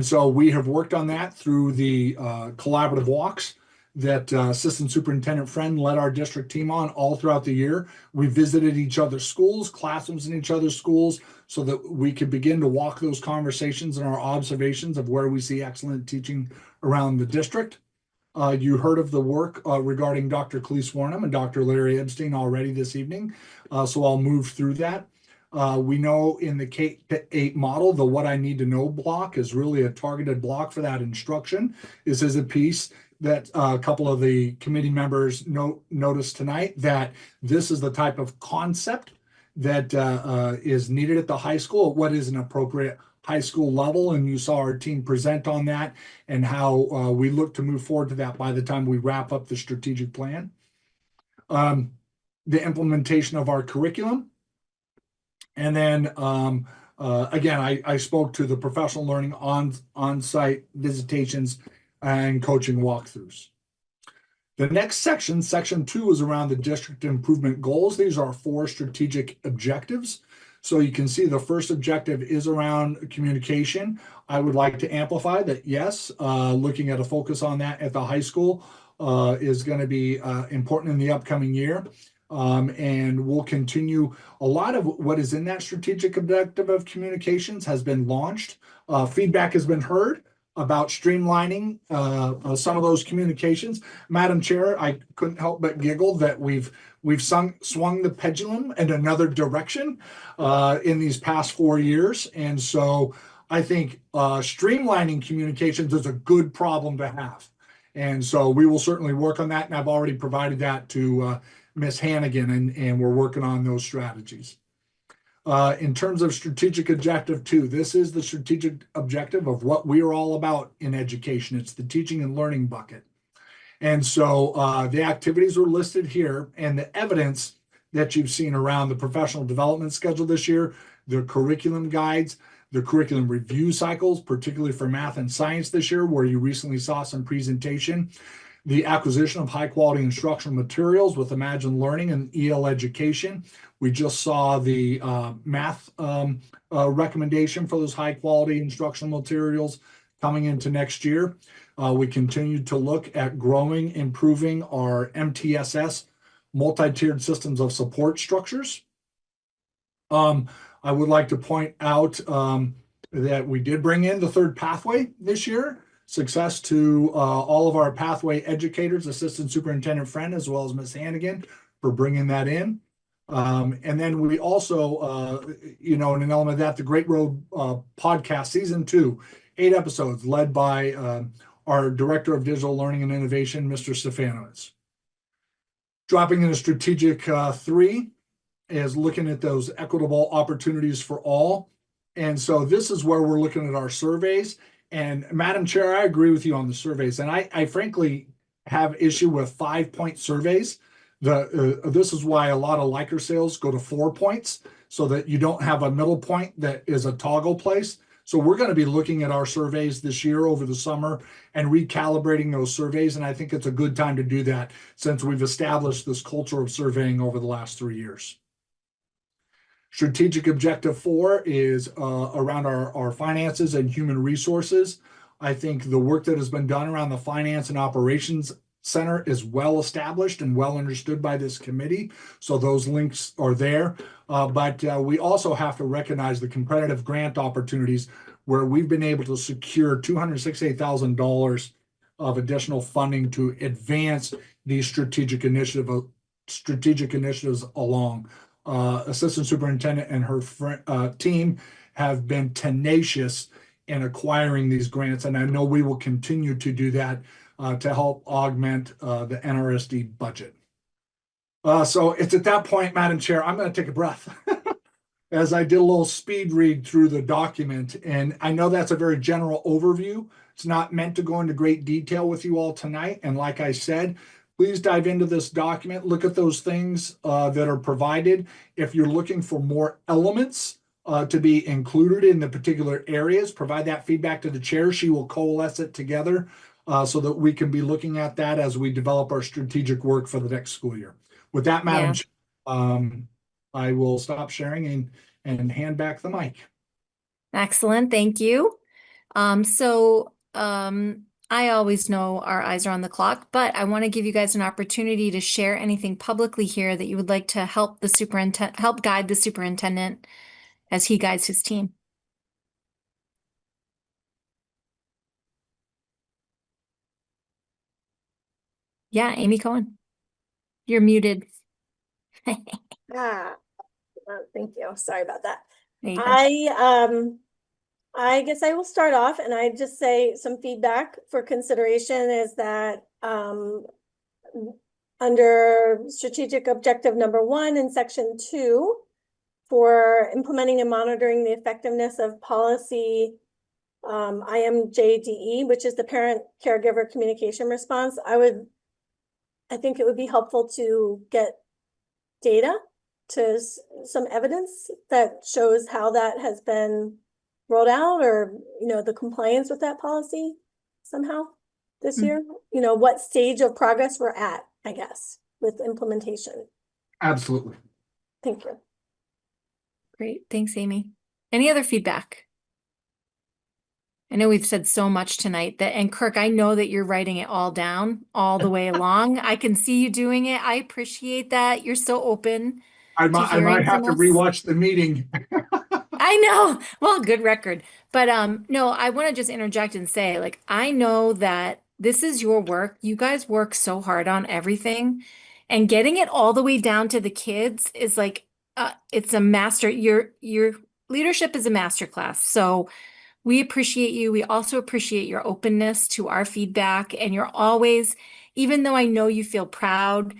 so we have worked on that through the collaborative walks that Assistant Superintendent Friend led our district team on all throughout the year. We visited each other's schools, classrooms in each other's schools, so that we could begin to walk those conversations and our observations of where we see excellent teaching around the district. You heard of the work regarding Dr. Khalees Warnham and Dr. Larry Epstein already this evening, so I'll move through that. We know in the K-8 model, the what I need to know block is really a targeted block for that instruction. This is a piece that a couple of the committee members noticed tonight, that this is the type of concept that is needed at the high school, at what is an appropriate high school level. And you saw our team present on that and how we look to move forward to that by the time we wrap up the strategic plan. The implementation of our curriculum. And then again, I spoke to the professional learning on-site visitations and coaching walkthroughs. The next section, section 2, is around the district improvement goals. These are 4 strategic objectives. So you can see the first objective is around communication. I would like to amplify that, yes, looking at a focus on that at the high school is going to be important in the upcoming year. And we'll continue. A lot of what is in that strategic objective of communications has been launched. Feedback has been heard about streamlining some of those communications. Madam Chair, I couldn't help but giggle that we've swung the pendulum in another direction in these past 4 years. And so I think streamlining communications is a good problem to have. And so we will certainly work on that. And I've already provided that to Ms. Hannigan, and we're working on those strategies. In terms of strategic objective 2, this is the strategic objective of what we are all about in education. It's the teaching and learning bucket. And so the activities are listed here, and the evidence that you've seen around the professional development schedule this year, the curriculum guides, the curriculum review cycles, particularly for math and science this year, where you recently saw some presentation, the acquisition of high quality instructional materials with Imagine Learning and EL Education. We just saw the math recommendation for those high quality instructional materials coming into next year. We continue to look at growing, improving our MTSS multi-tiered systems of support structures. I would like to point out that we did bring in the 3rd pathway this year. Success to all of our pathway educators, Assistant Superintendent Friend, as well as Ms. Hannigan for bringing that in. And then we also, in an element of that, the Great Road podcast, season 2, 8 episodes, led by our Director of Digital Learning and Innovation, Mr. Stefanowitz. Dropping in a strategic 3 is looking at those equitable opportunities for all. And so this is where we're looking at our surveys. And Madam Chair, I agree with you on the surveys. And I frankly have issue with 5-point surveys. This is why a lot of Liker sales go to 4 points, so that you don't have a middle point that is a toggle place. So we're going to be looking at our surveys this year over the summer and recalibrating those surveys. And I think it's a good time to do that since we've established this culture of surveying over the last 3 years. Strategic objective 4 is around our finances and human resources. I think the work that has been done around the Finance and Operations Center is well established and well understood by this committee. So those links are there. But we also have to recognize the competitive grant opportunities where we've been able to secure $268,000 of additional funding to advance these strategic initiatives along. Assistant Superintendent and her team have been tenacious in acquiring these grants, and I know we will continue to do that to help augment the NRSD budget. So it's at that point, Madam Chair, I'm going to take a breath as I did a little speed read through the document, and I know that's a very general overview. It's not meant to go into great detail with you all tonight, and like I said, please dive into this document, look at those things that are provided. If you're looking for more elements to be included in the particular areas, provide that feedback to the chair. She will coalesce it together so that we can be looking at that as we develop our strategic work for the next school year. With that, Madam Chair, I will stop sharing and hand back the mic. Excellent, thank you. I always know our eyes are on the clock, but I want to give you guys an opportunity to share anything publicly here that you would like to help the superintendent, help guide the superintendent as he guides his team. Yeah, Amy Cohen, you're muted. Thank you. Sorry about that. There you go. I guess I will start off and I just say some feedback for consideration is that under strategic objective number 1 in section 2 for implementing and monitoring the effectiveness of policy IMJDE, which is the parent caregiver communication response, I think it would be helpful to get data to some evidence that shows how that has been rolled out or, the compliance with that policy somehow this year, what stage of progress we're at, I guess, with implementation. Absolutely. Thank you. Great. Thanks, Amy. Any other feedback? I know we've said so much tonight and Kirk, I know that you're writing it all down all the way along. I can see you doing it. I appreciate that. You're so open. I might have to rewatch the meeting. I know. Well, good record. But no, I want to just interject and say, like, I know that this is your work. You guys work so hard on everything. And getting it all the way down to the kids is like it's a master. Your leadership is a masterclass. So we appreciate you. We also appreciate your openness to our feedback. And you're always, even though I know you feel proud,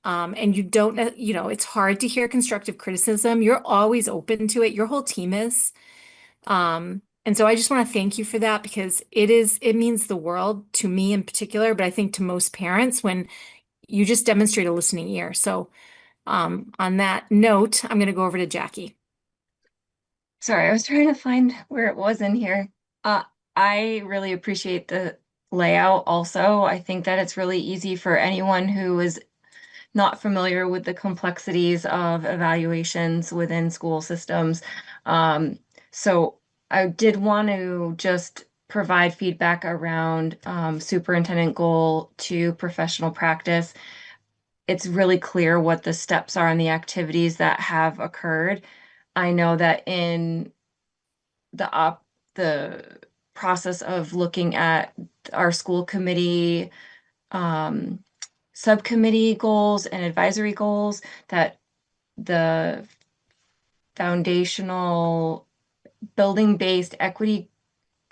and you don't, it's hard to hear constructive criticism. You're always open to it. Your whole team is. And so I just want to thank you for that because it means the world to me in particular, but I think to most parents when you just demonstrate a listening ear. So on that note, I'm going to go over to Jackie. Sorry, I was trying to find where it was in here. I really appreciate the layout also. I think that it's really easy for anyone who is not familiar with the complexities of evaluations within school systems. So I did want to just provide feedback around superintendent goal to professional practice. It's really clear what the steps are and the activities that have occurred. I know that in the process of looking at our school committee subcommittee goals and advisory goals, that the foundational building-based equity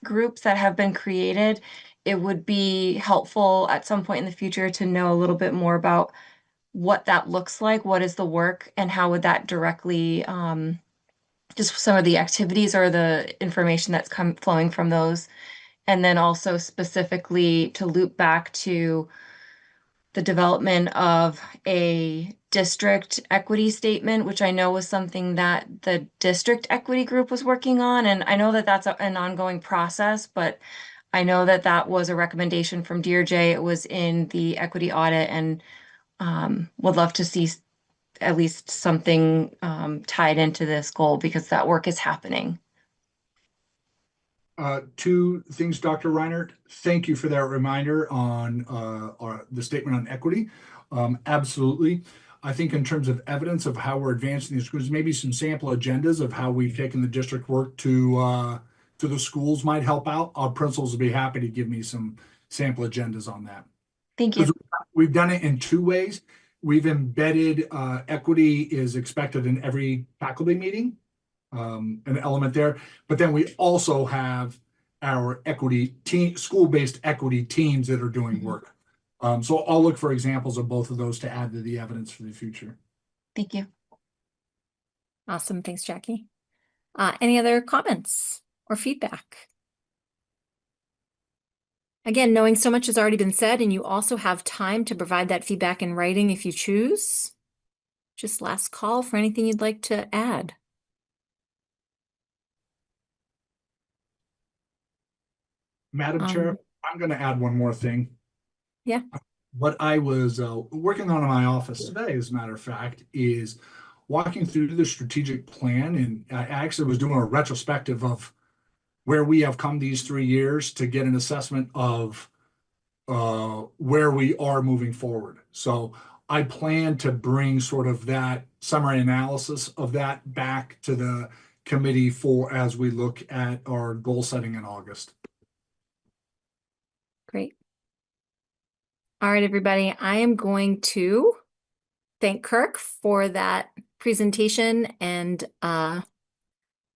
groups that have been created, it would be helpful at some point in the future to know a little bit more about what that looks like, what is the work, and how would that directly just some of the activities or the information that's flowing from those. And then also specifically to loop back to the development of a district equity statement, which I know was something that the district equity group was working on. And I know that that's an ongoing process, but I know that that was a recommendation from DRJ. It was in the equity audit and would love to see at least something tied into this goal because that work is happening. Two things, Dr. Reinert. Thank you for that reminder on the statement on equity. Absolutely. I think in terms of evidence of how we're advancing these schools, maybe some sample agendas of how we've taken the district work to the schools might help out. Our principals will be happy to give me some sample agendas on that. Thank you. We've done it in two ways. We've embedded equity is expected in every faculty meeting. An element there, but then we also have our equity team, school-based equity teams that are doing work. So I'll look for examples of both of those to add to the evidence for the future. Thank you. Awesome. Thanks, Jackie. Any other comments or feedback? Again, knowing so much has already been said, and you also have time to provide that feedback in writing if you choose. Just last call for anything you'd like to add. Madam Chair, I'm going to add one more thing. Yeah. What I was working on in my office today, as a matter of fact, is walking through the strategic plan. And I actually was doing a retrospective of where we have come these 3 years to get an assessment of where we are moving forward. So I plan to bring sort of that summary analysis of that back to the committee for as we look at our goal setting in August. Great. All right, everybody. I am going to thank Kirk for that presentation, and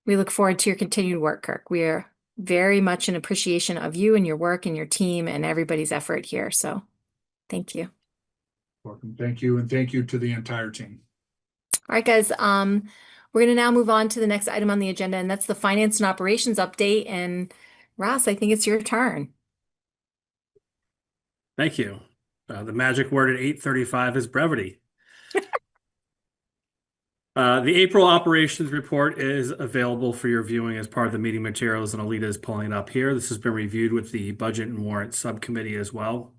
we look forward to your continued work, Kirk. We are very much in appreciation of you and your work and your team and everybody's effort here. So thank you. Welcome. Thank you. And thank you to the entire team. All right, guys. We're going to now move on to the next item on the agenda, and that's the finance and operations update. And Ross, I think it's your turn. Thank you. The magic word at 8:35 is brevity. The April operations report is available for your viewing as part of the meeting materials, and Alita is pulling it up here. This has been reviewed with the Budget and Warrant Subcommittee as well.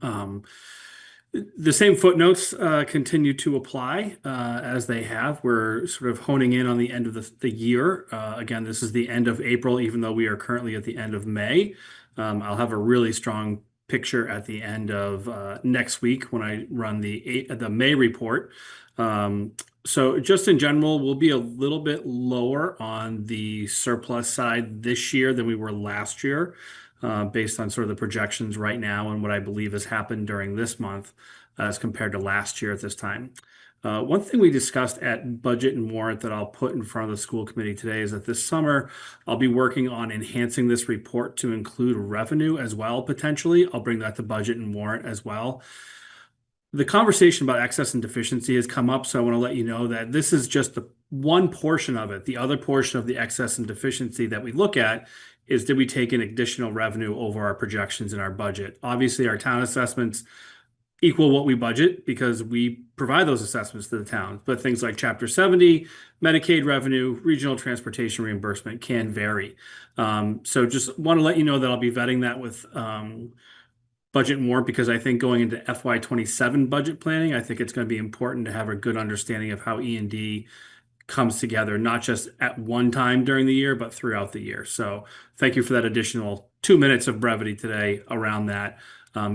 The same footnotes continue to apply as they have. We're sort of honing in on the end of the year. Again, this is the end of April, even though we are currently at the end of May. I'll have a really strong picture at the end of next week when I run the May report. So just in general, we'll be a little bit lower on the surplus side this year than we were last year, based on sort of the projections right now and what I believe has happened during this month as compared to last year at this time. One thing we discussed at Budget and Warrant that I'll put in front of the school committee today is that this summer I'll be working on enhancing this report to include revenue as well, potentially. I'll bring that to Budget and Warrant as well. The conversation about excess and deficiency has come up, so I want to let you know that this is just the one portion of it. The other portion of the excess and deficiency that we look at is, did we take in additional revenue over our projections in our budget? Obviously, our town assessments equal what we budget because we provide those assessments to the town. But things like Chapter 70, Medicaid revenue, regional transportation reimbursement can vary. So just want to let you know that I'll be vetting that with Budget and Warrant, because I think going into FY27 budget planning, I think it's going to be important to have a good understanding of how E&D comes together, not just at one time during the year, but throughout the year. So thank you for that additional 2 minutes of brevity today around that,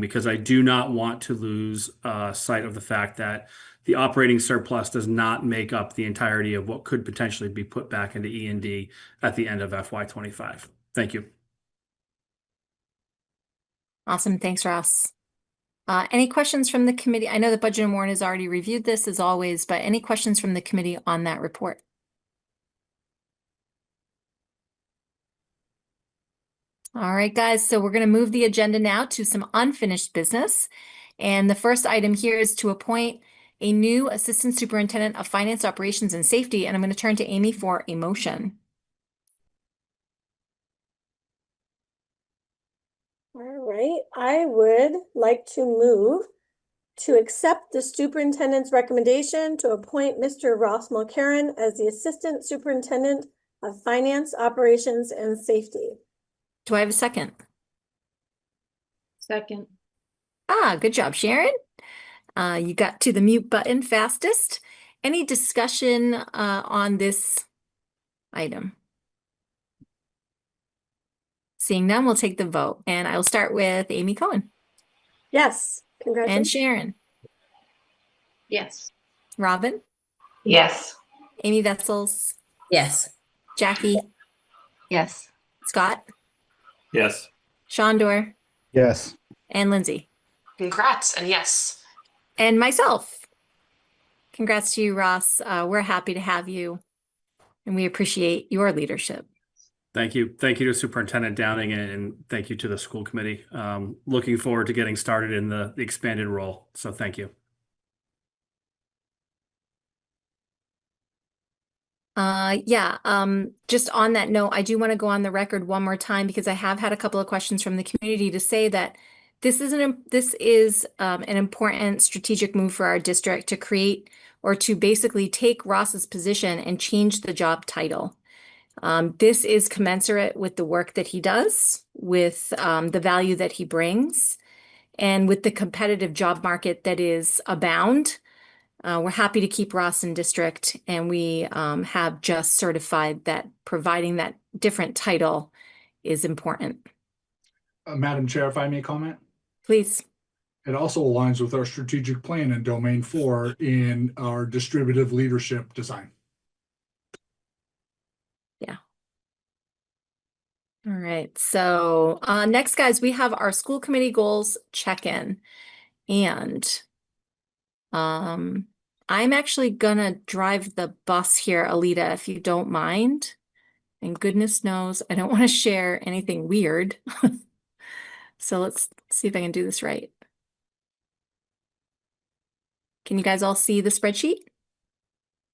because I do not want to lose sight of the fact that the operating surplus does not make up the entirety of what could potentially be put back into E&D at the end of FY25. Thank you. Awesome. Thanks, Ross. Any questions from the committee? I know the Budget and Warrant has already reviewed this as always, but any questions from the committee on that report? All right, guys. So we're going to move the agenda now to some unfinished business. And the first item here is to appoint a new Assistant Superintendent of Finance, Operations, and Safety. And I'm going to turn to Amy for a motion. All right, I would like to move to accept the superintendent's recommendation to appoint Mr. Ross Mulcairn as the Assistant Superintendent of Finance, Operations, and Safety. Do I have a second? Second. Good job, Sharon. You got to the mute button fastest. Any discussion on this item? Seeing none, we'll take the vote. And I will start with Amy Cohen. Yes. Congratulations. And Sharon. Yes. Robin. Yes. Amy Vetzels. Yes. Jackie. Yes. Scott. Yes. Shondor. Yes. And Lindsay. Congrats and yes. And myself. Congrats to you, Ross. We're happy to have you, and we appreciate your leadership. Thank you. Thank you to Superintendent Downing, and thank you to the school committee. Looking forward to getting started in the expanded role. So thank you. Just on that note, I do want to go on the record one more time because I have had a couple of questions from the community to say that this is an important strategic move for our district to create or to basically take Ross's position and change the job title. This is commensurate with the work that he does, with the value that he brings, and with the competitive job market that is abound. We're happy to keep Ross in district, and we have just certified that providing that different title is important. Madam Chair, if I may comment? Please. It also aligns with our strategic plan in domain 4 in our distributive leadership design. Yeah. All right. So next, guys, we have our school committee goals check-in. And I'm actually gonna drive the bus here, Alita, if you don't mind. And goodness knows, I don't want to share anything weird. So let's see if I can do this right. Can you guys all see the spreadsheet?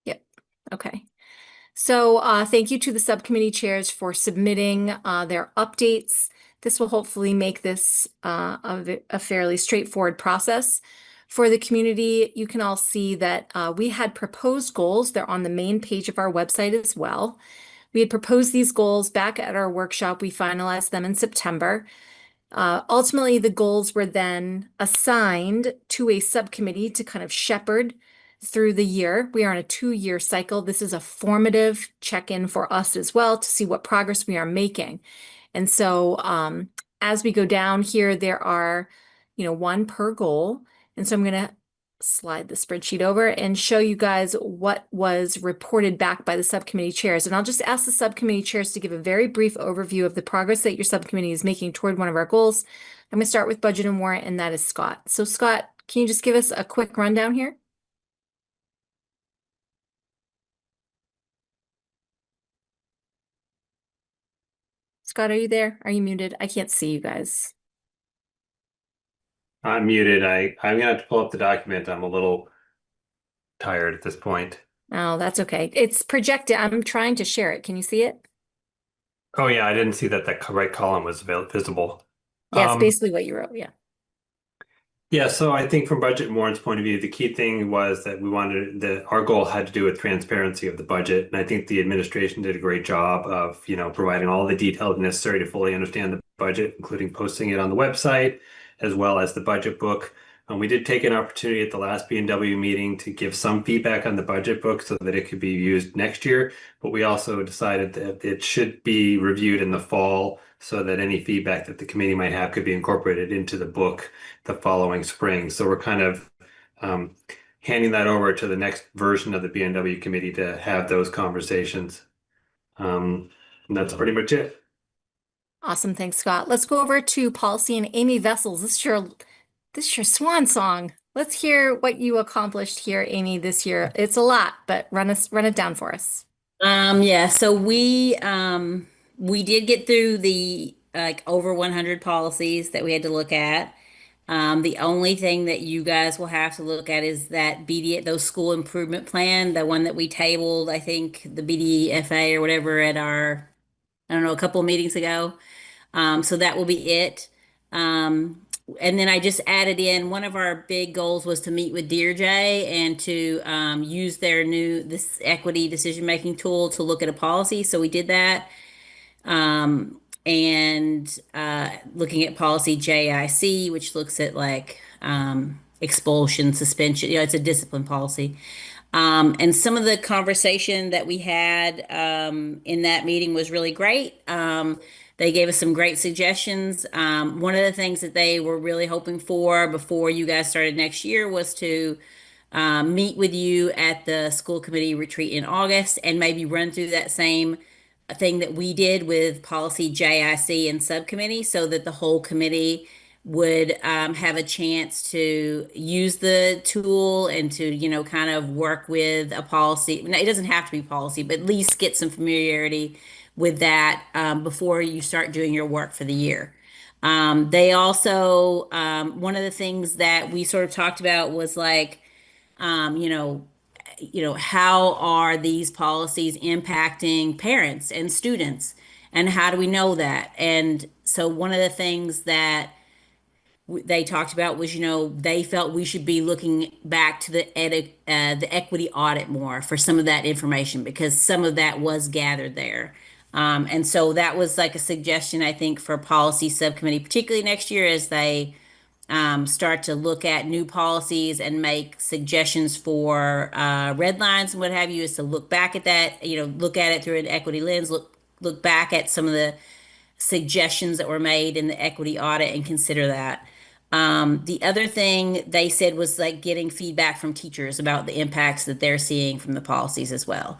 Yep. Okay. So thank you to the subcommittee chairs for submitting their updates. This will hopefully make this a fairly straightforward process for the community. You can all see that we had proposed goals. They're on the main page of our website as well. We had proposed these goals back at our workshop. We finalized them in September. Ultimately, the goals were then assigned to a subcommittee to kind of shepherd through the year. We are on a 2-year cycle. This is a formative check-in for us as well to see what progress we are making. And so as we go down here, there are, one per goal. And so I'm going to slide the spreadsheet over and show you guys what was reported back by the subcommittee chairs. And I'll just ask the subcommittee chairs to give a very brief overview of the progress that your subcommittee is making toward one of our goals. I'm going to start with budget and warrant, and that is Scott. So Scott, can you just give us a quick rundown here? Scott, are you there? Are you muted? I can't see you guys. I'm muted. I'm gonna have to pull up the document. I'm a little tired at this point. Oh, that's okay. It's projected. I'm trying to share it. Can you see it? Oh yeah, I didn't see that right column was visible. Yeah, it's basically what you wrote. Yeah. Yeah, so I think from budget and warrants point of view, the key thing was that our goal had to do with transparency of the budget. And I think the administration did a great job of, providing all the details necessary to fully understand the budget, including posting it on the website, as well as the budget book. We did take an opportunity at the last B&W meeting to give some feedback on the budget book so that it could be used next year. But we also decided that it should be reviewed in the fall so that any feedback that the committee might have could be incorporated into the book the following spring. So we're kind of handing that over to the next version of the B&W committee to have those conversations. And that's pretty much it. Awesome. Thanks, Scott. Let's go over to policy and Amy Vessels. This is your swan song. Let's hear what you accomplished here, Amy, this year. It's a lot, but run it down for us. Yeah, so we did get through the over 100 policies that we had to look at. The only thing that you guys will have to look at is that those school improvement plan, the one that we tabled, I think the BDFA or whatever at our, I don't know, a couple of meetings ago. So that will be it. And then I just added in one of our big goals was to meet with DESE and to use this equity decision-making tool to look at a policy. So we did that. And looking at policy JIC, which looks at expulsion, suspension, it's a discipline policy. And some of the conversation that we had in that meeting was really great. They gave us some great suggestions. One of the things that they were really hoping for before you guys started next year was to meet with you at the school committee retreat in August and maybe run through that same thing that we did with policy JIC and subcommittee so that the whole committee would have a chance to use the tool and to, kind of work with a policy. Now, it doesn't have to be policy, but at least get some familiarity with that before you start doing your work for the year. They also, one of the things that we sort of talked about was how are these policies impacting parents and students, and how do we know that? And so one of the things that they talked about was, they felt we should be looking back to the equity audit more for some of that information because some of that was gathered there. And so that was like a suggestion, I think, for policy subcommittee, particularly next year as they start to look at new policies and make suggestions for red lines and what have you, is to look back at that, look at it through an equity lens, look back at some of the suggestions that were made in the equity audit and consider that. The other thing they said was like getting feedback from teachers about the impacts that they're seeing from the policies as well.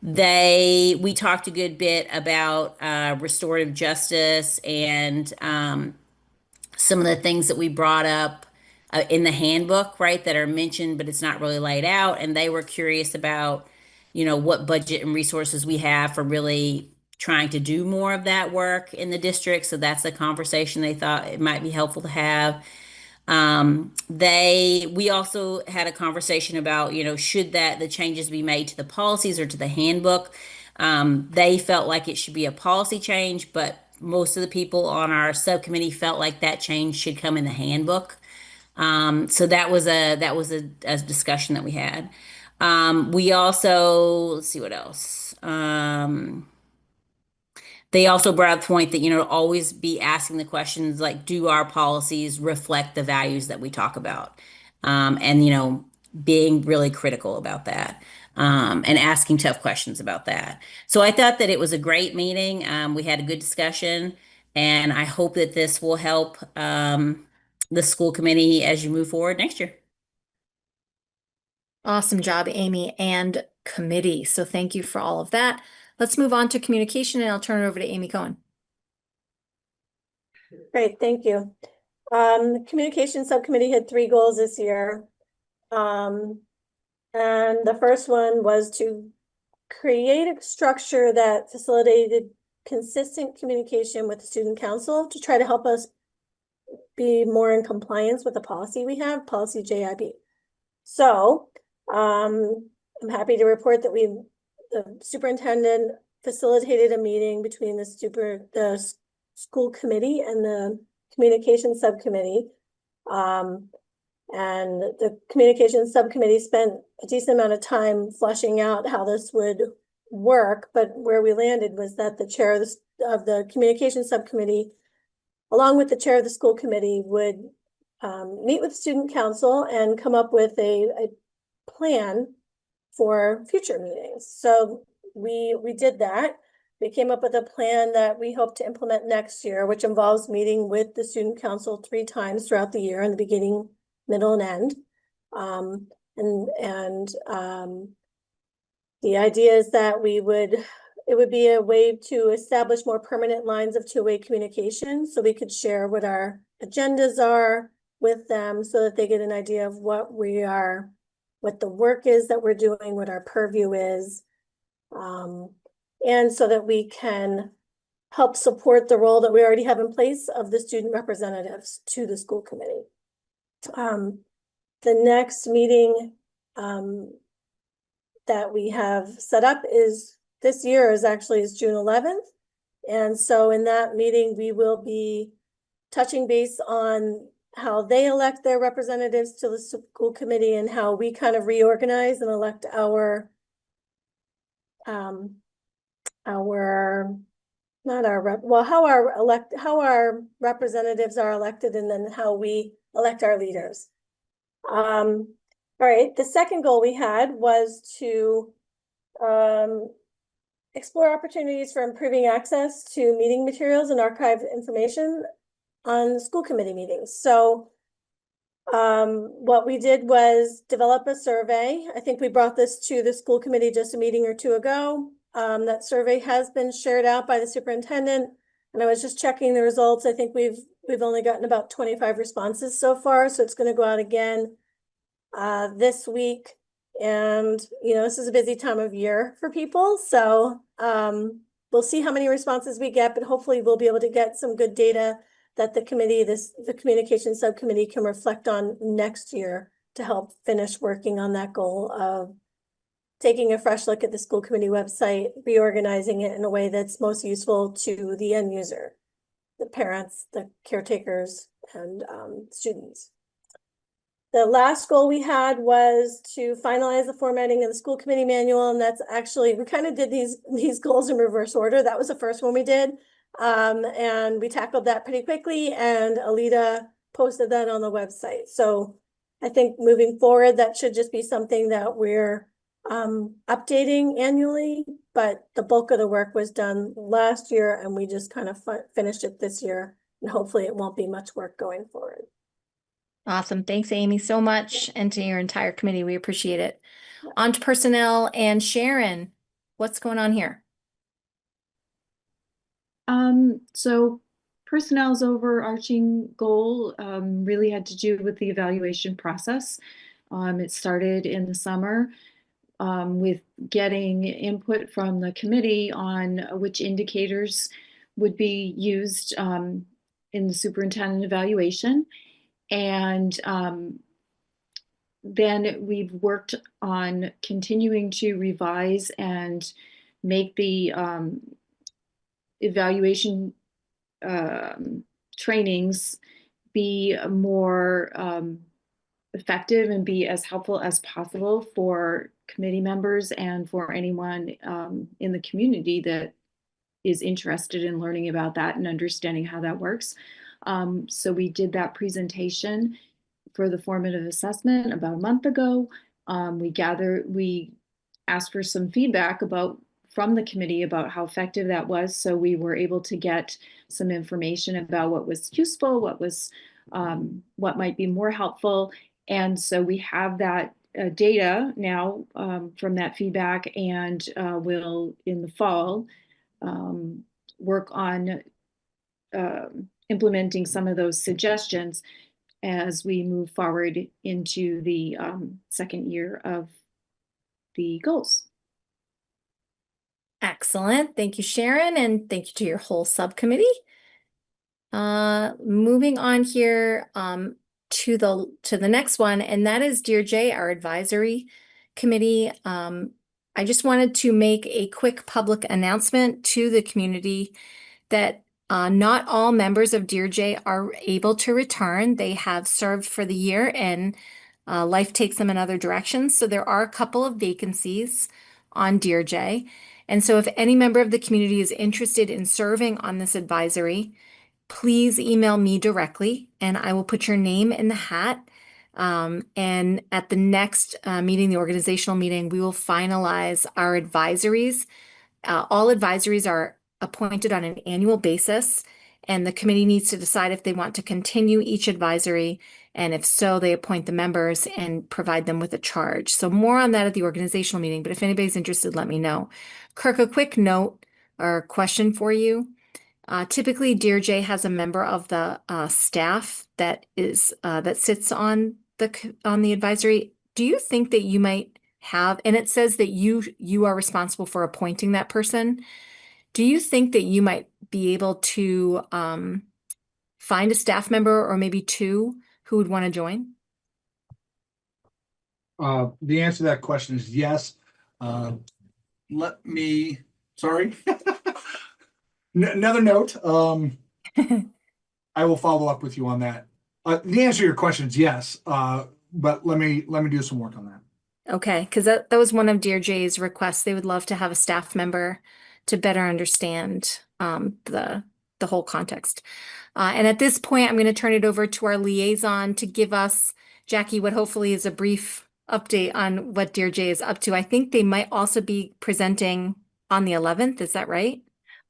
We talked a good bit about restorative justice and some of the things that we brought up in the handbook, right, that are mentioned, but it's not really laid out. And they were curious about, what budget and resources we have for really trying to do more of that work in the district. So that's a conversation they thought it might be helpful to have. We also had a conversation about, should the changes be made to the policies or to the handbook? They felt like it should be a policy change, but most of the people on our subcommittee felt like that change should come in the handbook. So that was a discussion that we had. We also, let's see what else. They also brought up the point that, always be asking the questions like, do our policies reflect the values that we talk about? And, being really critical about that, and asking tough questions about that. So I thought that it was a great meeting. We had a good discussion, and I hope that this will help the school committee as you move forward next year. Awesome job, Amy and committee. So thank you for all of that. Let's move on to communication, and I'll turn it over to Amy Cohen. Great, thank you. The communication subcommittee had 3 goals this year. And the first one was to create a structure that facilitated consistent communication with the student council to try to help us be more in compliance with the policy we have, policy JIB. So I'm happy to report that the superintendent facilitated a meeting between the school committee and the communication subcommittee. And the communication subcommittee spent a decent amount of time fleshing out how this would work, but where we landed was that the chair of the communication subcommittee, along with the chair of the school committee, would meet with student council and come up with a plan for future meetings. So we did that. We came up with a plan that we hope to implement next year, which involves meeting with the student council 3 times throughout the year in the beginning, middle, and end. The idea is that it would be a way to establish more permanent lines of 2-way communication, so we could share what our agendas are with them so that they get an idea of what the work is that we're doing, what our purview is, and so that we can help support the role that we already have in place of the student representatives to the school committee. The next meeting that we have set up this year is June 11th. And so in that meeting, we will be touching base on how they elect their representatives to the school committee and how we kind of reorganize and elect how our representatives are elected, and then how we elect our leaders. All right, the second goal we had was to explore opportunities for improving access to meeting materials and archived information on school committee meetings. So what we did was develop a survey. I think we brought this to the school committee just a meeting or 2 ago. That survey has been shared out by the superintendent, and I was just checking the results. I think we've only gotten about 25 responses so far, so it's going to go out again this week. And this is a busy time of year for people, so we'll see how many responses we get, but hopefully we'll be able to get some good data that the communication subcommittee can reflect on next year to help finish working on that goal of taking a fresh look at the school committee website, reorganizing it in a way that's most useful to the end user, the parents, the caretakers, and students. The last goal we had was to finalize the formatting of the school committee manual, and that's actually, we kind of did these goals in reverse order. That was the first one we did, and we tackled that pretty quickly, and Alita posted that on the website. So I think moving forward, that should just be something that we're updating annually, but the bulk of the work was done last year, and we just kind of finished it this year And hopefully it won't be much work going forward. Awesome. Thanks, Amy, so much, and to your entire committee. We appreciate it. On to personnel and Sharon. What's going on here? So personnel's overarching goal really had to do with the evaluation process. It started in the summer with getting input from the committee on which indicators would be used in the superintendent evaluation. And then we've worked on continuing to revise and make the evaluation trainings be more effective and be as helpful as possible for committee members and for anyone in the community that is interested in learning about that and understanding how that works. So we did that presentation for the formative assessment about a month ago. We asked for some feedback from the committee about how effective that was. So we were able to get some information about what was useful, what might be more helpful. And so we have that data now from that feedback, and we'll in the fall work on implementing some of those suggestions as we move forward into the second year of the goals. Excellent. Thank you, Sharon, and thank you to your whole subcommittee. Moving on here to the next one, and that is DESE, our advisory committee. I just wanted to make a quick public announcement to the community that not all members of DESE are able to return. They have served for the year and life takes them in other directions. So there are a couple of vacancies on DESE. And so if any member of the community is interested in serving on this advisory, please email me directly and I will put your name in the hat. And at the next meeting, the organizational meeting, we will finalize our advisories. All advisories are appointed on an annual basis, and the committee needs to decide if they want to continue each advisory. And if so, they appoint the members and provide them with a charge. So more on that at the organizational meeting, but if anybody's interested, let me know. Kirk, a quick note or question for you. Typically, DESE has a member of the staff that sits on the advisory. Do you think that you might have, and it says that you are responsible for appointing that person. Do you think that you might be able to find a staff member or maybe two who would want to join? The answer to that question is yes. Sorry. Another note. I will follow up with you on that. The answer to your question is yes, but let me do some work on that. Okay, because that was one of DESE's requests. They would love to have a staff member to better understand the whole context. And at this point, I'm going to turn it over to our liaison to give us, Jackie, what hopefully is a brief update on what DESE is up to. I think they might also be presenting on the 11th. Is that right?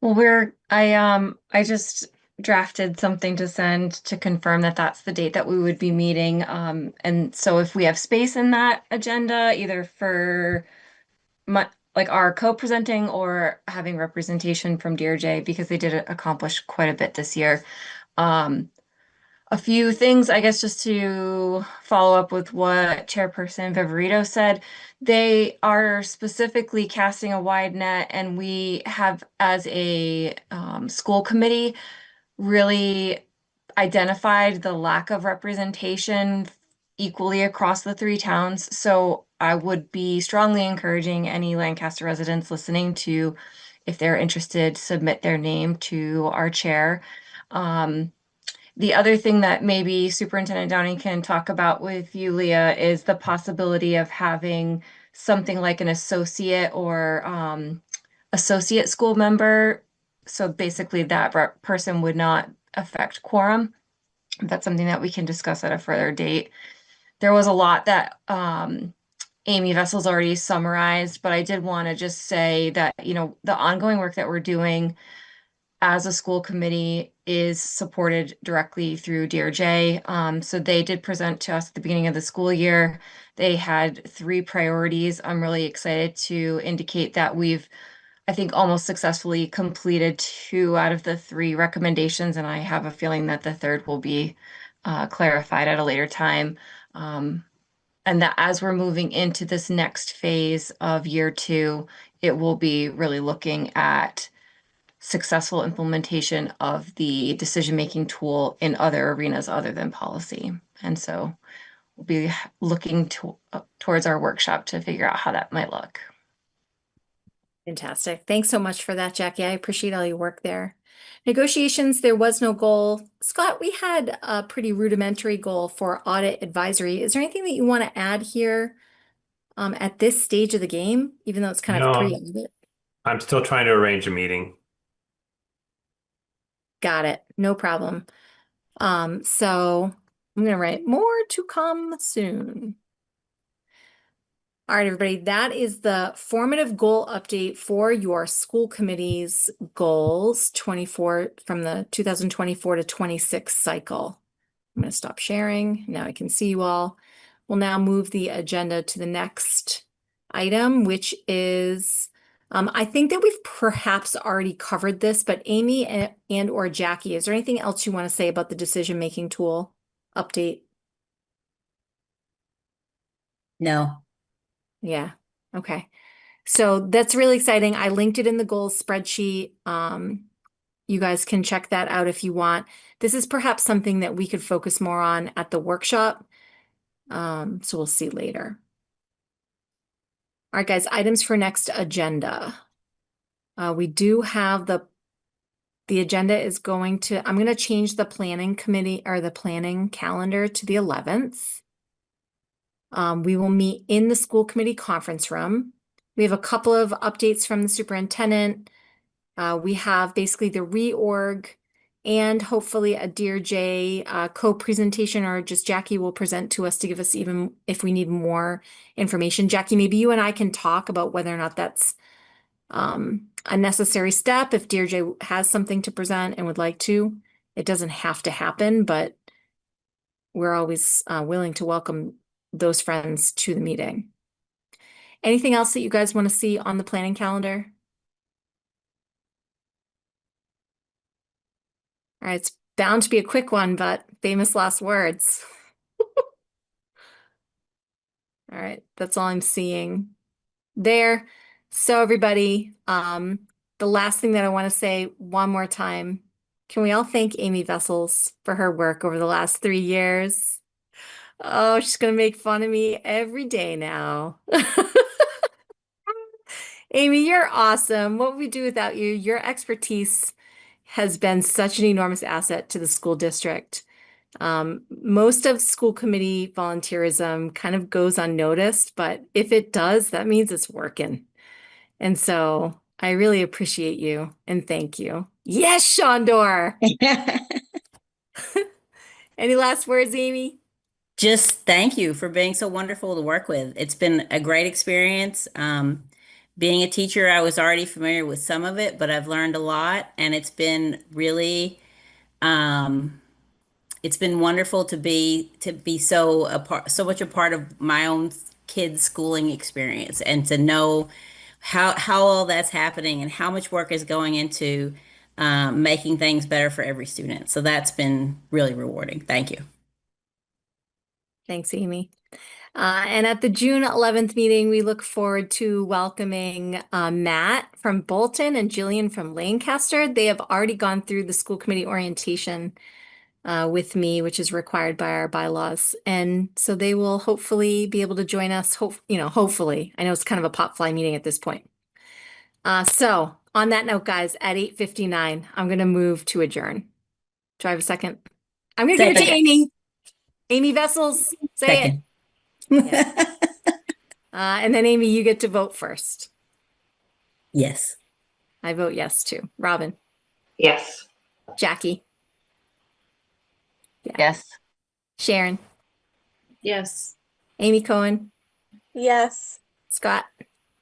Well, I just drafted something to send to confirm that that's the date that we would be meeting. And so if we have space in that agenda, either for our co-presenting or having representation from DESE, because they did accomplish quite a bit this year. A few things, I guess, just to follow up with what Chairperson Viverito said. They are specifically casting a wide net, and we have, as a school committee, really identified the lack of representation equally across the three towns. So I would be strongly encouraging any Lancaster residents listening to, if they're interested, submit their name to our chair. The other thing that maybe Superintendent Downey can talk about with you, Leah, is the possibility of having something like an associate or associate school member. So basically that person would not affect quorum. That's something that we can discuss at a further date. There was a lot that Amy Vessel's already summarized, but I did want to just say that, the ongoing work that we're doing as a school committee is supported directly through DRJ. So they did present to us at the beginning of the school year. They had 3 priorities. I'm really excited to indicate that we've, I think, almost successfully completed 2 out of the 3 recommendations, and I have a feeling that the 3rd will be clarified at a later time. And that as we're moving into this next phase of year 2, it will be really looking at successful implementation of the decision-making tool in other arenas other than policy. And so we'll be looking towards our workshop to figure out how that might look. Fantastic. Thanks so much for that, Jackie. I appreciate all your work there. Negotiations, there was no goal. Scott, we had a pretty rudimentary goal for audit advisory. Is there anything that you want to add here at this stage of the game, even though it's kind of No, pre-audit? I'm still trying to arrange a meeting. Got it. No problem. So I'm going to write more to come soon. All right, everybody, that is the formative goal update for your school committee's goals 24 from the 2024 to 26 cycle. I'm going to stop sharing. Now I can see you all. We'll now move the agenda to the next item, which is, I think that we've perhaps already covered this, but Amy and or Jackie, is there anything else you want to say about the decision-making tool update? No. Yeah. Okay. So that's really exciting. I linked it in the goals spreadsheet. You guys can check that out if you want. This is perhaps something that we could focus more on at the workshop. So we'll see later. All right, guys, items for next agenda. We do have the agenda is going to, I'm going to change the planning committee or the planning calendar to the 11th. We will meet in the school committee conference room. We have a couple of updates from the superintendent. We have basically the reorg and hopefully a Dear Jay co-presentation, or just Jackie will present to us to give us even if we need more information. Jackie, maybe you and I can talk about whether or not that's a necessary step. If Dear Jay has something to present and would like to, it doesn't have to happen, but we're always willing to welcome those friends to the meeting. Anything else that you guys want to see on the planning calendar? All right, it's bound to be a quick one, but famous last words. All right, that's all I'm seeing there. So everybody, the last thing that I want to say one more time, can we all thank Amy Vessels for her work over the last 3 years? Oh, she's gonna make fun of me every day now. Amy, you're awesome. What would we do without you? Your expertise has been such an enormous asset to the school district. Most of school committee volunteerism kind of goes unnoticed, but if it does, that means it's working. And so I really appreciate you and thank you. Yes, Shondor. Any last words, Amy? Just thank you for being so wonderful to work with. It's been a great experience. Being a teacher, I was already familiar with some of it, but I've learned a lot, and it's been really, it's been wonderful to be so much a part of my own kids' schooling experience, and to know how all that's happening and how much work is going into making things better for every student. So that's been really rewarding. Thank you. Thanks, Amy. And at the June 11th meeting, we look forward to welcoming Matt from Bolton and Jillian from Lancaster. They have already gone through the school committee orientation with me, which is required by our bylaws. And so they will hopefully be able to join us, hopefully. I know it's kind of a pop fly meeting at this point. So on that note, guys, at 8:59, I'm going to move to adjourn. Do I have a second? I'm going to give it to Amy. Amy Vessels, say it. Yeah. And then Amy, you get to vote first. Yes. I vote yes too. Robin. Yes. Jackie. Yeah. Yes. Sharon. Yes. Amy Cohen. Yes. Scott.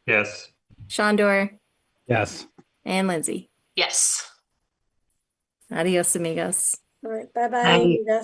Yes. Shondor. Yes. And Lindsay. Yes. Adios, amigos. All right, bye-bye.